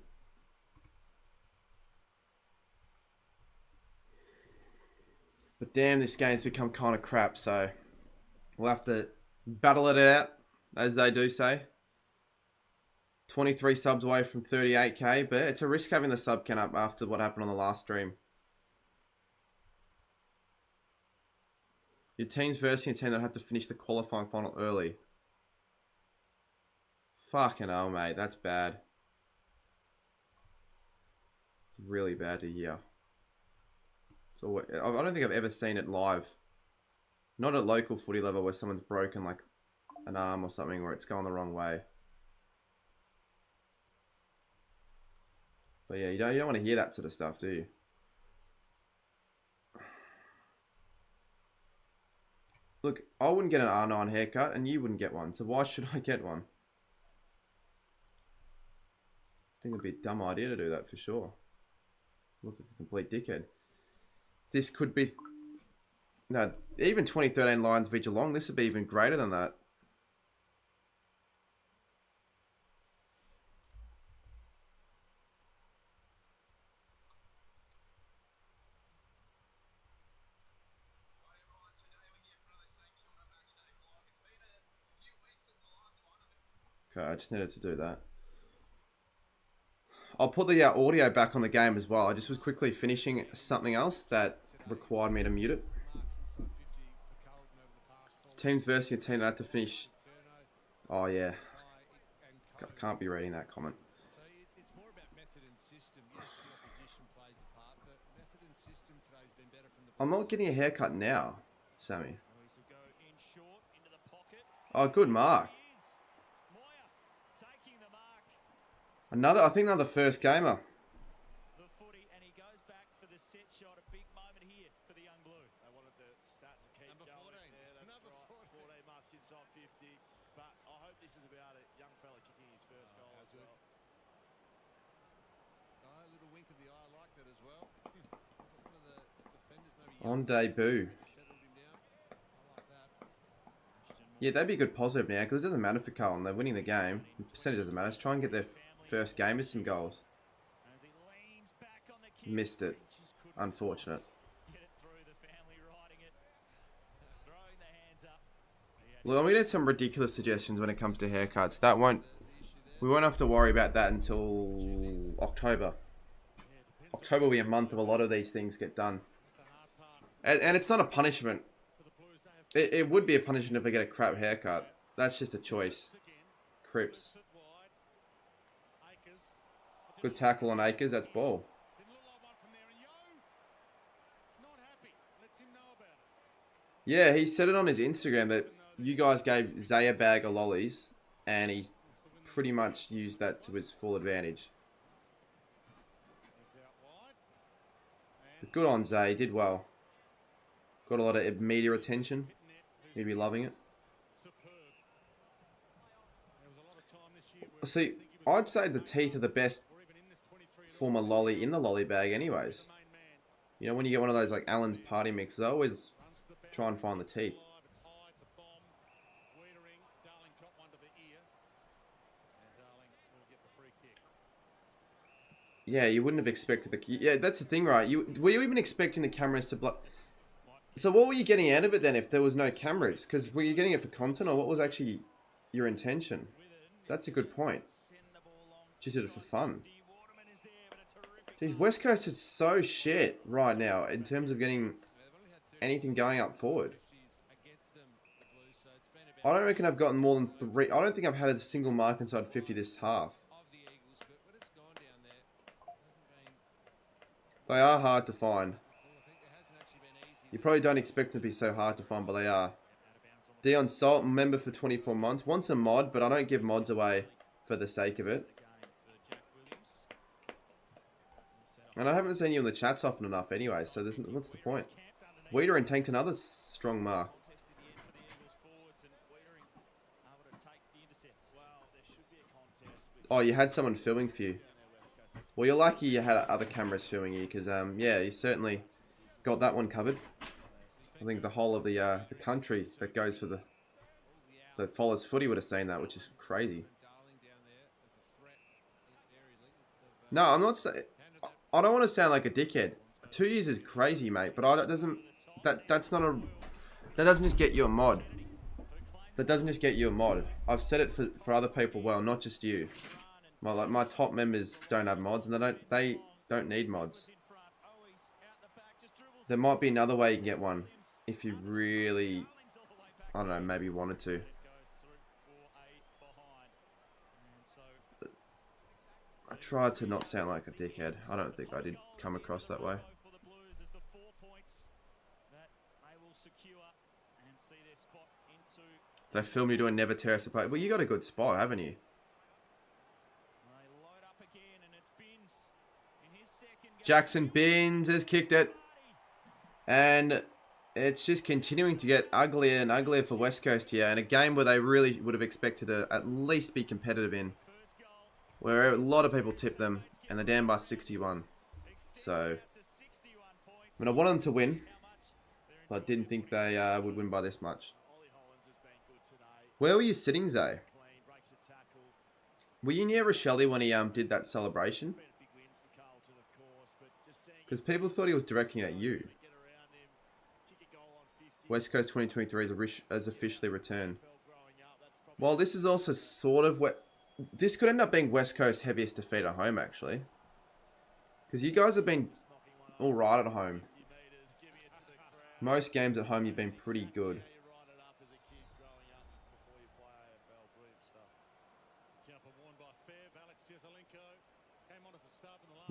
But damn, this game's become kind of crap, so we'll have to battle it out, as they do say. 23 subs away from 38k, but it's a risk having the sub count up after what happened on the last stream. Your team's versing a team that had to finish the qualifying final early. Fucking hell, mate. That's bad. Really bad to hear. So I don't think I've ever seen it live. Not at local footy level where someone's broken like an arm or something where it's going the wrong way. But yeah, you don't want to hear that sort of stuff, do you? Look, I wouldn't get an R9 haircut and you wouldn't get one, so why should I get one? I think it'd be a dumb idea to do that for sure. Look like a complete dickhead. This could be... No, even 2013 Lions v Geelong, this would be even greater than that. Okay, I just needed to do that. I'll put the audio back on the game as well. I just was quickly finishing something else that required me to mute it. Teams versus a team that had to finish. Oh yeah. Can't be reading that comment. So it's more about method and system. Yes, the opposition plays a part, but method and system today has been better from the... I'm not getting a haircut now, Sammy. Oh, good mark. I think another first gamer. The footy, and he goes back for the set shot. A big moment here for the young blue. They wanted the start to keep Number going 14. there. That's Number right. 14 marks inside 50. But I hope this is about a young fella kicking his first goal as well. A little wink of the eye. I like that On debut. Yeah, that'd be a good positive now, because it doesn't matter for Carlton. They're winning the game. The percentage doesn't matter. Let's try and get their first game with some goals. Missed it. Unfortunate. Look, I'm going to get some ridiculous suggestions when it comes to haircuts. We won't have to worry about that until October. October will be a month of a lot of these things get done. And it's not a punishment. It would be a punishment if I get a crap haircut. That's just a choice. Cripps. Good tackle on Akers. That's ball. Yeah, he said it on his Instagram that you guys gave Zay a bag of lollies and he pretty much used that to his full advantage. But good on Zay. He did well. Got a lot of media attention. He'd be loving it. See, I'd say the teeth are the best form of lolly in the lolly bag anyways. You know, when you get one of those like Allen's party mixes, I always try and find the teeth. Yeah, you wouldn't have expected the... Yeah, that's the thing, right? Were you even expecting the cameras to blow... So what were you getting out of it then if there was no cameras? Because were you getting it for content or what was actually your intention? That's a good point. Just did it for fun. Jeez, West Coast is so shit right now in terms of getting anything going up forward. I don't reckon I've gotten more than 3... I don't think I've had a single mark inside 50 this half. They are hard to find. You probably don't expect them to be so hard to find, but they are. Dion Salt, member for 24 months. Wants a mod, but I don't give mods away for the sake of it. And I haven't seen you in the chats often enough anyway, so what's the point? Weeder and tanked another strong mark. Oh, you had someone filming for you. Well, you're lucky you had other cameras filming you, because, yeah, you certainly got that one covered. I think the whole of the country that goes for that follows footy would have seen that, which is crazy. No, I'm not saying... I don't want to sound like a dickhead. 2 years is crazy, mate, but that doesn't just get you a mod. That doesn't just get you a mod. I've said it for other people, well, not just you. My top members don't have mods, and they don't need mods. There might be another way you can get one if you really, I don't know, maybe wanted to. I tried to not sound like a dickhead. I don't think I did come across that way. They filmed you doing never tear us apart. Well, you got a good spot, haven't you? Jackson Binns has kicked it. And it's just continuing to get uglier and uglier for West Coast here. And a game where they really would have expected to at least be competitive in. Where a lot of people tipped them. And they're down by 61. So, I mean, I wanted them to win. But I didn't think they would win by this much. Where were you sitting, Zay? Were you near Rochelle when he did that celebration? Because people thought he was directing at you. West Coast 2023 has officially returned. Well, this is also sort of what... This could end up being West Coast heaviest defeat at home, actually. Because you guys have been alright at home. Most games at home, you've been pretty good.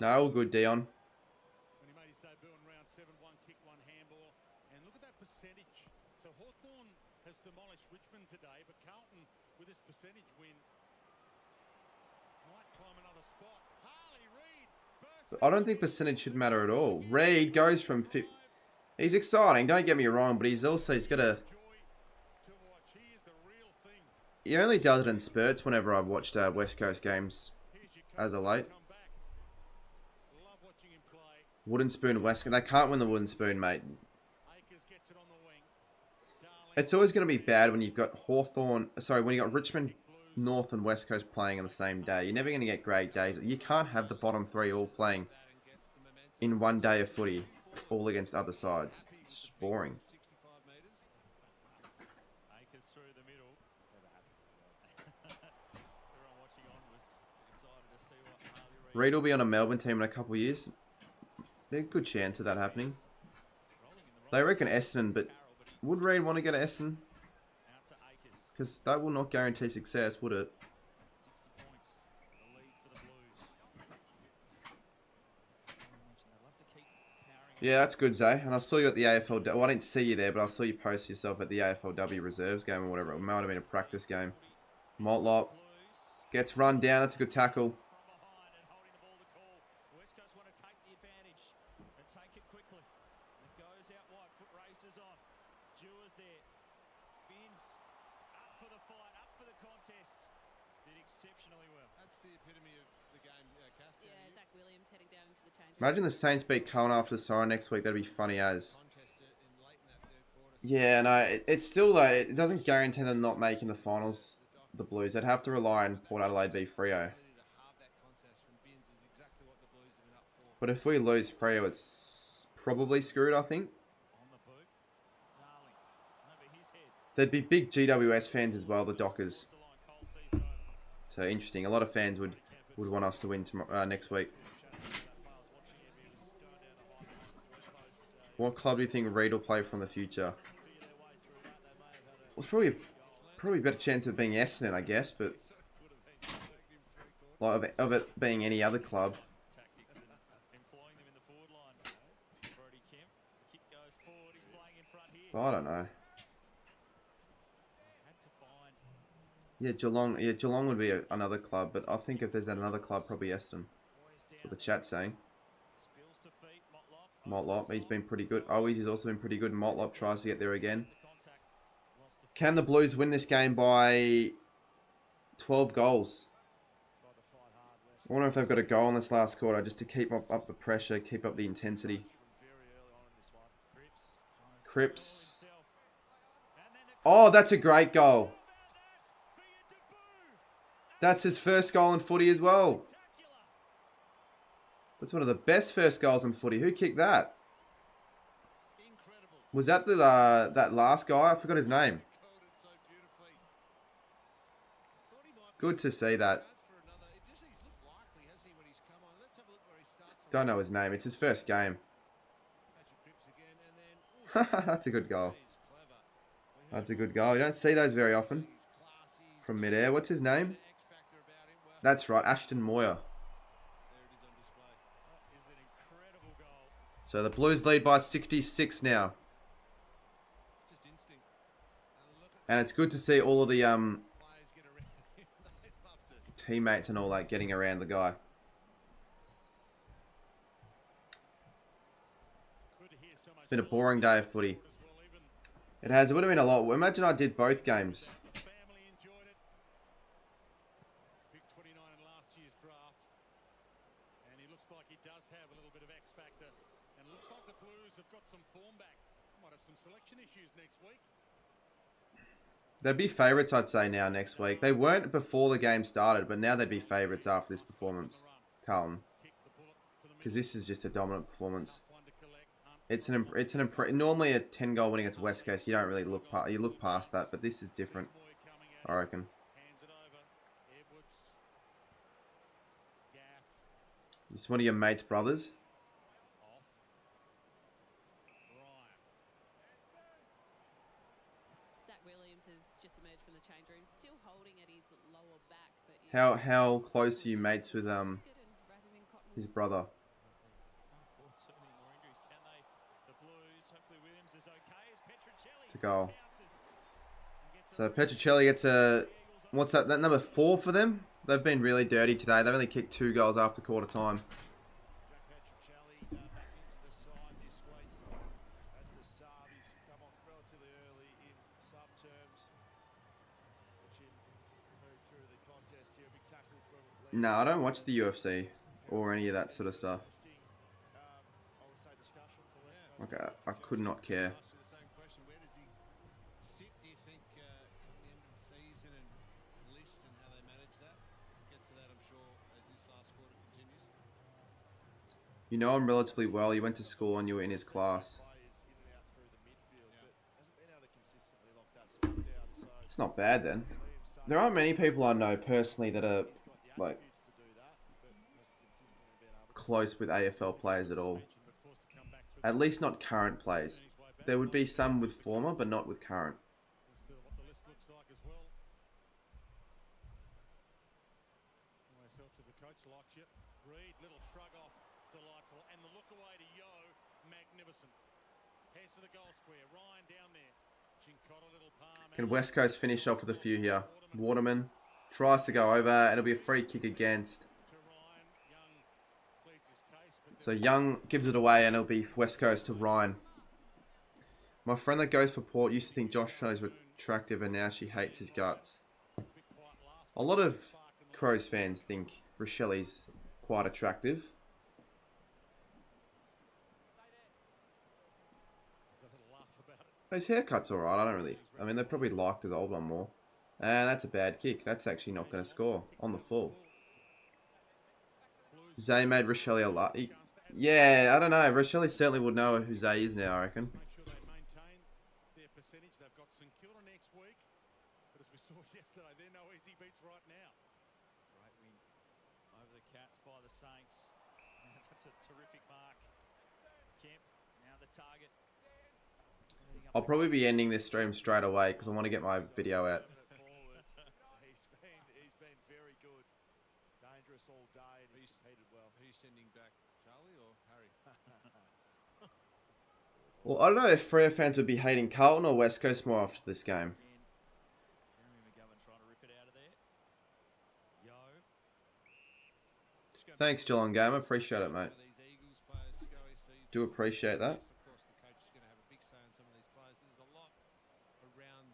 No, all good, Dion. When he made his debut in round 7, one kick, one handball. And look at that percentage. So Hawthorn has demolished Richmond today, but Carlton, with this percentage win, might climb another spot. Harley Reid. I don't think percentage should matter at all. Reid goes from... He's exciting, don't get me wrong, but he's got a... He only does it in spurts whenever I've watched West Coast games as of late. Wooden Spoon West. They can't win the Wooden Spoon, mate. It's always going to be bad when you've got when you got Richmond, North and West Coast playing on the same day. You're never going to get great days. You can't have the bottom three all playing in one day of footy, all against other sides. It's just boring. Reid will be on a Melbourne team in a couple of years. There's a good chance of that happening. They reckon Essendon, but would Reid want to go to Essendon? Because that will not guarantee success, would it? Yeah, that's good, Zay. And I saw you at the AFL. Well, I didn't see you there, but I saw you post yourself at the AFLW reserves game or whatever. It might have been a practice game. Motlop gets run down. That's a good tackle. Imagine the Saints beat Cohen after the siren next week. That'd be funny as. Yeah, no, it's still like it doesn't guarantee them not making the finals. The Blues, they'd have to rely on Port Adelaide v Freo. But if we lose Freo, it's probably screwed, I think. There'd be big GWS fans as well, the Dockers. So interesting. A lot of fans would want us to win tomorrow, next week. What club do you think Reid will play from the future? Well, it's probably a better chance of being Essendon, I guess, but like of it being any other club. Well, I don't know. Yeah, Geelong. Yeah, Geelong would be another club, but I think if there's another club, probably Essendon. That's what the chat's saying. Motlop, he's been pretty good. Oh, he's also been pretty good. Motlop tries to get there again. Can the Blues win this game by 12 goals? I wonder if they've got a goal in this last quarter just to keep up the pressure, keep up the intensity. Cripps. Oh, that's a great goal. That's his first goal in footy as well. That's one of the best first goals in footy. Who kicked that? Was that the that last guy? I forgot his name. Good to see that. Don't know his name. It's his first game. That's a good goal. That's a good goal. You don't see those very often. From midair. What's his name? That's right. Ashton Moyer. So the Blues lead by 66 now. And it's good to see all of the teammates and all that getting around the guy. It's been a boring day of footy. It has. It would have been a lot. Imagine I did both games. They'd be favourites, I'd say, now next week. They weren't before the game started, but now they'd be favourites after this performance. Carlton. Because this is just a dominant performance. Normally a 10-goal winning against West Coast, you don't really look past, you look past that, but this is different, I reckon. It's one of your mate's brothers. How close are you mates with his brother? To goal. So Petricelli gets a what's that number 4 for them? They've been really dirty today. They've only kicked 2 goals after quarter time. No, I don't watch the UFC or any of that sort of stuff. Okay, I could not care. Ask you the same question. Where does he sit, do you think, come the end of the season and list and how they manage that? We'll get to that, I'm sure, as this last quarter continues. You know him relatively well. You went to school and you were in his class. It's not bad then. There aren't many people I know personally that are like close with AFL players at all. At least not current players. There would be some with former, but not with current. What the list looks like as well. Always helps if the coach likes you. Reed, little shrug off, delightful. And the look away to Yo, magnificent. Heads to the goal square, Ryan down there. Chincotta, little palm. Can West Coast finish off with a few here? Waterman tries to go over. It'll be a free kick against. So Young gives it away and it'll be West Coast to Ryan. My friend that goes for Port used to think Josh Shelley's attractive and now she hates his guts. A lot of Crows fans think Rochelle's quite attractive. His haircut's alright, I mean, they probably liked his old one more. And that's a bad kick. That's actually not going to score on the full. Zay made Rochelle a lot. Yeah, I don't know. Rochelle certainly would know who Zay is now, I reckon. Make sure they maintain their percentage. They've got St Kilda next week. But as we saw yesterday, they're no easy beats right now. Great win over the Cats by the Saints. That's a terrific mark. Kemp, now the target. I'll probably be ending this stream straight away because I want to get my video out. He's been very good. Dangerous all day and he's heated well. Who's sending back, Charlie or Harry? Well, I don't know if Freo fans would be hating Carlton or West Coast more after this game. Jeremy McGovern trying to rip it out of there. Yo. Thanks, Geelong Gamer. Appreciate it, mate. Do appreciate that. Of course, the coach is going to have a big say on some of these players, but there's a lot around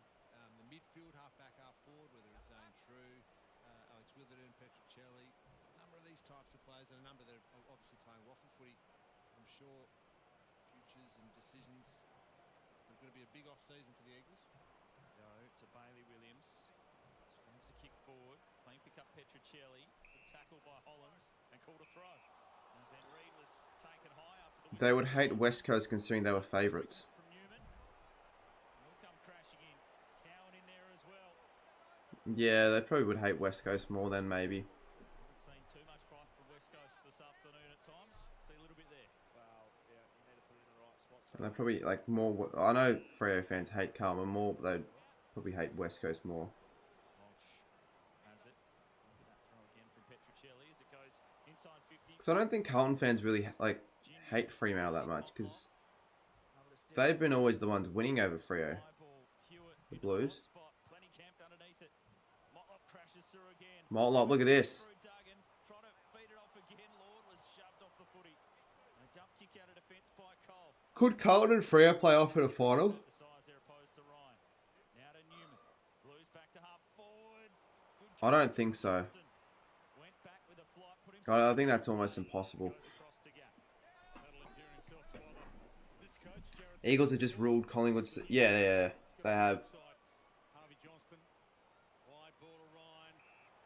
the midfield, half back, half forward, whether it's Zane True, Alex Witherden, Petricelli, a number of these types of players, and a number that are obviously playing waffle footy. I'm sure futures and decisions are going to be a big off-season for the Eagles. Yo to Bailey Williams. Screams a kick forward. Clean pick up Petricelli. Good tackle by Hollins and called a throw. As then Reed was taken high after the They would hate West Coast considering they were favourites. from Newman. He'll come crashing in. Cowan in there as well. Yeah, they probably would hate West Coast more than maybe. Haven't seen too much fight from West Coast this afternoon at times. See a little bit there. Well, yeah, you need to put it in the right spot. They probably like more. I know Freo fans hate Carlton more, but they'd probably hate West Coast more. Walsh has it. Look at that throw again from Petricelli as it goes inside 50. So I don't think Carlton fans really like hate Fremantle that much because they've been always the ones winning over Freo. The Blues. Plenty camped underneath it. Motlop crashes through again. Motlop, look at this. Through Duggan, trying to feed it off again. Lord was shoved off the footy. A dump kick out of defence by Cole. Could Carlton and Freo play off in a final? The size there opposed to Ryan. Now to Newman. Blues back to half forward. Good I don't think so. went back with a flight, put himself I think that's almost impossible. across to gap. That'll endear himself to other. This coach, Jared Eagles have just ruled Collingwood. Yeah, they have. Harvey Johnston, wide ball to Ryan.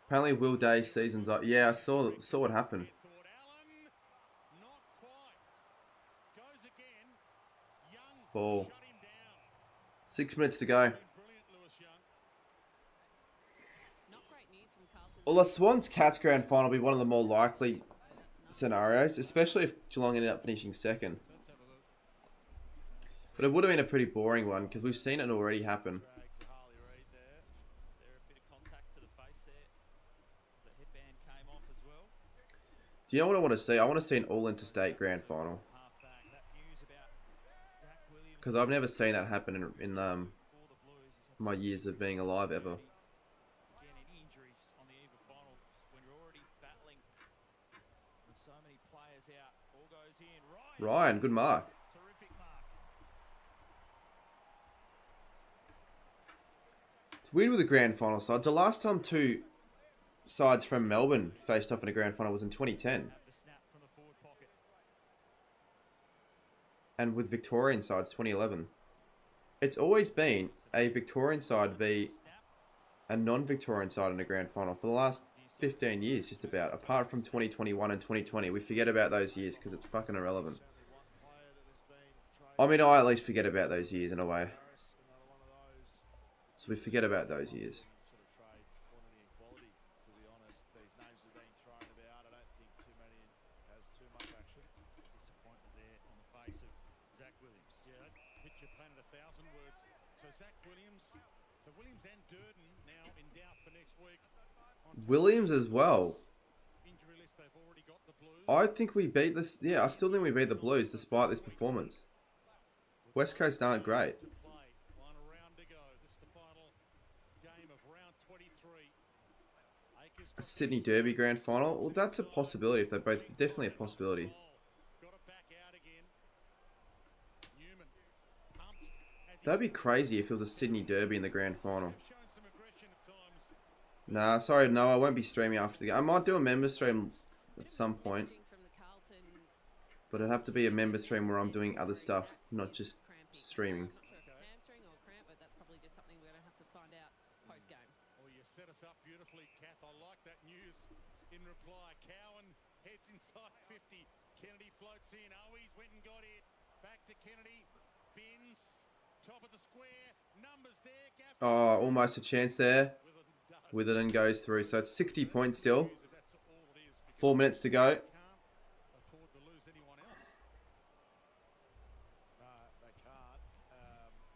Apparently, Will Day's season's up. Yeah, I saw what happened. Toward Allen, not quite. Goes again. Young Ball. shut him down. 6 minutes to go. Brilliant, Lewis Young. Not great news from Carlton. Well, the Swans Cats grand final will be one of the more likely scenarios, especially if Geelong ended up finishing second. Let's have a look. But it would have been a pretty boring one because we've seen it already happen. Drag to Harley Reid there. Is there a bit of contact to the face there? As the headband came off as well. Do you know what I want to see? I want to see an all-interstate grand final Halfback. That news about Zach Williams because I've never seen that happen in for the Blues. He's had my years of being alive ever. again any injuries on the eve of finals when you're already battling with so many players out. All goes in. Ryan, good mark. Terrific mark. It's weird with the grand final sides. The last time two sides from Melbourne faced off in a grand final was in 2010. Have the snap from the forward pocket. and with Victorian sides 2011. It's always been a Victorian side v a non-Victorian side in a grand final for the last 15 years, just about. Apart from 2021 and 2020, we forget about those years because it's fucking irrelevant. I mean, I at least forget about those years in a way. So we forget about those years. Disappointment there on the face of Zach Williams. Yeah, that picture painted 1,000 words. So Zach Williams, Williams and Durden now in doubt for next week. Williams as well. Injury list, they've already got the Blues. I think we beat this. Yeah, I still think we beat the Blues despite this performance. West Coast aren't great. One round to go. This is the final game of round 23. A Sydney Derby grand final. Well, that's a possibility if they're both. Definitely a possibility. That'd be crazy if it was a Sydney Derby in the grand final. Nah, sorry, no, I won't be streaming after the game. I might do a member stream at some point. But it'd have to be a member stream where I'm doing other stuff, not just streaming. Hamstring or cramp, but that's probably just something we're going to have to find out post-game. Well, you set us up beautifully, Kath. I like that news. In reply, Cowan heads inside 50. Kennedy floats in. Owies went and got it. Back to Kennedy. Bins. Top of the square. Numbers there. Oh, almost a chance there. Witherden goes through. So it's 60 points still. 4 minutes to go. Afford to lose anyone else. No, they can't.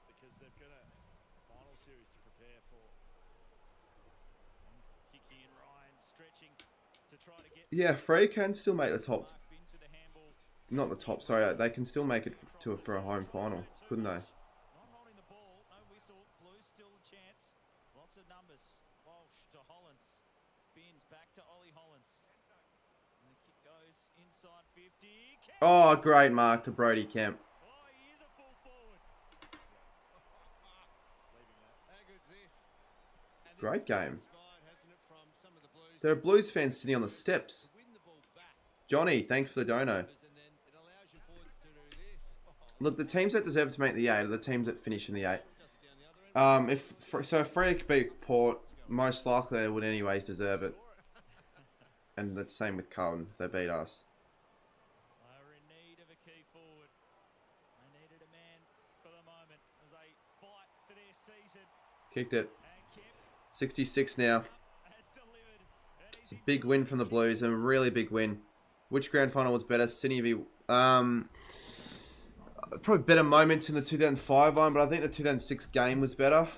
Because they've got a final series to prepare for. Hickey and Ryan stretching to try to get. Yeah, Frey can still make the top. Not the top, sorry. They can still make it for a home final, couldn't they? Not holding the ball. No whistle. Blues still a chance. Lots of numbers. Walsh to Hollins. Bins back to Ollie Hollins. And the kick goes inside 50. Oh, great mark to Brody Kemp. Oh, he is a full forward. How good's this? And Great game. inspired, hasn't it, from some of the Blues There are Blues fans sitting on the steps. to win the ball back. Johnny, thanks for the dono. And then it allows your forwards to do this. Look, the teams that deserve to make the 8 are the teams that finish in the 8. If Frey beat Port, most likely they would anyways deserve it. And the same with Carlton if they beat us. They were in need of a key forward. They needed a man for the moment as they fight for their season. Kicked it. And Kemp 66 now. has delivered. And It's a big win from the Blues, a really big win. Which grand final was better? Sydney v... probably better moments in the 2005 one, but I think the 2006 game was better.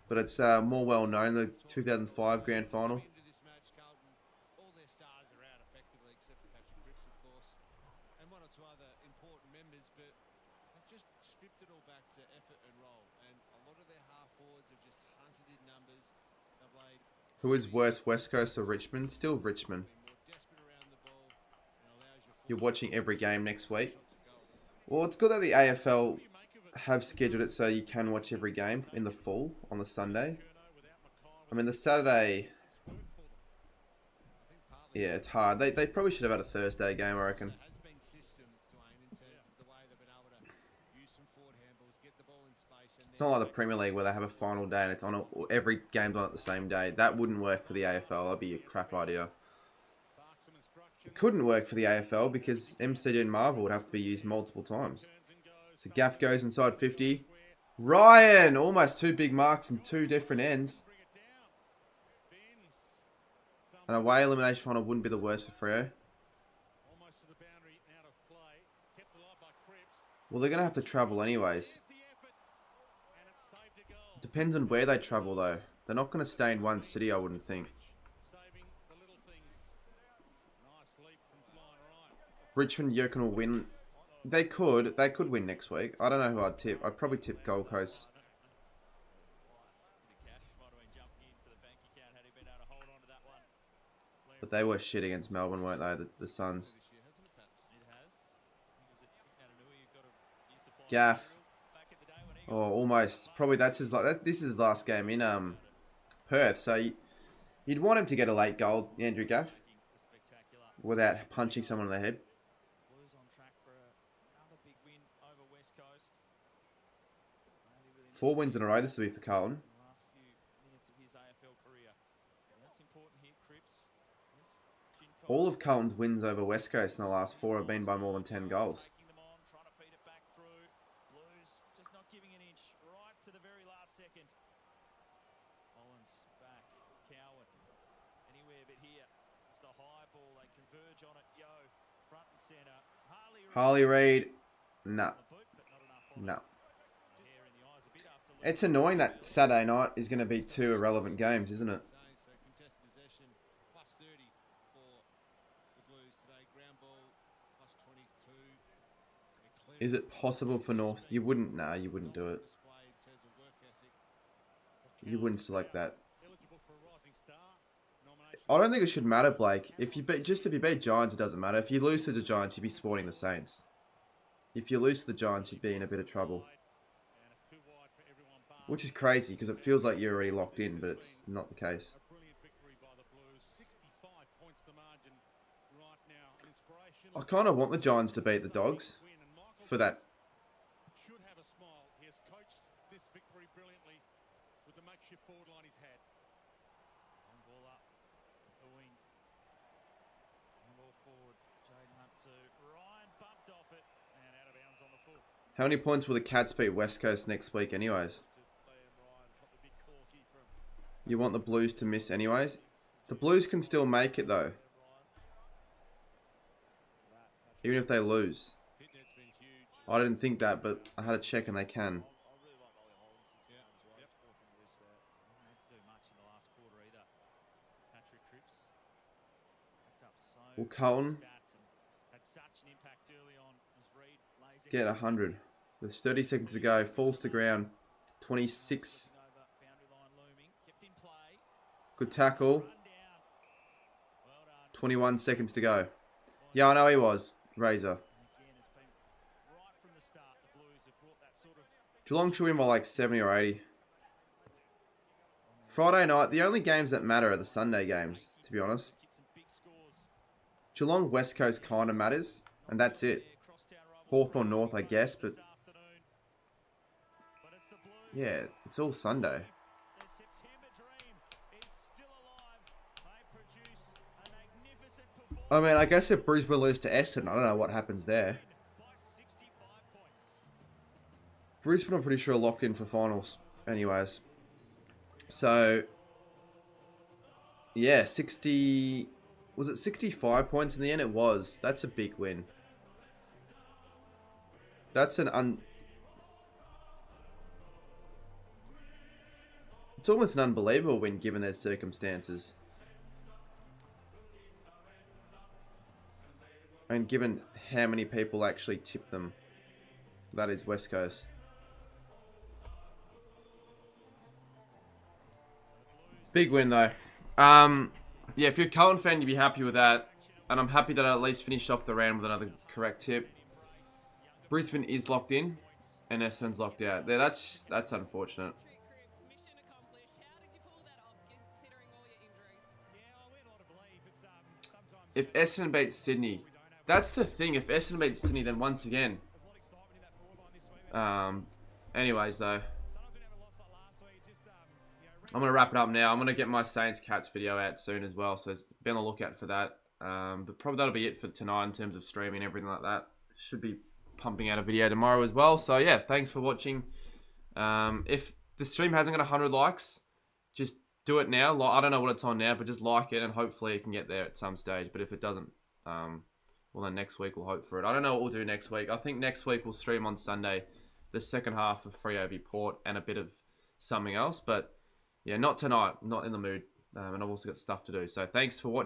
But it's more well known, the 2005 grand final. Into this match, Carlton, all their stars are out effectively, except for Patrick Cripps, of course, and one or two other important members, but they've just stripped it all back to effort and role, and a lot of their half forwards have just hunted in numbers. They've played Who is worse, West Coast or Richmond? Still Richmond. more desperate around the ball and allows your You're watching every game next week. Well, it's good that the AFL have scheduled it so you can watch every game in the full on the Sunday. I mean, the Saturday... Yeah, it's hard. They probably should have had a Thursday game, I reckon. has been system, Dwayne, in terms of the way they've been able to use some forward handballs, get the ball in space, and It's not like the Premier League where they have a final day and it's on every game's on at the same day. That wouldn't work for the AFL. That'd be a crap idea. It couldn't work for the AFL because MCD and Marvel would have to be used multiple times. So Gaff goes inside 50. Ryan! Almost 2 big marks and 2 different ends. An away elimination final wouldn't be the worst for Freo. almost to the boundary, out of play, kept alive by Cripps. Well, they're going to have to travel anyways. The effort, and it's saved a goal. Depends on where they travel though. They're not going to stay in one city, I wouldn't think. Saving the little things. Nice leap from flying right. Richmond Yirkin will win. They could win next week. I don't know who I'd tip. I'd probably tip Gold Coast. Cash might have been jumping into the bank account had he been able to hold on to that one. But they were shit against Melbourne, weren't they? The Suns. It has. I think it was Natanui who got a supply Gaff. back in the day when he Oh, almost. Probably that's his. This is his last game in Perth. So you'd want him to get a late goal, Andrew Gaff, the spectacular without punching someone in the head. Blues on track for another big 4 wins in a row this will be for Carlton. The last few minutes of his AFL career. And that's important here, Cripps. Against All of Carlton's wins over West Coast in the last 4 have been by more than 10 goals. taking them on, trying to feed it back through. Blues just not giving an inch right to the very last second. Hollins back. Coward. Anywhere but here. Just a high ball. They converge on it. Yo. Front and centre. Harley Reid. No. No. It's annoying that Saturday night is going to be 2 irrelevant games, isn't it? So contested possession plus 30 for the Blues today. Ground ball plus 22. Is it possible for North? You wouldn't. Nah, you wouldn't do it. You wouldn't select that. I don't think it should matter, Blake. If you beat Giants, it doesn't matter. If you lose to the Giants, you'd be sporting the Saints. If you lose to the Giants, you'd be in a bit of trouble. Which is crazy because it feels like you're already locked in, but it's not the case. I kind of want the Giants to beat the Dogs for that. Should have a smile. He has coached this victory brilliantly with the makeshift forward line he's had. Long ball up. The wing. Long ball forward. Jaden Hunt to Ryan. Bumped off it. And out of bounds on the full. How many points will the Cats beat West Coast next week anyways? You want the Blues to miss anyways? The Blues can still make it though. Even if they lose. I didn't think that, but I had to check and they can. Will Carlton get 100? There's 30 seconds to go. Falls to ground. 26. Good tackle. 21 seconds to go. Yeah, I know he was. Razor. Geelong should win by like 70 or 80. Friday night, the only games that matter are the Sunday games, to be honest. Geelong West Coast kind of matters, and that's it. Hawthorn North, I guess, but yeah, it's all Sunday. I mean, I guess if Brisbane lose to Essendon, I don't know what happens there. Brisbane, I'm pretty sure, are locked in for finals. Anyways. So, yeah, 60... Was it 65 points in the end? It was. That's a big win. That's an It's almost an unbelievable win given their circumstances. And given how many people actually tip them. That is West Coast. Big win though. Yeah, if you're a Carlton fan, you'd be happy with that. And I'm happy that I at least finished off the round with another correct tip. Brisbane is locked in. And Essendon's locked out. Yeah, that's unfortunate. If Essendon beats Sydney... That's the thing. If Essendon beats Sydney, then once again... anyways, though. I'm going to wrap it up now. I'm going to get my Saints Cats video out soon as well. So be on the lookout for that. But probably that'll be it for tonight in terms of streaming and everything like that. Should be pumping out a video tomorrow as well. So yeah, thanks for watching. If the stream hasn't got 100 likes, just do it now. I don't know what it's on now, but just like it and hopefully it can get there at some stage. But if it doesn't, well then next week we'll hope for it. I don't know what we'll do next week. I think next week we'll stream on Sunday the second half of Freo v Port and a bit of something else. But yeah, not tonight. I'm not in the mood. And I've also got stuff to do. So thanks for watching.